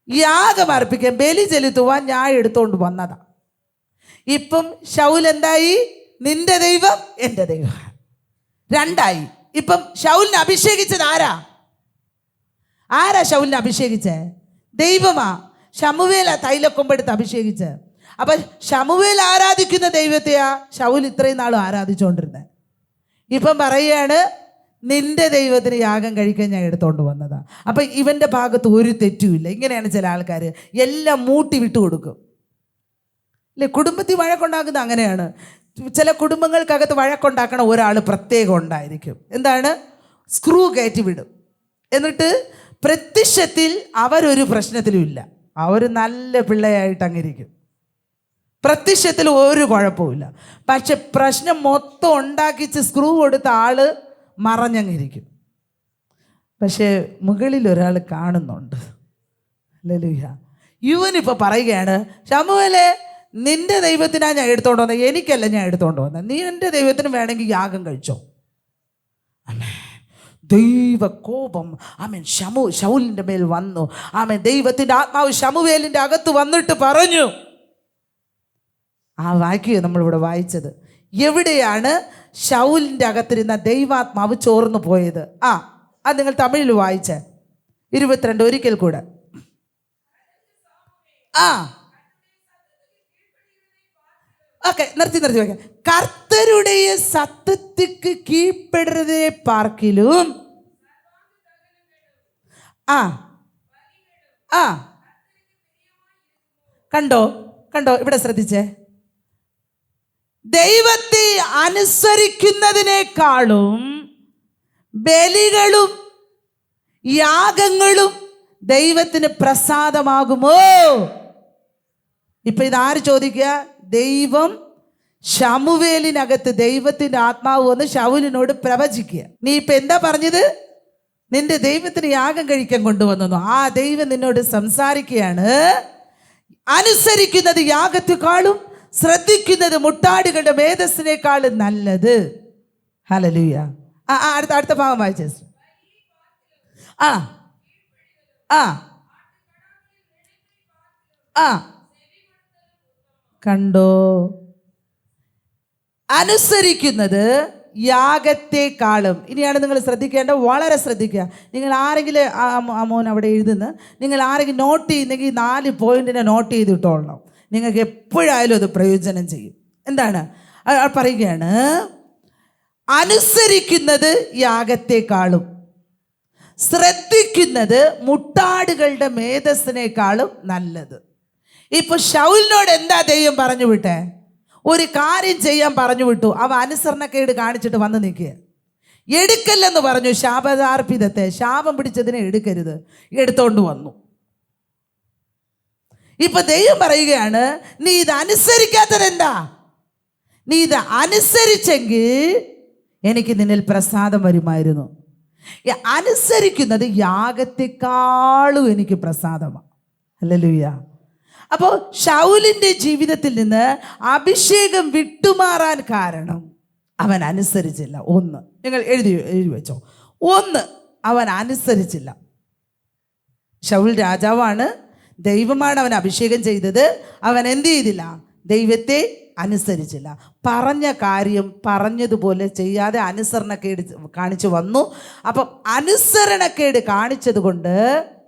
യാഗം അർപ്പിക്കാൻ, ബലി ചെലുത്തുവാൻ ഞാൻ എടുത്തോണ്ട് വന്നതാ. ഇപ്പം ശൗൽ എന്തായി? നിന്റെ ദൈവം എൻ്റെ ദൈവം രണ്ടായി. ഇപ്പം ശൗലിനെ അഭിഷേകിച്ചത് ആരാ? ശൗലിനെ അഭിഷേകിച്ചേ? ദൈവമാ. ശമൂവേല തൈലക്കൊമ്പെടുത്ത് അഭിഷേകിച്ച്. അപ്പൊ ശമൂവേൽ ആരാധിക്കുന്ന ദൈവത്തെയാ ശൗൽ ഇത്രയും നാളും ആരാധിച്ചുകൊണ്ടിരുന്നത്. ഇപ്പം പറയുകയാണ്, നിന്റെ ദൈവത്തിന് യാഗം കഴിക്കാൻ ഞാൻ എടുത്തോണ്ട് വന്നതാ. അപ്പം ഇവൻ്റെ ഭാഗത്ത് ഒരു തെറ്റുമില്ല. ഇങ്ങനെയാണ് ചില ആൾക്കാർ, എല്ലാം മൂട്ടി വിട്ടു കൊടുക്കും. അല്ലേ? കുടുംബത്തിൽ വഴക്കുണ്ടാക്കുന്നത് അങ്ങനെയാണ്. ചില കുടുംബങ്ങൾക്കകത്ത് വഴക്കുണ്ടാക്കണ ഒരാൾ പ്രത്യേകം ഉണ്ടായിരിക്കും. എന്താണ്? സ്ക്രൂ കയറ്റി വിടും. എന്നിട്ട് പ്രത്യക്ഷത്തിൽ അവരൊരു പ്രശ്നത്തിലും ഇല്ല, അവർ നല്ല പിള്ളയായിട്ട് അങ്ങിരിക്കും. പ്രത്യക്ഷത്തിൽ ഒരു കുഴപ്പമില്ല, പക്ഷെ പ്രശ്നം മൊത്തം ഉണ്ടാക്കിച്ച് സ്ക്രൂ കൊടുത്ത ആള് മറഞ്ഞങ്ങിരിക്കും. പക്ഷേ മുകളിൽ ഒരാൾ കാണുന്നുണ്ട്. ഹല്ലേലൂയ. ഇവനിപ്പോൾ പറയുകയാണ്, ശമൂവേലേ, നിന്റെ ദൈവത്തിനാണ് ഞാൻ എടുത്തോണ്ട് വന്നത്, എനിക്കല്ല ഞാൻ എടുത്തോണ്ട് വന്നത്. നീ എൻ്റെ ദൈവത്തിന് വേണമെങ്കിൽ യാഗം കഴിച്ചോ. ആമേൻ. ദൈവ കോപം ആമേൻ ശൗലിൻ്റെ മേൽ വന്നു. ആമേൻ. ദൈവത്തിൻ്റെ ആത്മാവ് ശമൂവേലിൻ്റെ അകത്ത് വന്നിട്ട് പറഞ്ഞു. ആ വാക്യം നമ്മളിവിടെ വായിച്ചത്. എവിടെയാണ് ശൗലിൻ്റെ അകത്തിരുന്ന ദൈവാത്മാവ് ചോർന്നു പോയത്? അത് നിങ്ങൾ തമിഴിൽ വായിച്ചേ. 22 ഒരിക്കൽ കൂടെ. ഓക്കെ, നിർത്തി വായിക്കാം. കർത്തരുടെ സത്യത്തിക്ക് കീഴ്പ്പെടുന്നതേ പാർക്കിലും കണ്ടോ ഇവിടെ ശ്രദ്ധിച്ചേ. ദൈവത്തെ അനുസരിക്കുന്നതിനേക്കാളും ബലികളും യാഗങ്ങളും ദൈവത്തിന് പ്രസാദമാകുമോ? ഇപ്പൊ ഇതാര് ചോദിക്കുക? ദൈവം ശമൂവേലിനകത്ത് ദൈവത്തിന്റെ ആത്മാവ് വന്ന് ശൗലിനോട് പ്രവചിക്കുക. നീ ഇപ്പൊ എന്താ പറഞ്ഞത്? നിന്റെ ദൈവത്തിന് യാഗം കഴിക്കാൻ കൊണ്ടുവന്നു. ആ ദൈവം നിന്നോട് സംസാരിക്കുകയാണ്, അനുസരിക്കുന്നത് യാഗത്തെക്കാളും ശ്രദ്ധിക്കുന്നത് മുട്ടാടുകളുടെ മേധസ്സിനേക്കാളും നല്ലത്. ഹല്ലേലൂയ. അടുത്ത ഭാഗം വായിച്ചേ. കണ്ടോ? അനുസരിക്കുന്നത് യാഗത്തെക്കാളും. ഇനിയാണ് നിങ്ങൾ ശ്രദ്ധിക്കേണ്ടത്, വളരെ ശ്രദ്ധിക്കുക. നിങ്ങൾ ആരെങ്കിലും മോൻ അവിടെ എഴുതുന്ന, നിങ്ങൾ ആരെങ്കിലും നോട്ട് ചെയ്യുന്നെങ്കിൽ 4 പോയിന്റിനെ നോട്ട് ചെയ്തിട്ടോളണം. നിങ്ങൾക്ക് എപ്പോഴായാലും അത് പ്രയോജനം ചെയ്യും. എന്താണ് പറയുകയാണ്? അനുസരിക്കുന്നത് യാഗത്തെക്കാളും, ശ്രദ്ധിക്കുന്നത് മുട്ടാടുകളുടെ മേധസ്സിനേക്കാളും നല്ലത്. ഇപ്പൊ ശൗലിനോട് എന്താ ദൈവം പറഞ്ഞു വിട്ടേ? ഒരു കാര്യം ചെയ്യാൻ പറഞ്ഞു വിട്ടു. അവ അനുസരണക്കേട് കാണിച്ചിട്ട് വന്ന് നിൽക്കുക. എടുക്കല്ലെന്ന് പറഞ്ഞു. ശാപതാർപ്പിതത്തെ, ശാപം പിടിച്ചതിനെ എടുക്കരുത്, എടുത്തോണ്ട് വന്നു. ഇപ്പൊ ദൈവം പറയുകയാണ്, നീ ഇത് അനുസരിക്കാത്തതെന്താ? നീ ഇത് അനുസരിച്ചെങ്കിൽ എനിക്ക് നിന്നിൽ പ്രസാദം വരുമായിരുന്നു. അനുസരിക്കുന്നത് യാഗത്തെക്കാളും എനിക്ക് പ്രസാദമാണ്. ഹല്ലേലൂയ. അപ്പോൾ ശൗലിൻ്റെ ജീവിതത്തിൽ നിന്ന് അഭിഷേകം വിട്ടുമാറാൻ കാരണം അവൻ അനുസരിച്ചില്ല. 1 നിങ്ങൾ എഴുതി വെച്ചോ. 1, അവൻ അനുസരിച്ചില്ല. ശൗൽ രാജാവാണ്, ദൈവമാണ് അവൻ അഭിഷേകം ചെയ്തത്. അവൻ എന്ത് ചെയ്തില്ല? ദൈവത്തെ അനുസരിച്ചില്ല. പറഞ്ഞ കാര്യം പറഞ്ഞതുപോലെ ചെയ്യാതെ അനുസരണക്കേട് കാണിച്ചു വന്നു. അപ്പം അനുസരണക്കേട് കാണിച്ചത് കൊണ്ട്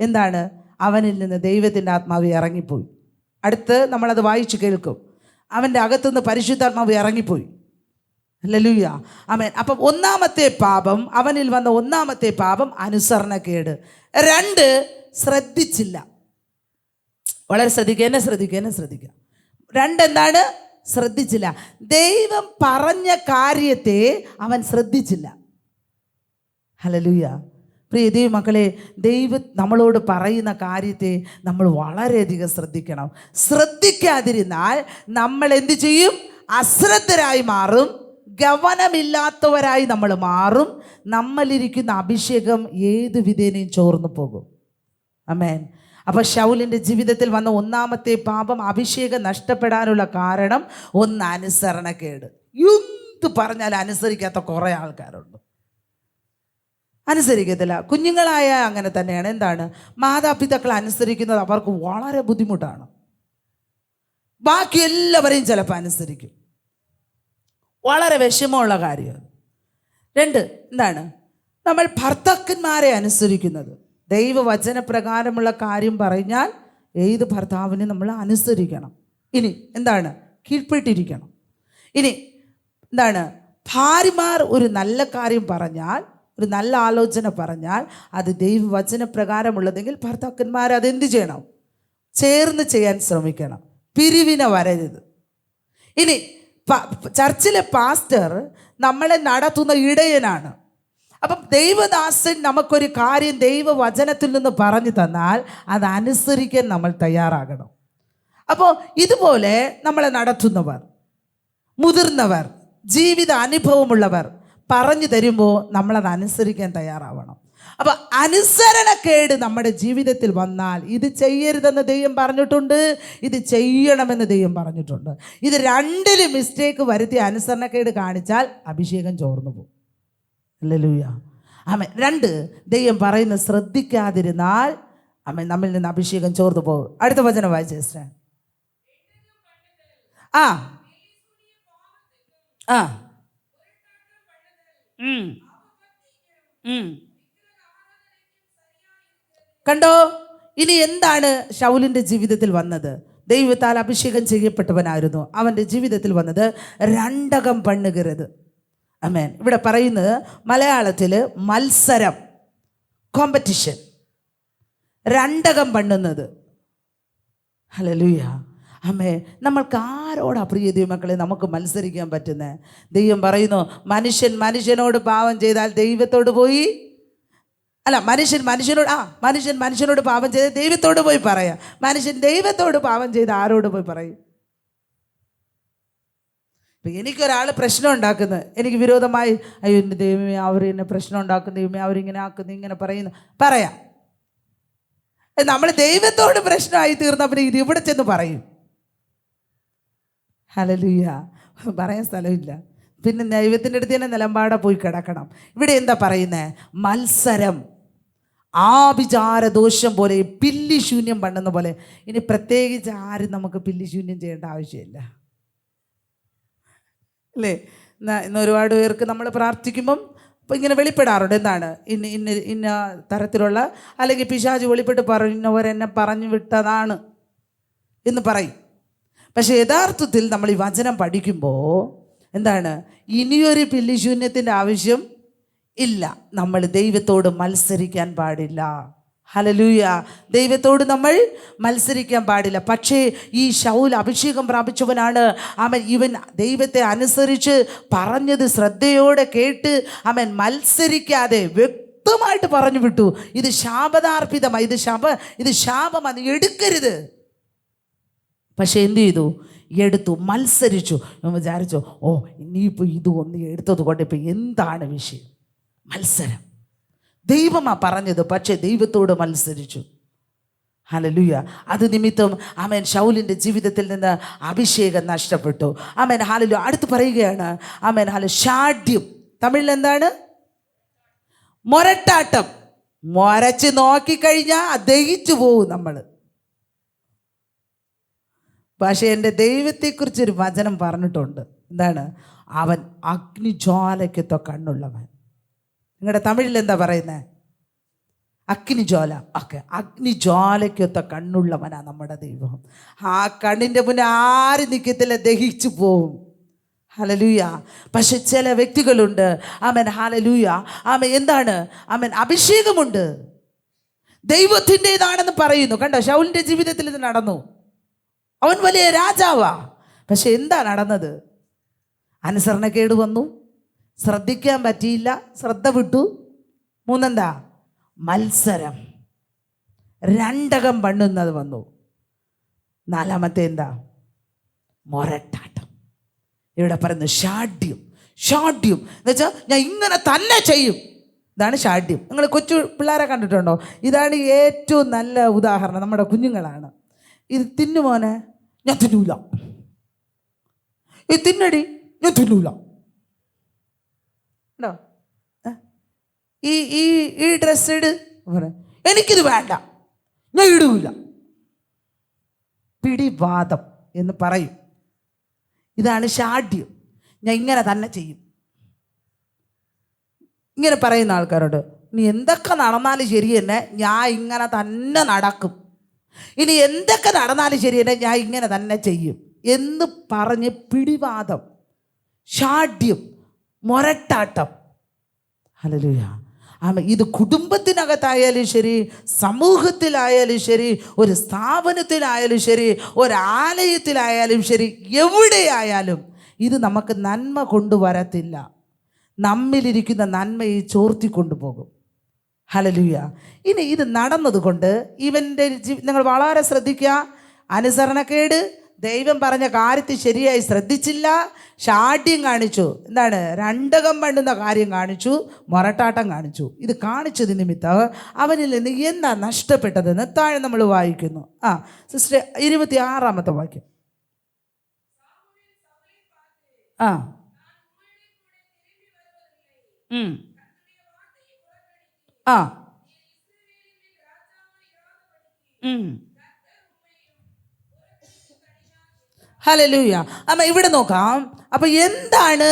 എന്താണ്? അവനിൽ നിന്ന് ദൈവത്തിൻ്റെ ആത്മാവ് ഇറങ്ങിപ്പോയി. അടുത്ത് നമ്മളത് വായിച്ചു കേൾക്കും. അവൻ്റെ അകത്തുനിന്ന് പരിശുദ്ധാത്മാവ് ഇറങ്ങിപ്പോയി. ഹല്ലേലൂയ, ആമേൻ. അപ്പം ഒന്നാമത്തെ പാപം, അവനിൽ വന്ന ഒന്നാമത്തെ പാപം അനുസരണക്കേട്. 2, ശ്രദ്ധിച്ചില്ല. വളരെ ശ്രദ്ധിക്കുക. 2 എന്താണ്? ശ്രദ്ധിച്ചില്ല. ദൈവം പറഞ്ഞ കാര്യത്തെ അവൻ ശ്രദ്ധിച്ചില്ല. ഹല്ലേലൂയ. പ്രിയ ദൈവമക്കളെ, ദൈവം നമ്മളോട് പറയുന്ന കാര്യത്തെ നമ്മൾ വളരെയധികം ശ്രദ്ധിക്കണം. ശ്രദ്ധിക്കാതിരുന്നാൽ നമ്മൾ എന്ത് ചെയ്യും? അശ്രദ്ധരായി മാറും, ഗവനമില്ലാത്തവരായി നമ്മൾ മാറും. നമ്മളിരിക്കുന്ന അഭിഷേകം ഏത് വിധേനയും ചോർന്നു പോകും. ആമേൻ. അപ്പോൾ ശൗലിൻ്റെ ജീവിതത്തിൽ വന്ന ഒന്നാമത്തെ പാപം, അഭിഷേകം നഷ്ടപ്പെടാനുള്ള കാരണം 1 അനുസരണക്കേട്. എന്ത് പറഞ്ഞാൽ അനുസരിക്കാത്ത കുറേ ആൾക്കാരുണ്ട്. അനുസരിക്കത്തില്ല. കുഞ്ഞുങ്ങളായ അങ്ങനെ തന്നെയാണ്. എന്താണ്? മാതാപിതാക്കൾ അനുസരിക്കുന്നത് അവർക്ക് വളരെ ബുദ്ധിമുട്ടാണ്. ബാക്കി എല്ലാവരെയും ചിലപ്പോൾ അനുസരിക്കും. വളരെ വിഷമമുള്ള കാര്യമാണ്. 2, എന്താണ്? നമ്മൾ ഭർത്താക്കന്മാരെ അനുസരിക്കുന്നത്. ദൈവവചനപ്രകാരമുള്ള കാര്യം പറഞ്ഞാൽ ഏത് ഭർത്താവിനെ നമ്മൾ അനുസരിക്കണം. ഇനി എന്താണ്? കീഴ്പ്പെട്ടിരിക്കണം. ഇനി എന്താണ്? ഭാര്യമാർ ഒരു നല്ല കാര്യം പറഞ്ഞാൽ, ഒരു നല്ല ആലോചന പറഞ്ഞാൽ അത് ദൈവവചനപ്രകാരമുള്ളതെങ്കിൽ ഭർത്താക്കന്മാർ അതെന്ത് ചെയ്യണം? ചേർന്ന് ചെയ്യാൻ ശ്രമിക്കണം. പിരിവിനെ വരരുത്. ഇനി ചർച്ചിലെ പാസ്റ്റർ നമ്മളെ നടത്തുന്ന ഇടയനാണ്. അപ്പം ദൈവദാസൻ നമുക്കൊരു കാര്യം ദൈവവചനത്തിൽ നിന്ന് പറഞ്ഞു തന്നാൽ അത് അനുസരിക്കാൻ നമ്മൾ തയ്യാറാകണം. അപ്പോൾ ഇതുപോലെ നമ്മളെ നടത്തുന്നവർ, മുതിർന്നവർ, ജീവിത അനുഭവമുള്ളവർ പറഞ്ഞു തരുമ്പോൾ നമ്മളത് അനുസരിക്കാൻ തയ്യാറാവണം. അപ്പം അനുസരണക്കേട് നമ്മുടെ ജീവിതത്തിൽ വന്നാൽ ഇത് ചെയ്യരുതെന്ന് ദൈവം പറഞ്ഞിട്ടുണ്ട്, ഇത് ചെയ്യണമെന്ന് ദൈവം പറഞ്ഞിട്ടുണ്ട്. ഇത് 2 മിസ്റ്റേക്ക് വരുത്തി അനുസരണക്കേട് കാണിച്ചാൽ അഭിഷേകം ചോർന്നു പോകും. ഹല്ലേലൂയ, ആമേൻ. 2, ദൈവം പറയുന്നത് ശ്രദ്ധിക്കാതിരുന്നാൽ ആമേൻ നമ്മിൽ നിന്ന് അഭിഷേകം ചോർന്നു പോകും. അടുത്ത വചനം വായിച്ചേ സിസ്റ്റർ. ആ ആ കണ്ടോ? ഇനി എന്താണ് ശൗലിൻ്റെ ജീവിതത്തിൽ വന്നത്? ദൈവത്താൽ അഭിഷേകം ചെയ്യപ്പെട്ടവനായിരുന്നു. അവൻ്റെ ജീവിതത്തിൽ വന്നത് 2 പണ്ണുകരുത്. ആമേൻ. ഇവിടെ പറയുന്നത് മലയാളത്തിൽ മത്സരം, കോമ്പറ്റീഷൻ, 2 പണ്ണുന്നത്. ഹല്ലേലൂയ, ആമേൻ. നമ്മൾക്ക് ആരോടാ പ്രിയ ദൈവമക്കളെ നമുക്ക് മത്സരിക്കാൻ പറ്റുന്നത്? ദൈവം പറയുന്നു, മനുഷ്യനോട് പാപം ചെയ്താൽ ദൈവത്തോട് പോയി, അല്ല മനുഷ്യൻ മനുഷ്യനോട് പാപം ചെയ്ത് ദൈവത്തോട് പോയി പറയാം. മനുഷ്യൻ ദൈവത്തോട് പാപം ചെയ്ത് ആരോട് പോയി പറയും? ഇപ്പം എനിക്കൊരാൾ പ്രശ്നം ഉണ്ടാക്കുന്നത്, എനിക്ക് വിരോധമായി, അയ്യോ എൻ്റെ ദൈവമേ അവർ എന്നെ പ്രശ്നം ഉണ്ടാക്കുന്നു, ദൈവമേ അവരിങ്ങനെ ആക്കുന്നു, ഇങ്ങനെ പറയുന്നു, പറയാം. നമ്മൾ ദൈവത്തോട് പ്രശ്നമായി തീർന്നപ്പോൾ ഇത് ഇവിടെ ചെന്ന് പറയും. ഹല്ലേലൂയ, പറയാൻ സ്ഥലമില്ല. പിന്നെ ദൈവത്തിൻ്റെ അടുത്ത് തന്നെ നിലമ്പാടെ പോയി കിടക്കണം. ഇവിടെ എന്താ പറയുന്നത്? മത്സരം, ആഭിചാരദോഷം പോലെ, പില്ലിശൂന്യം പണ്ടുന്ന പോലെ. ഇനി പ്രത്യേകിച്ച് ആരും നമുക്ക് പില്ലിശൂന്യം ചെയ്യേണ്ട ആവശ്യമില്ല. അല്ലേ? ഇന്ന് ഒരുപാട് പേർക്ക് നമ്മൾ പ്രാർത്ഥിക്കുമ്പം ഇപ്പോൾ ഇങ്ങനെ വെളിപ്പെടാറുണ്ട്. എന്താണ്? ഇന്ന ഇന്ന ഇന്ന തരത്തിലുള്ള, അല്ലെങ്കിൽ പിശാച് വെളിപ്പെട്ട് പറയുന്നവരെന്നെ പറഞ്ഞു വിട്ടതാണ് എന്ന് പറയും. പക്ഷെ യഥാർത്ഥത്തിൽ നമ്മൾ ഈ വചനം പഠിക്കുമ്പോൾ എന്താണ്? ഇനിയൊരു പില്ലിശൂന്യത്തിൻ്റെ ആവശ്യം ഇല്ല. നമ്മൾ ദൈവത്തോട് മത്സരിക്കാൻ പാടില്ല. ഹല്ലേലൂയ. ദൈവത്തോട് നമ്മൾ മത്സരിക്കാൻ പാടില്ല. പക്ഷേ ഈ ശൗൽ അഭിഷേകം പ്രാപിച്ചവനാണ്. ഇവൻ ദൈവത്തെ അനുസരിച്ച് പറഞ്ഞത് ശ്രദ്ധയോടെ കേട്ട് മത്സരിക്കാതെ വ്യക്തമായിട്ട് പറഞ്ഞു വിട്ടു. ഇത് ശാപതാർപ്പിതമായി, ഇത് ശാപമാണ്, നീ എടുക്കരുത്. പക്ഷെ എന്ത് ചെയ്തു? എടുത്തു, മത്സരിച്ചു. വിചാരിച്ചു, ഇനിയിപ്പോൾ ഇതൊന്ന് എടുത്തത് കൊണ്ട് ഇപ്പം എന്താണ് വിഷയം? മത്സരം. ദൈവമാ പറഞ്ഞത്, പക്ഷേ ദൈവത്തോട് മത്സരിച്ചു. ഹല്ലേലൂയ. അത് നിമിത്തം ശൗലിൻ്റെ ജീവിതത്തിൽ നിന്ന് അഭിഷേകം നഷ്ടപ്പെട്ടു. ഹല്ലേലൂയ. അടുത്ത് പറയുകയാണ് ഷാഢ്യം. തമിഴിൽ എന്താണ്? മൊരട്ടാട്ടം. മൊരച്ച് നോക്കിക്കഴിഞ്ഞാൽ ദഹിച്ചു പോവും നമ്മൾ. പക്ഷേ എൻ്റെ ദൈവത്തെക്കുറിച്ചൊരു വചനം പറഞ്ഞിട്ടുണ്ട്. എന്താണ്? അവൻ അഗ്നിജ്വാലയ്ക്കൊത്ത കണ്ണുള്ളവൻ. നിങ്ങളുടെ തമിഴിൽ എന്താ പറയുന്നത്? അഗ്നിജ്വാല. ഓക്കെ, അഗ്നിജ്വാലയ്ക്കൊത്ത കണ്ണുള്ളവനാ നമ്മുടെ ദൈവം. ആ കണ്ണിൻ്റെ മുന്നേ ആരും നിൽക്കത്തില്ല, ദഹിച്ചു പോവും. ഹല്ലേലൂയ. പക്ഷെ ചില വ്യക്തികളുണ്ട്, ഹല്ലേലൂയ, എന്താണ്? അഭിഷേകമുണ്ട്, ദൈവത്തിൻ്റെതാണെന്ന് പറയുന്നു. കണ്ടോ, ശൗലിൻ്റെ ജീവിതത്തിൽ ഇത് നടന്നു. അവൻ വലിയ രാജാവാ. പക്ഷെ എന്താ നടന്നത്? അനുസരണക്കേട് വന്നു, ശ്രദ്ധിക്കാൻ പറ്റിയില്ല, ശ്രദ്ധ വിട്ടു. മൂന്നെന്താ? മത്സരം, രണ്ടകം പണ്ണുന്നത് വന്നു. നാലാമത്തെ എന്താ? മൊരട്ടാട്ടം. ഇവിടെ പറയുന്നത് ഷാഢ്യം. ഷാഢ്യം എന്ന് വെച്ചാൽ ഞാൻ ഇങ്ങനെ തന്നെ ചെയ്യും. ഇതാണ് ഷാഢ്യം. നിങ്ങൾ കൊച്ചു പിള്ളേരെ കണ്ടിട്ടുണ്ടോ? ഇതാണ് ഏറ്റവും നല്ല ഉദാഹരണം. നമ്മുടെ കുഞ്ഞുങ്ങളാണ്. ഇത് തിന്നുമോനെ, ഞാൻ തിന്നൂല. ഇത് തിന്നടി, ഞാൻ തിന്നൂല. ഉണ്ടോ? ഈ ഡ്രസ്സ് ഇട്, എനിക്കിത് വേണ്ട, ഞാൻ ഇടൂല. പിടിവാദം എന്ന് പറയും. ഇതാണ് ഷാഢ്യം. ഞാൻ ഇങ്ങനെ തന്നെ ചെയ്യും. ഇങ്ങനെ പറയുന്ന ആൾക്കാരോട് നീ എന്തൊക്കെ നടന്നാലും ശരി തന്നെ, ഞാൻ ഇങ്ങനെ തന്നെ നടക്കും. ഇനി എന്തൊക്കെ നടന്നാലും ശരി തന്നെ, ഞാൻ ഇങ്ങനെ തന്നെ ചെയ്യും എന്ന് പറഞ്ഞ് പിടിവാദം, ഷാഢ്യം, മൊരട്ടാട്ടം. ഹല്ലേലൂയ. ഇത് കുടുംബത്തിനകത്തായാലും ശരി, സമൂഹത്തിലായാലും ശരി, ഒരു സ്ഥാപനത്തിലായാലും ശരി, ഒരാലയത്തിലായാലും ശരി, എവിടെയായാലും ഇത് നമുക്ക് നന്മ കൊണ്ടുവരത്തില്ല. നമ്മിലിരിക്കുന്ന നന്മയെ ചോർത്തിക്കൊണ്ടുപോകും. ഹല്ലേലൂയ. ഇനി ഇത് നടന്നതുകൊണ്ട് ഇവൻ്റെ നിങ്ങൾ വളരെ ശ്രദ്ധിക്കുക. അനുസരണക്കേട്, ദൈവം പറഞ്ഞ കാര്യത്തിൽ ശരിയായി ശ്രദ്ധിച്ചില്ല, ഷാഢ്യം കാണിച്ചു. എന്താണ്? രണ്ടകം പണ്ടുന്ന കാര്യം കാണിച്ചു, മൊരട്ടാട്ടം കാണിച്ചു. ഇത് കാണിച്ചത് നിമിത്തം അവനിൽ നിന്ന് എന്താ നഷ്ടപ്പെട്ടതെന്ന് താഴെ നമ്മൾ വായിക്കുന്നു. സിസ്റ്റർ 26-ാമത്തെ വാക്യം. ഹല്ലേലൂയ. ഇവിടെ നോക്കാം. അപ്പൊ എന്താണ്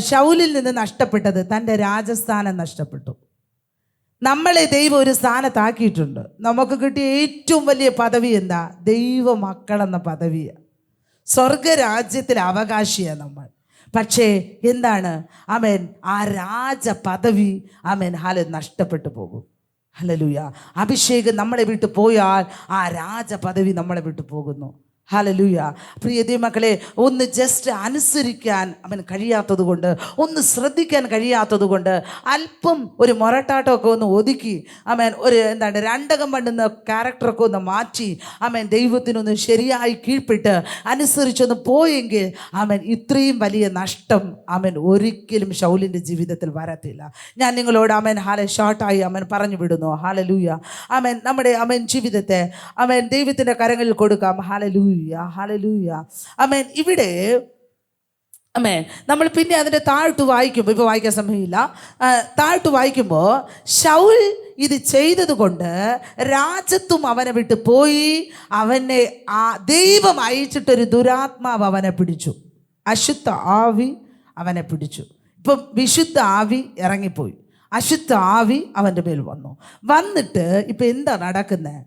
ശൗലിൽ നിന്ന് നഷ്ടപ്പെട്ടത്? തൻ്റെ രാജസ്ഥാനം നഷ്ടപ്പെട്ടു. നമ്മളെ ദൈവം ഒരു സ്ഥാനത്താക്കിയിട്ടുണ്ട്. നമുക്ക് കിട്ടിയ ഏറ്റവും വലിയ പദവി എന്താ? ദൈവ മക്കളെന്ന പദവിയാണ്. സ്വർഗരാജ്യത്തിലെ അവകാശിയാണ് നമ്മൾ. പക്ഷേ എന്താണ്? ആ രാജ പദവി നഷ്ടപ്പെട്ടു പോകും. ഹല്ലേലൂയ. അഭിഷേകം നമ്മളെ വിട്ടു പോയാൽ ആ രാജ പദവി നമ്മളെ വിട്ടു പോകുന്നു. ഹല്ലേലൂയ. പ്രിയ ദൈവമക്കളെ, ഒന്ന് ജസ്റ്റ് അനുസരിക്കാൻ കഴിയാത്തത് കൊണ്ട്, ഒന്ന് ശ്രദ്ധിക്കാൻ കഴിയാത്തത് കൊണ്ട്, അല്പം ഒരു മൊരട്ടാട്ടമൊക്കെ ഒന്ന് ഒതുക്കി ഒരു രണ്ടകം പണ്ടുന്ന ക്യാരക്ടറൊക്കെ ഒന്ന് മാറ്റി ദൈവത്തിനൊന്ന് ശരിയായി കീഴ്പ്പെട്ട് അനുസരിച്ചൊന്ന് പോയെങ്കിൽ ഇത്രയും വലിയ നഷ്ടം ഒരിക്കലും ശൗലിൻ്റെ ജീവിതത്തിൽ വരത്തില്ല. ഞാൻ നിങ്ങളോട് ഷോർട്ടായി പറഞ്ഞു വിടുന്നു. ഹല്ലേലൂയ. നമ്മുടെ ജീവിതത്തെ ദൈവത്തിൻ്റെ കരങ്ങളിൽ കൊടുക്കാം. ഹല്ലേലൂയ. ഹല്ലേലൂയ. ഇവിടെ നമ്മൾ പിന്നെ അതിൻ്റെ താഴ്ത്തു വായിക്കുമ്പോൾ, ഇപ്പോൾ വായിക്കാൻ സമയമില്ല, താഴ്ത്തു വായിക്കുമ്പോൾ ശൗൽ ഇത് ചെയ്തത് കൊണ്ട് രാജത്വം അവനെ വിട്ട് പോയി. അവനെ ദൈവം അയച്ചിട്ടൊരു ദുരാത്മാവ് അവനെ പിടിച്ചു. അശുദ്ധ ആവി അവനെ പിടിച്ചു. ഇപ്പം വിശുദ്ധ ആവി ഇറങ്ങിപ്പോയി, അശുദ്ധ ആവി അവൻ്റെ മേൽ വന്നിട്ട് ഇപ്പം എന്താ നടക്കുന്നത്?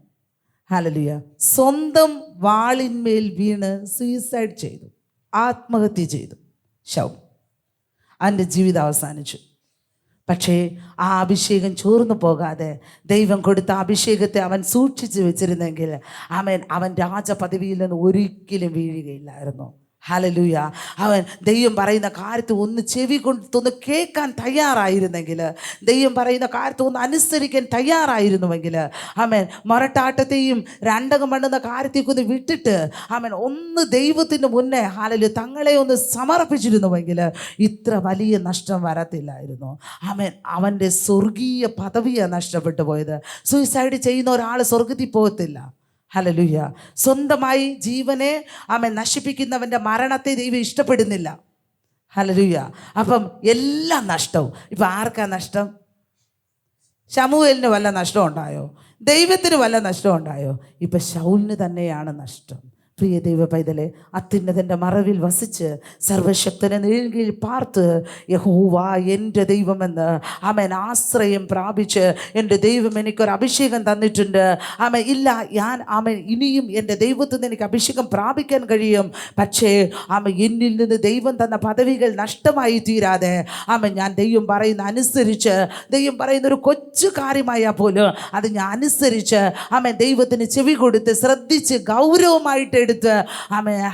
ഹല്ലേലൂയ. സ്വന്തം വാളിന്മേൽ വീണ് സൂയിസൈഡ് ചെയ്തു, ആത്മഹത്യ ചെയ്തു ശൗൽ. അവൻ്റെ ജീവിതം അവസാനിച്ചു. പക്ഷേ ആ അഭിഷേകം ചോർന്നു പോകാതെ ദൈവം കൊടുത്ത അഭിഷേകത്തെ അവൻ സൂക്ഷിച്ചു വെച്ചിരുന്നെങ്കിൽ അവൻ രാജപദവിയിൽ നിന്ന് ഒരിക്കലും വീഴുകയില്ലായിരുന്നു. ഹല്ലേലൂയ. അവൻ ദൈവം പറയുന്ന കാര്യത്തെ ഒന്ന് ചെവി കൊണ്ടൊന്ന് കേൾക്കാൻ തയ്യാറായിരുന്നെങ്കിൽ, ദൈവം പറയുന്ന കാര്യത്തെ ഒന്ന് അനുസരിക്കാൻ തയ്യാറായിരുന്നുവെങ്കിൽ, മൊരട്ടാട്ടത്തെയും രണ്ടകം മണ്ണുന്ന കാര്യത്തേക്ക് ഒന്ന് വിട്ടിട്ട് ഒന്ന് ദൈവത്തിന് മുന്നേ ഹല്ലേലൂയ തങ്ങളെ ഒന്ന് സമർപ്പിച്ചിരുന്നുവെങ്കിൽ ഇത്ര വലിയ നഷ്ടം വരത്തില്ലായിരുന്നു. അവൻ്റെ സ്വർഗീയ പദവിയാണ് നഷ്ടപ്പെട്ടു പോയത്. സൂയിസൈഡ് ചെയ്യുന്ന ഒരാൾ സ്വർഗത്തിൽ പോകത്തില്ല. ഹല്ലേലൂയ. സ്വന്തമായി ജീവനെ നശിപ്പിക്കുന്നവൻ്റെ മരണത്തെ ദൈവം ഇഷ്ടപ്പെടുന്നില്ല. ഹല്ലേലൂയ. അപ്പം എല്ലാം നഷ്ടവും. ഇപ്പം ആർക്കാ നഷ്ടം? ശമൂവേലിന് വല്ല നഷ്ടം ഉണ്ടായോ? ദൈവത്തിന് വല്ല നഷ്ടം ഉണ്ടായോ? ഇപ്പം ശൗലിന് തന്നെയാണ് നഷ്ടം. പ്രിയ ദൈവ പൈതലെ, അത്യുന്നതൻ്റെ മറവിൽ വസിച്ച് സർവശക്തനെ നിഴലിൽ പാർത്ത് യഹോവ എൻ്റെ ദൈവമെന്ന് ആശ്രയം പ്രാപിച്ച്, എൻ്റെ ദൈവം എനിക്കൊരു അഭിഷേകം തന്നിട്ടുണ്ട്. ഇല്ല, ഇനിയും എൻ്റെ ദൈവത്തിൽ നിന്ന് എനിക്ക് അഭിഷേകം പ്രാപിക്കാൻ കഴിയും. പക്ഷേ എന്നിൽ നിന്ന് ദൈവം തന്ന പദവികൾ നഷ്ടമായി തീരാതെ ഞാൻ ദൈവം പറയുന്ന അനുസരിച്ച്, ദൈവം പറയുന്ന ഒരു കൊച്ചു കാര്യമായാൽ പോലും അത് ഞാൻ അനുസരിച്ച് ദൈവത്തിന് ചെവി കൊടുത്ത് ശ്രദ്ധിച്ച് ഗൗരവമായിട്ട് എടുത്ത്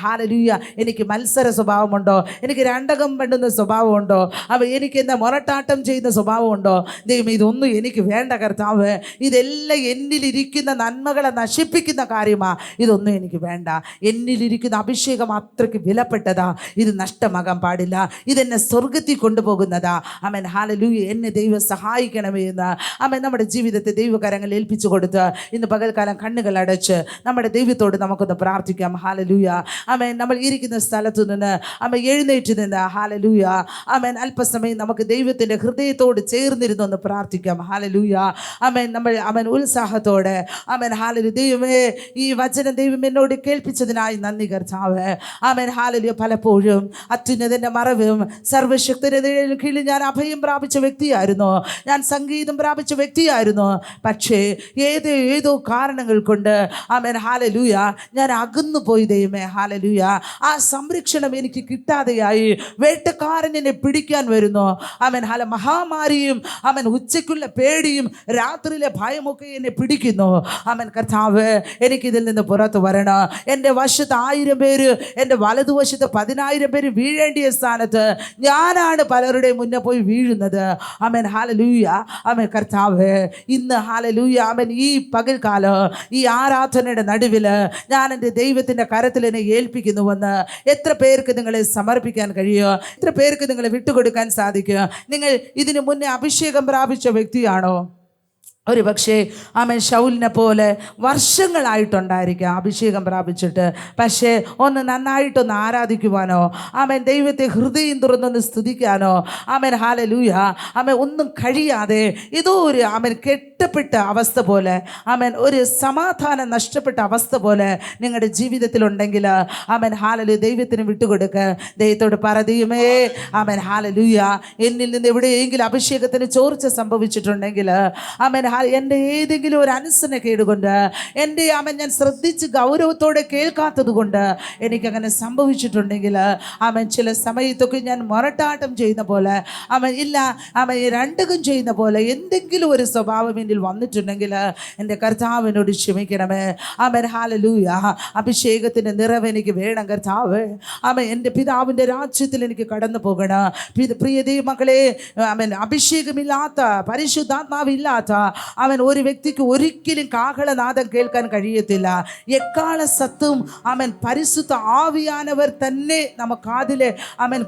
ഹല്ലേലൂയ. എനിക്ക് മത്സര സ്വഭാവമുണ്ടോ? എനിക്ക് രണ്ടകം പണ്ടുന്ന സ്വഭാവമുണ്ടോ? എനിക്ക് എന്താ മൊരട്ടാട്ടം ചെയ്യുന്ന സ്വഭാവമുണ്ടോ? ദൈവം ഇതൊന്നും എനിക്ക് വേണ്ട കർത്താവ്. ഇതെല്ലാം എന്നിലിരിക്കുന്ന നന്മകളെ നശിപ്പിക്കുന്ന കാര്യമാ. ഇതൊന്നും എനിക്ക് വേണ്ട. എന്നിലിരിക്കുന്ന അഭിഷേകം അത്രയ്ക്ക് വിലപ്പെട്ടതാ. ഇത് നഷ്ടമാകാൻ പാടില്ല. ഇതെന്നെ സ്വർഗത്തിൽ കൊണ്ടുപോകുന്നതാ. ഹല്ലേലൂയ. എന്നെ ദൈവം സഹായിക്കണമേ എന്ന് നമ്മുടെ ജീവിതത്തെ ദൈവകരങ്ങളിൽ ഏൽപ്പിച്ചു കൊടുത്ത് ഇന്ന് പകൽക്കാലം കണ്ണുകൾ അടച്ച് നമ്മുടെ ദൈവത്തോട് നമുക്കൊന്ന് പ്രാർത്ഥിക്കാം. ഹല്ലേലൂയ. നമ്മൾ ഇരിക്കുന്ന സ്ഥലത്തു നിന്ന് എഴുന്നേറ്റ് നിന്ന് ഹല്ലേലൂയ അല്പസമയം നമുക്ക് ദൈവത്തിൻ്റെ ഹൃദയത്തോട് ചേർന്നിരുന്നൊന്ന് പ്രാർത്ഥിക്കാം. ഹല്ലേലൂയ. നമ്മൾ ഉത്സാഹത്തോടെ ഹല്ലേലൂയ. ദൈവമേ, ഈ വചനം ദൈവം എന്നോട് കേൾപ്പിച്ചതിനായി നന്ദി കർത്താവേ. ഹല്ലേലൂയ. പലപ്പോഴും അത്യുന്നതൻ്റെ മറവും സർവശക്തന്റെ കീഴിൽ ഞാൻ അഭയം പ്രാപിച്ച വ്യക്തിയായിരുന്നു, ഞാൻ സംഗീതം പ്രാപിച്ച വ്യക്തിയായിരുന്നു. പക്ഷേ ഏതോ കാരണങ്ങൾ കൊണ്ട് ഹല്ലേലൂയ ഞാൻ അകന്നു പോയി ദൈവമേ. ഹല്ലേലൂയ. ആ സംരക്ഷണം എനിക്ക് കിട്ടാതെയായി. വേട്ടക്കാരൻ എന്നെ പിടിക്കാൻ വരുന്നു. മഹാമാരിയും ഉച്ചയ്ക്കുള്ള പേടിയും രാത്രിയിലെ ഭയമൊക്കെ എന്നെ പിടിക്കുന്നു. കർത്താവ്, എനിക്കിതിൽ നിന്ന് പുറത്തു വരണം. എൻ്റെ വശത്ത് 1000 പേര്, എൻ്റെ വലതുവശത്ത് 10,000 പേര് വീഴേണ്ടിയ സ്ഥാനത്ത് ഞാനാണ് പലരുടെ മുന്നേ പോയി വീഴുന്നത്. ഹല്ലേലൂയ. കർത്താവ്, ഇന്ന് ഹല്ലേലൂയ ഈ പകൽക്കാലം ഈ ആരാധനയുടെ നടുവിൽ ഞാൻ എൻ്റെ ദൈവത്തിൻ്റെ കരത്തിൽ എന്നെ ഏൽപ്പിക്കുന്നുവെന്ന് എത്ര പേർക്ക് നിങ്ങളെ സമർപ്പിക്കാൻ കഴിയുമോ? എത്ര പേർക്ക് നിങ്ങളെ വിട്ടുകൊടുക്കാൻ സാധിക്കുക? നിങ്ങൾ ഇതിനു മുന്നേ അഭിഷേകം പ്രാപിച്ച വ്യക്തിയാണോ? ഒരു പക്ഷേ ശൗലിനെ പോലെ വർഷങ്ങളായിട്ടുണ്ടായിരിക്കാം അഭിഷേകം പ്രാപിച്ചിട്ട്. പക്ഷേ ഒന്ന് നന്നായിട്ടൊന്ന് ആരാധിക്കുവാനോ ദൈവത്തെ ഹൃദയം തുറന്നൊന്ന് സ്തുതിക്കാനോ ഹല്ലേലൂയ ഒന്നും കഴിയാതെ ഏതോ ഒരു കെട്ടപ്പെട്ട അവസ്ഥ പോലെ ഒരു സമാധാനം നഷ്ടപ്പെട്ട അവസ്ഥ പോലെ നിങ്ങളുടെ ജീവിതത്തിലുണ്ടെങ്കിൽ ഹല്ലേലൂയ ദൈവത്തിന് വിട്ടുകൊടുക്കുക. ദൈവത്തോട് പറയുമേ ഹല്ലേലൂയ, എന്നിൽ നിന്ന് എവിടെയെങ്കിലും അഭിഷേകത്തിന് ചോർച്ച സംഭവിച്ചിട്ടുണ്ടെങ്കിൽ എൻ്റെ ഏതെങ്കിലും ഒരു അനുസരണക്കേട് കൊണ്ട്, എൻ്റെ ഞാൻ ശ്രദ്ധിച്ച് ഗൗരവത്തോടെ കേൾക്കാത്തത് കൊണ്ട് എനിക്കങ്ങനെ സംഭവിച്ചിട്ടുണ്ടെങ്കിൽ ചില സമയത്തൊക്കെ ഞാൻ മൊരട്ടാട്ടം ചെയ്യുന്ന പോലെ ഇല്ല രണ്ടകം ചെയ്യുന്ന പോലെ എന്തെങ്കിലും ഒരു സ്വഭാവം എന്നിൽ വന്നിട്ടുണ്ടെങ്കിൽ എൻ്റെ കർത്താവിനോട് ക്ഷമിക്കണമേ. ഹല്ലേലൂയ. അഭിഷേകത്തിൻ്റെ നിറവ് എനിക്ക് വേണം കർത്താവ്. എൻ്റെ പിതാവിൻ്റെ രാജ്യത്തിൽ എനിക്ക് കടന്നു പോകണം. പ്രിയ ദൈവമക്കളെ, അഭിഷേകമില്ലാത്ത, പരിശുദ്ധാത്മാവില്ലാത്ത ഒരു വ്യക്തിക്ക് ഒരിക്കലും കാഹളനാദം കേൾക്കാൻ കഴിയത്തില്ല. എക്കാള സത്തും പരിശുദ്ധ ആവിയാനവർ തന്നെ നമുക്ക് അതിലെ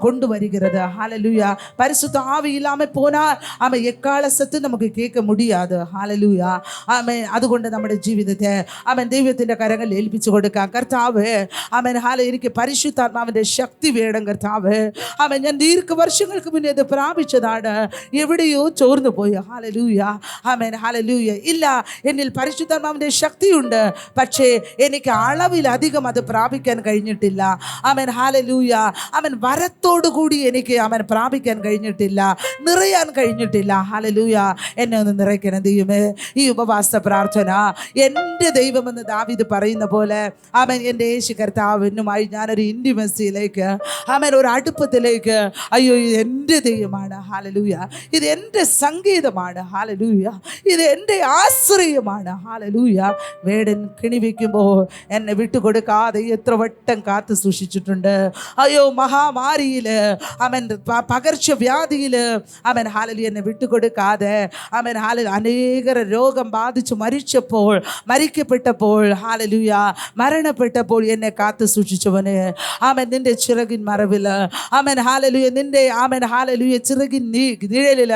കൊണ്ടുവരികരുത്. ഹല്ലേലൂയ. പരിശുദ്ധ ആവി ഇല്ലാമ പോനാൽ എക്കാള സത്ത് നമുക്ക് കേൾക്ക മുടിയാതെ. ഹല്ലേലൂയ. അതുകൊണ്ട് നമ്മുടെ ജീവിതത്തെ ദൈവത്തിൻ്റെ കരങ്ങളിൽ ഏൽപ്പിച്ചു കൊടുക്കാം. കർത്താവ് എനിക്ക് പരിശുദ്ധാത്മാവിൻ്റെ ശക്തി വേണം കർത്താവ്. ഞാൻ ദീർഘവർഷങ്ങൾക്ക് മുന്നേ അത് പ്രാപിച്ചതാണ്, എവിടെയോ ചോർന്നു പോയി. ഹല്ലേലൂയ. ഹല്ലേലൂയ. ഇല്ല, എന്നിൽ പരിശുദ്ധാത്മാവിൻ്റെ ശക്തിയുണ്ട്, പക്ഷേ എനിക്ക് അളവിലധികം അത് പ്രാപിക്കാൻ കഴിഞ്ഞിട്ടില്ല. ആമേൻ, ഹല്ലേലൂയ. അവൻ വരത്തോടുകൂടി എനിക്ക് അവൻ പ്രാപിക്കാൻ കഴിഞ്ഞിട്ടില്ല, നിറയാൻ കഴിഞ്ഞിട്ടില്ല. ഹല്ലേലൂയ. എന്നെ ഒന്ന് നിറയ്ക്കണം ദൈവമേ. ഈ ഉപവാസ പ്രാർത്ഥന എൻ്റെ ദൈവമെന്ന് ദാവീദ് പറയുന്ന പോലെ അവൻ എൻ്റെ യേശു കർത്താവിനുമായി ഞാനൊരു ഇൻറ്റിമസിയിലേക്ക്, അവൻ ഒരു അടുപ്പത്തിലേക്ക്, അയ്യോ ഇത് എൻ്റെ ദൈവമാണ്, ഹല്ലേലൂയ, ഇത് എൻ്റെ സംഗീതമാണ്, ഹല്ലേലൂയ, ഇത് എൻ്റെ ആശ്രയമാണ്, ഹല്ലേലൂയ. വേടൻ കിണിവെക്കുമ്പോൾ എന്നെ വിട്ടുകൊടുക്കാതെ എത്ര വട്ടം കാത്തു സൂക്ഷിച്ചിട്ടുണ്ട്. അയ്യോ മഹാമാരിയിൽ, അവൻ പകർച്ചവ്യാധിയിൽ, അവൻ ഹല്ലേലൂയ എന്നെ വിട്ടുകൊടുക്കാതെ, അവൻ ഹല്ലേലൂയ അനേകർ രോഗം ബാധിച്ചു മരിക്കപ്പെട്ടപ്പോൾ, ഹല്ലേലൂയ മരണപ്പെട്ടപ്പോൾ എന്നെ കാത്തു സൂക്ഷിച്ചവന്, അവൻ നിന്റെ ചിറകിൻ മറവിൽ, അവൻ ഹല്ലേലൂയ നിന്റെ, അവൻ ഹല്ലേലൂയ ചിറകിൻ നിഴലിൽ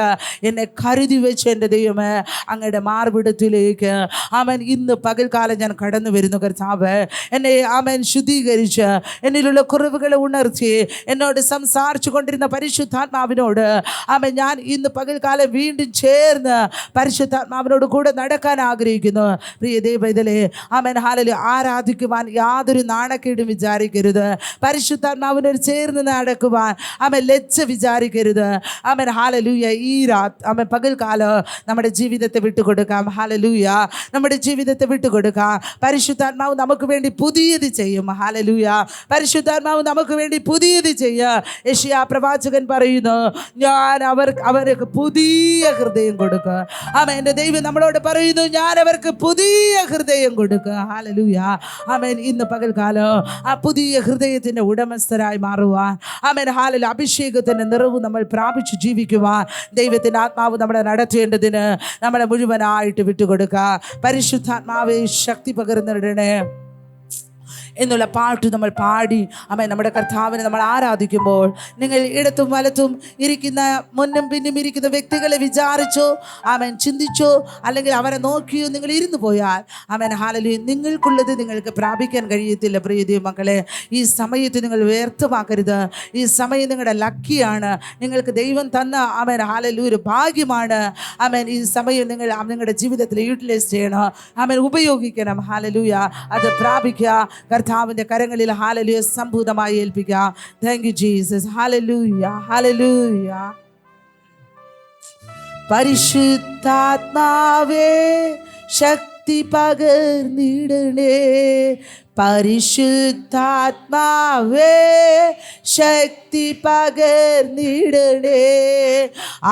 എന്നെ കരുതി വെച്ച് എൻ്റെ ദൈവമേ അങ്ങയുടെ മാർവിടത്തിലേക്ക് അവൻ ഇന്ന് പകൽക്കാലം ഞാൻ കടന്നു വരുന്നു. കർത്താവ് എന്നെ അവൻ ശുദ്ധീകരിച്ച് എന്നിലുള്ള കുറവുകളെ ഉണർത്തി എന്നോട് സംസാരിച്ചു കൊണ്ടിരുന്ന പരിശുദ്ധാത്മാവിനോട് അവൻ ഞാൻ ഇന്ന് പകൽക്കാലം വീണ്ടും ചേർന്ന് പരിശുദ്ധാത്മാവിനോട് കൂടെ നടക്കാൻ ആഗ്രഹിക്കുന്നു. പ്രിയ ദൈവമേ, അവൻ ഹല്ലേലൂയ ആരാധിക്കുവാൻ യാതൊരു നാണക്കേടും വിചാരിക്കരുത്. പരിശുദ്ധാത്മാവിനോട് ചേർന്ന് നടക്കുവാൻ അവൻ ലജ്ജ വിചാരിക്കരുത്. അവൻ ഹല്ലേലൂയ ഈ അവൻ പകൽക്കാലം നമ്മുടെ ജീവിതത്തെ വിട്ടുകൊടുക്കാം. ഹല്ലേലൂയ നമ്മുടെ ജീവിതത്തെ വിട്ടുകൊടുക്കാം. പരിശുദ്ധാത്മാവ് നമുക്ക് വേണ്ടി പുതിയത് ചെയ്യും. ഹല്ലേലൂയ പരിശുദ്ധാത്മാവ് നമുക്ക് വേണ്ടി പുതിയത് ചെയ്യുക. യെശയ്യാ പ്രവാചകൻ പറയുന്നു, ഞാൻ അവർക്ക് പുതിയ ഹൃദയം കൊടുക്കുക. ആമേൻ. എൻ്റെ ദൈവം നമ്മളോട് പറയുന്നു, ഞാൻ അവർക്ക് പുതിയ ഹൃദയം കൊടുക്കുക. ഹല്ലേലൂയ. ആമേൻ. ഇന്ന് പകൽക്കാലം ആ പുതിയ ഹൃദയത്തിൻ്റെ ഉടമസ്ഥരായി മാറുവാൻ, ആമേൻ, ഹല്ലേലൂയ, അഭിഷേകത്തിൻ്റെ നിറവ് നമ്മൾ പ്രാപിച്ചു ജീവിക്കുവാൻ ദൈവത്തിൻ്റെ ആത്മാവ് നമ്മളെ നടത്തേണ്ടതിന് നമ്മളെ മുഴുവനായിട്ട് വിട്ടുകൊടുക്കുക. പരിശുദ്ധാത്മാവെ ശക്തി പകർന്നിടണേ എന്നുള്ള പാട്ട് നമ്മൾ പാടി അമ്മ നമ്മുടെ കർത്താവിനെ നമ്മൾ ആരാധിക്കുമ്പോൾ, നിങ്ങൾ ഇടത്തും വലത്തും ഇരിക്കുന്ന മുന്നും പിന്നും ഇരിക്കുന്ന വ്യക്തികളെ വിചാരിച്ചോ, അവൻ ചിന്തിച്ചോ, അല്ലെങ്കിൽ അവരെ നോക്കിയോ നിങ്ങൾ ഇരുന്നു പോയാൽ അവൻ ഹല്ലേലൂയ നിങ്ങൾക്കുള്ളത് നിങ്ങൾക്ക് പ്രാപിക്കാൻ കഴിയത്തില്ല. പ്രിയ ദൈവമക്കളെ, ഈ സമയത്ത് നിങ്ങൾ വ്യർത്ഥമാക്കരുത്. ഈ സമയം നിങ്ങളുടെ ലക്കിയാണ്, നിങ്ങൾക്ക് ദൈവം തന്ന അവൻ ഹല്ലേലൂയ ഒരു ഭാഗ്യമാണ്. അവൻ ഈ സമയം നിങ്ങൾ നിങ്ങളുടെ ജീവിതത്തിൽ യൂട്ടിലൈസ് ചെയ്യണം, അവൻ ഉപയോഗിക്കണം. ഹല്ലേലൂയ അത് പ്രാപിക്കുക. കർത്താവിൻ്റെ കരങ്ങളിൽ ഹല്ലേലൂയ സംഭൂതമായി ഏൽപ്പിക്കുക. Thank you Jesus. ഹല്ലേലൂയ ഹല്ലേലൂയ. പരിശുദ്ധാത്മാവേ ശക്തി പകർന്നിടണേ, പരിശുദ്ധാത്മാവേ ശക്തി പകർന്നിടണേ,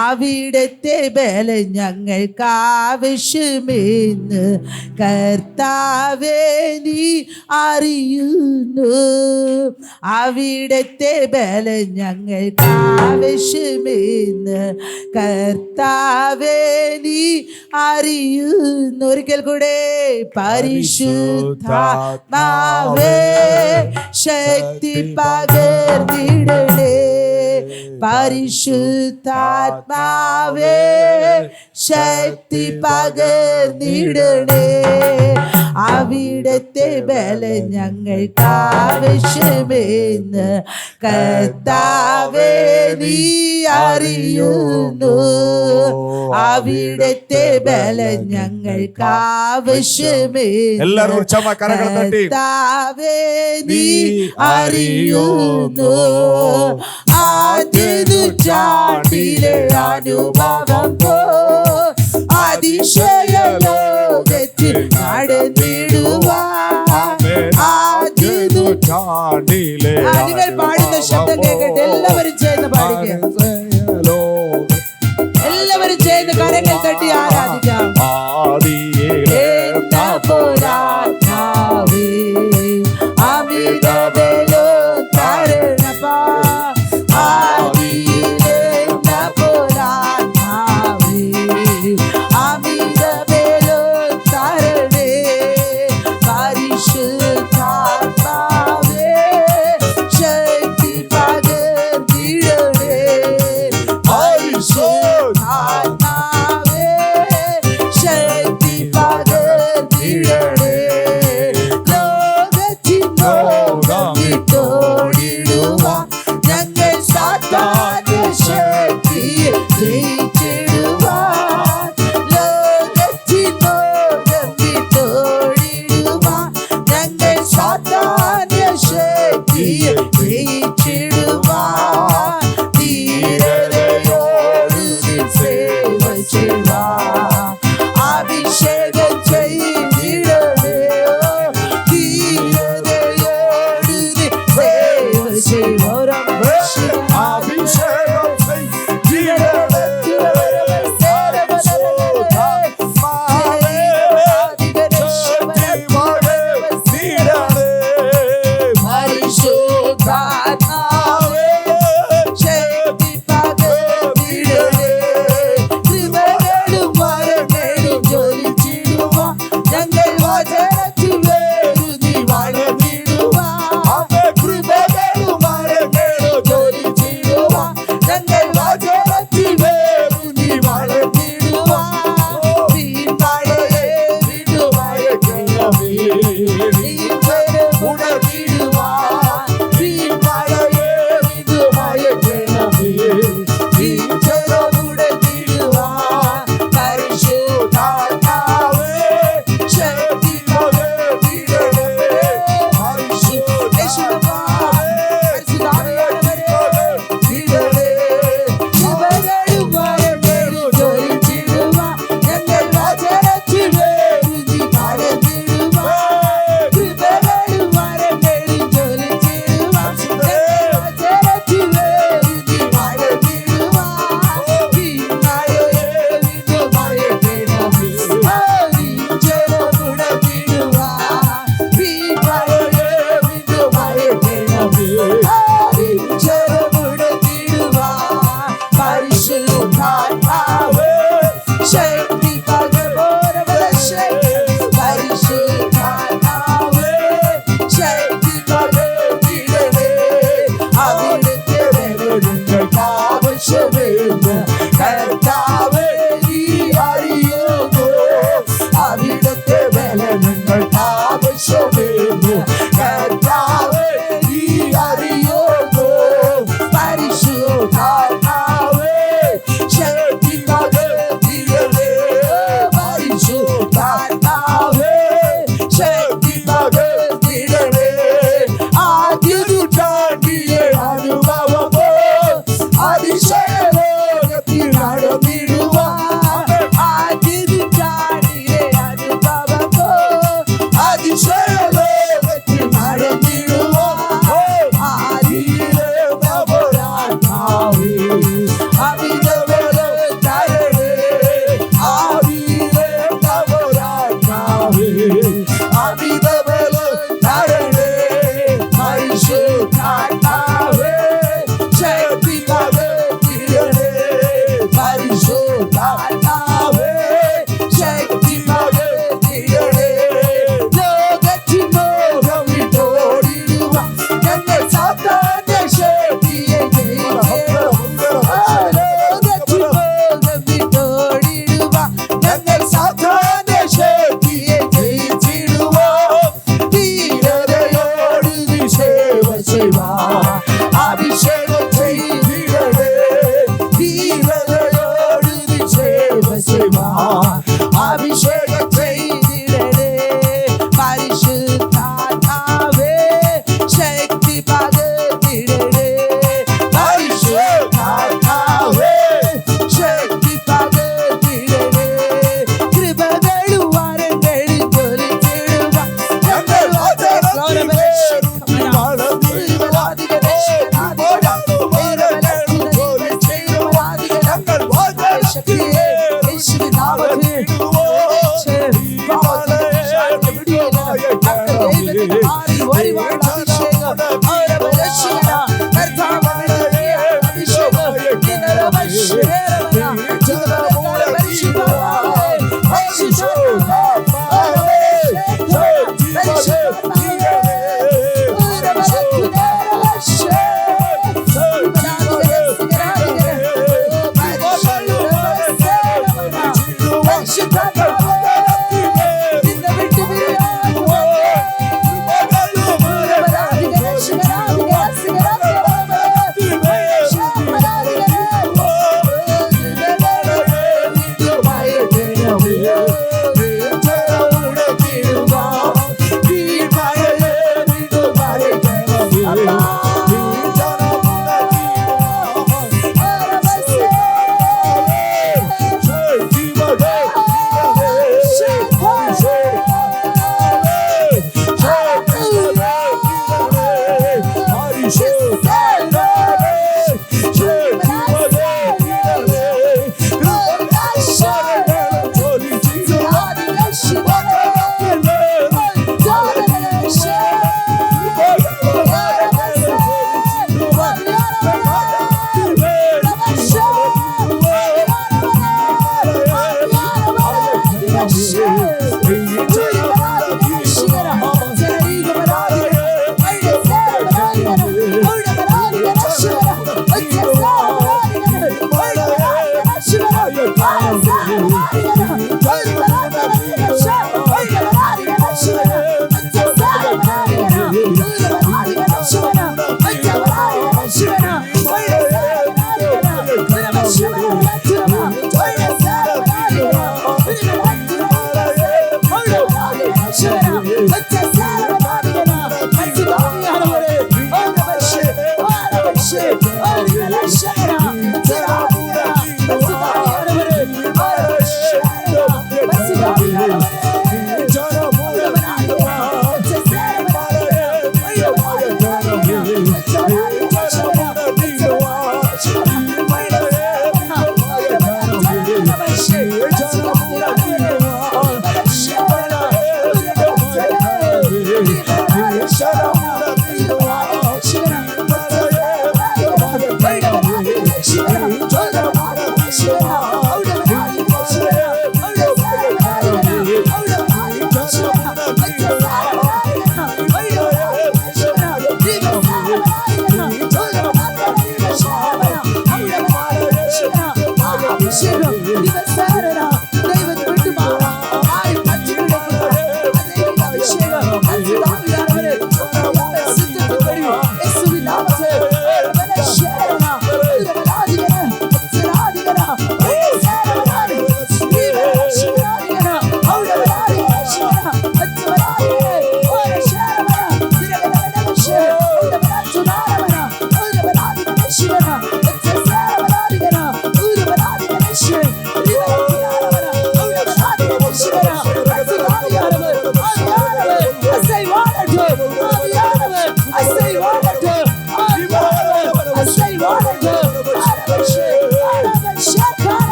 അവിടുത്തെ ബലം ഞങ്ങൾക്ക് ആവശ്യമെന്ന് കർത്താവേ നീ അറിയുന്നു, അവിടുത്തെ ബലം ഞങ്ങൾക്ക് ആവശ്യമെന്ന് കർത്താവേ നീ അറിയുന്നു. ഒരിക്കൽ കൂടെ, പരിശുദ്ധാത്മാവേ ശക്തി പകർന്നിടണേ, പരിശുദ്ധാത്മാവേ ശക്തി പകർന്നിടണേ, അവിടുത്തെ ബലം ഞങ്ങൾക്ക് ആവശ്യമെന്ന് കർത്താവേ നീ അറിയുന്നു, അവിടുത്തെ ബലം ഞങ്ങൾക്ക് ആവശ്യമെന്ന് കർത്താവേ നീ അറിയുന്നു. ആദ്യ നൂറ്റാണ്ടിലെ അനുഭവം പോ അതിശയ ലോകത്തിൽ നടന്നിടുവാൻ, ആദ്യ നൂറ്റാണ്ടിലെ നിങ്ങൾ പാടുന്ന ശബ്ദം കേൾക്കട്ടെ. എല്ലാവരും ചേർന്ന് പാടിക്കുക, എല്ലാവരും ചേർന്ന് കരങ്ങൾ തട്ടി ആരാധിക്കാം. Fire Shut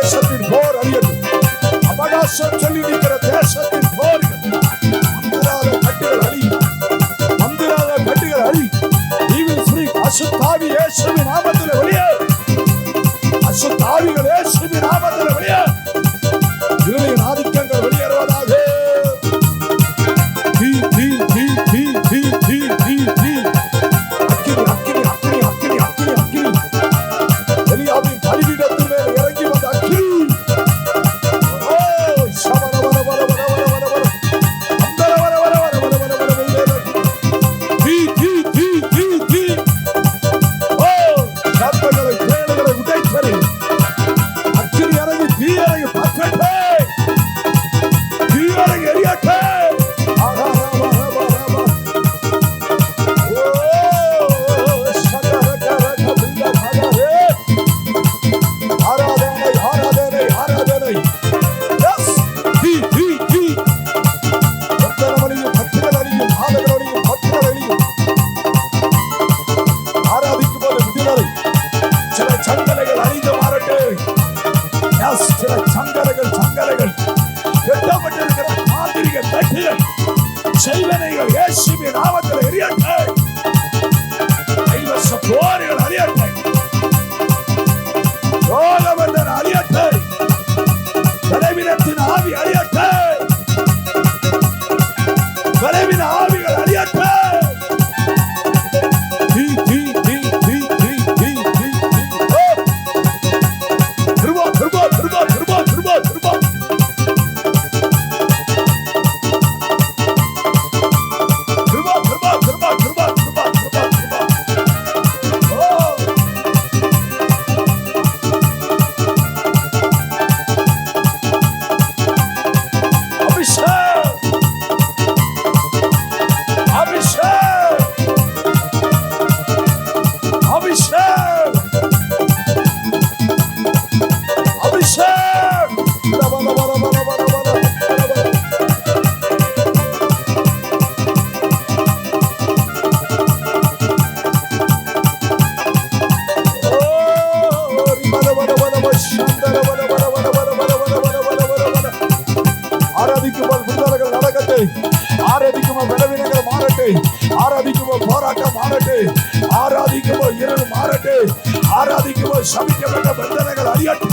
தேசத்தின் போர் அழியட்டும். அவகாசம் சொல்லி நிற்கிற தேசத்தின் போர்கள் மந்திராத கட்டுகள் அழி, மந்திராத கட்டுகள் அழி. ஈவில் ஸ்ரீ அசுத்தாவி இயேசுவின் நாமத்தில் வெளியே, அசுத்தாவிகள் இயேசுவின் நாமத்தில் வெளியே, இருளின் ஆதிக்கங்கள் வெளியேறுவதாக. தீ தீ தீ தீ தீ தீ தீ தீ அக்கினி அக்கினி அக்கினி அக்கினி அக்கினி அக்கினி எலியாவின் பலிபீடத்தின் மேல் இறங்கி வந்த அக்கினி. ஓ சவர வர வர வர வர வர வர அந்தர வர வர வர வர வர வர வர தீ தீ தீ தீ தீ. ஓ சத்தங்களை தேடுகளை உடைத்தறி அக்கினி இறங்கி தீ இறங்கி பற்றட்டே, தீ இறங்கி எரியட்டே. செய்வனைகள் இயேசுவின் நாமத்தில் எரியட்டே. கைவச போர்கள் அறியட்டே, ரோகவந்தன் அறியட்டே, பலவீனத்தின் ஆவி அறியட்டே, பலவீன ஆவிகள் அறியட்டே. தீ தீ தீ தீ தீ தீ தீ தீ. திரும்ப திரும்ப திரும்ப திரும்ப திரும்ப திரும்ப ஆராதிக்கும்போது பலவீனங்கள் மாறட்டு, ஆராதிக்கும்போது போராட்டம் மாறட்டு, ஆராதிக்கும்போது இருள் மாறட்டு, ஆராதிக்கும்போது சபிக்கப்பட்ட பந்தனங்கள் அறியட்டு.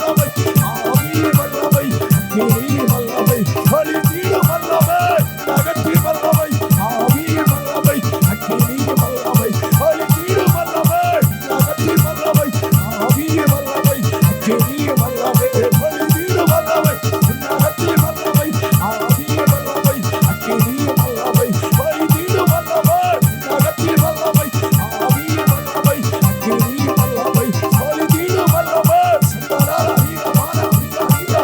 வல்லமை ஆவியின் வல்லமை அக்கினியின் வல்லமை பலிபீடம் வல்லமை நகர்ச்சி வல்லமை ஆவியின் வல்லமை அக்கினியின் வல்லமை பலிபீடம் வல்லமை நகர்ச்சி வல்லமை ஆவியின் வல்லமை அக்கினியின் வல்லமை பலிபீடம் வல்லமை நகர்ச்சி வல்லமை ஆவியின் வல்லமை அக்கினியின் வல்லமை பலிபீடம் வல்லமை நகர்ச்சி வல்லமை ஆவியின் வல்லமை அக்கினியின் வல்லமை பலிபீடம் வல்லமை சந்தரா வீரமான வீரா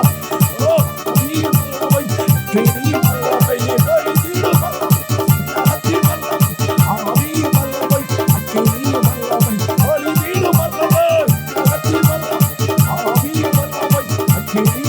ஓ ஆவியின் வல்லமை அக்கினியின் வல்லமை பலிபீடம் வல்லமை நகர்ச்சி வல்லமை ஆவியின் வல்லமை அக்கினியின் வல்லமை பலிபீடம் வல்லமை நகர்ச்சி வல்லமை ஆவியின் வல்லமை அக்கினி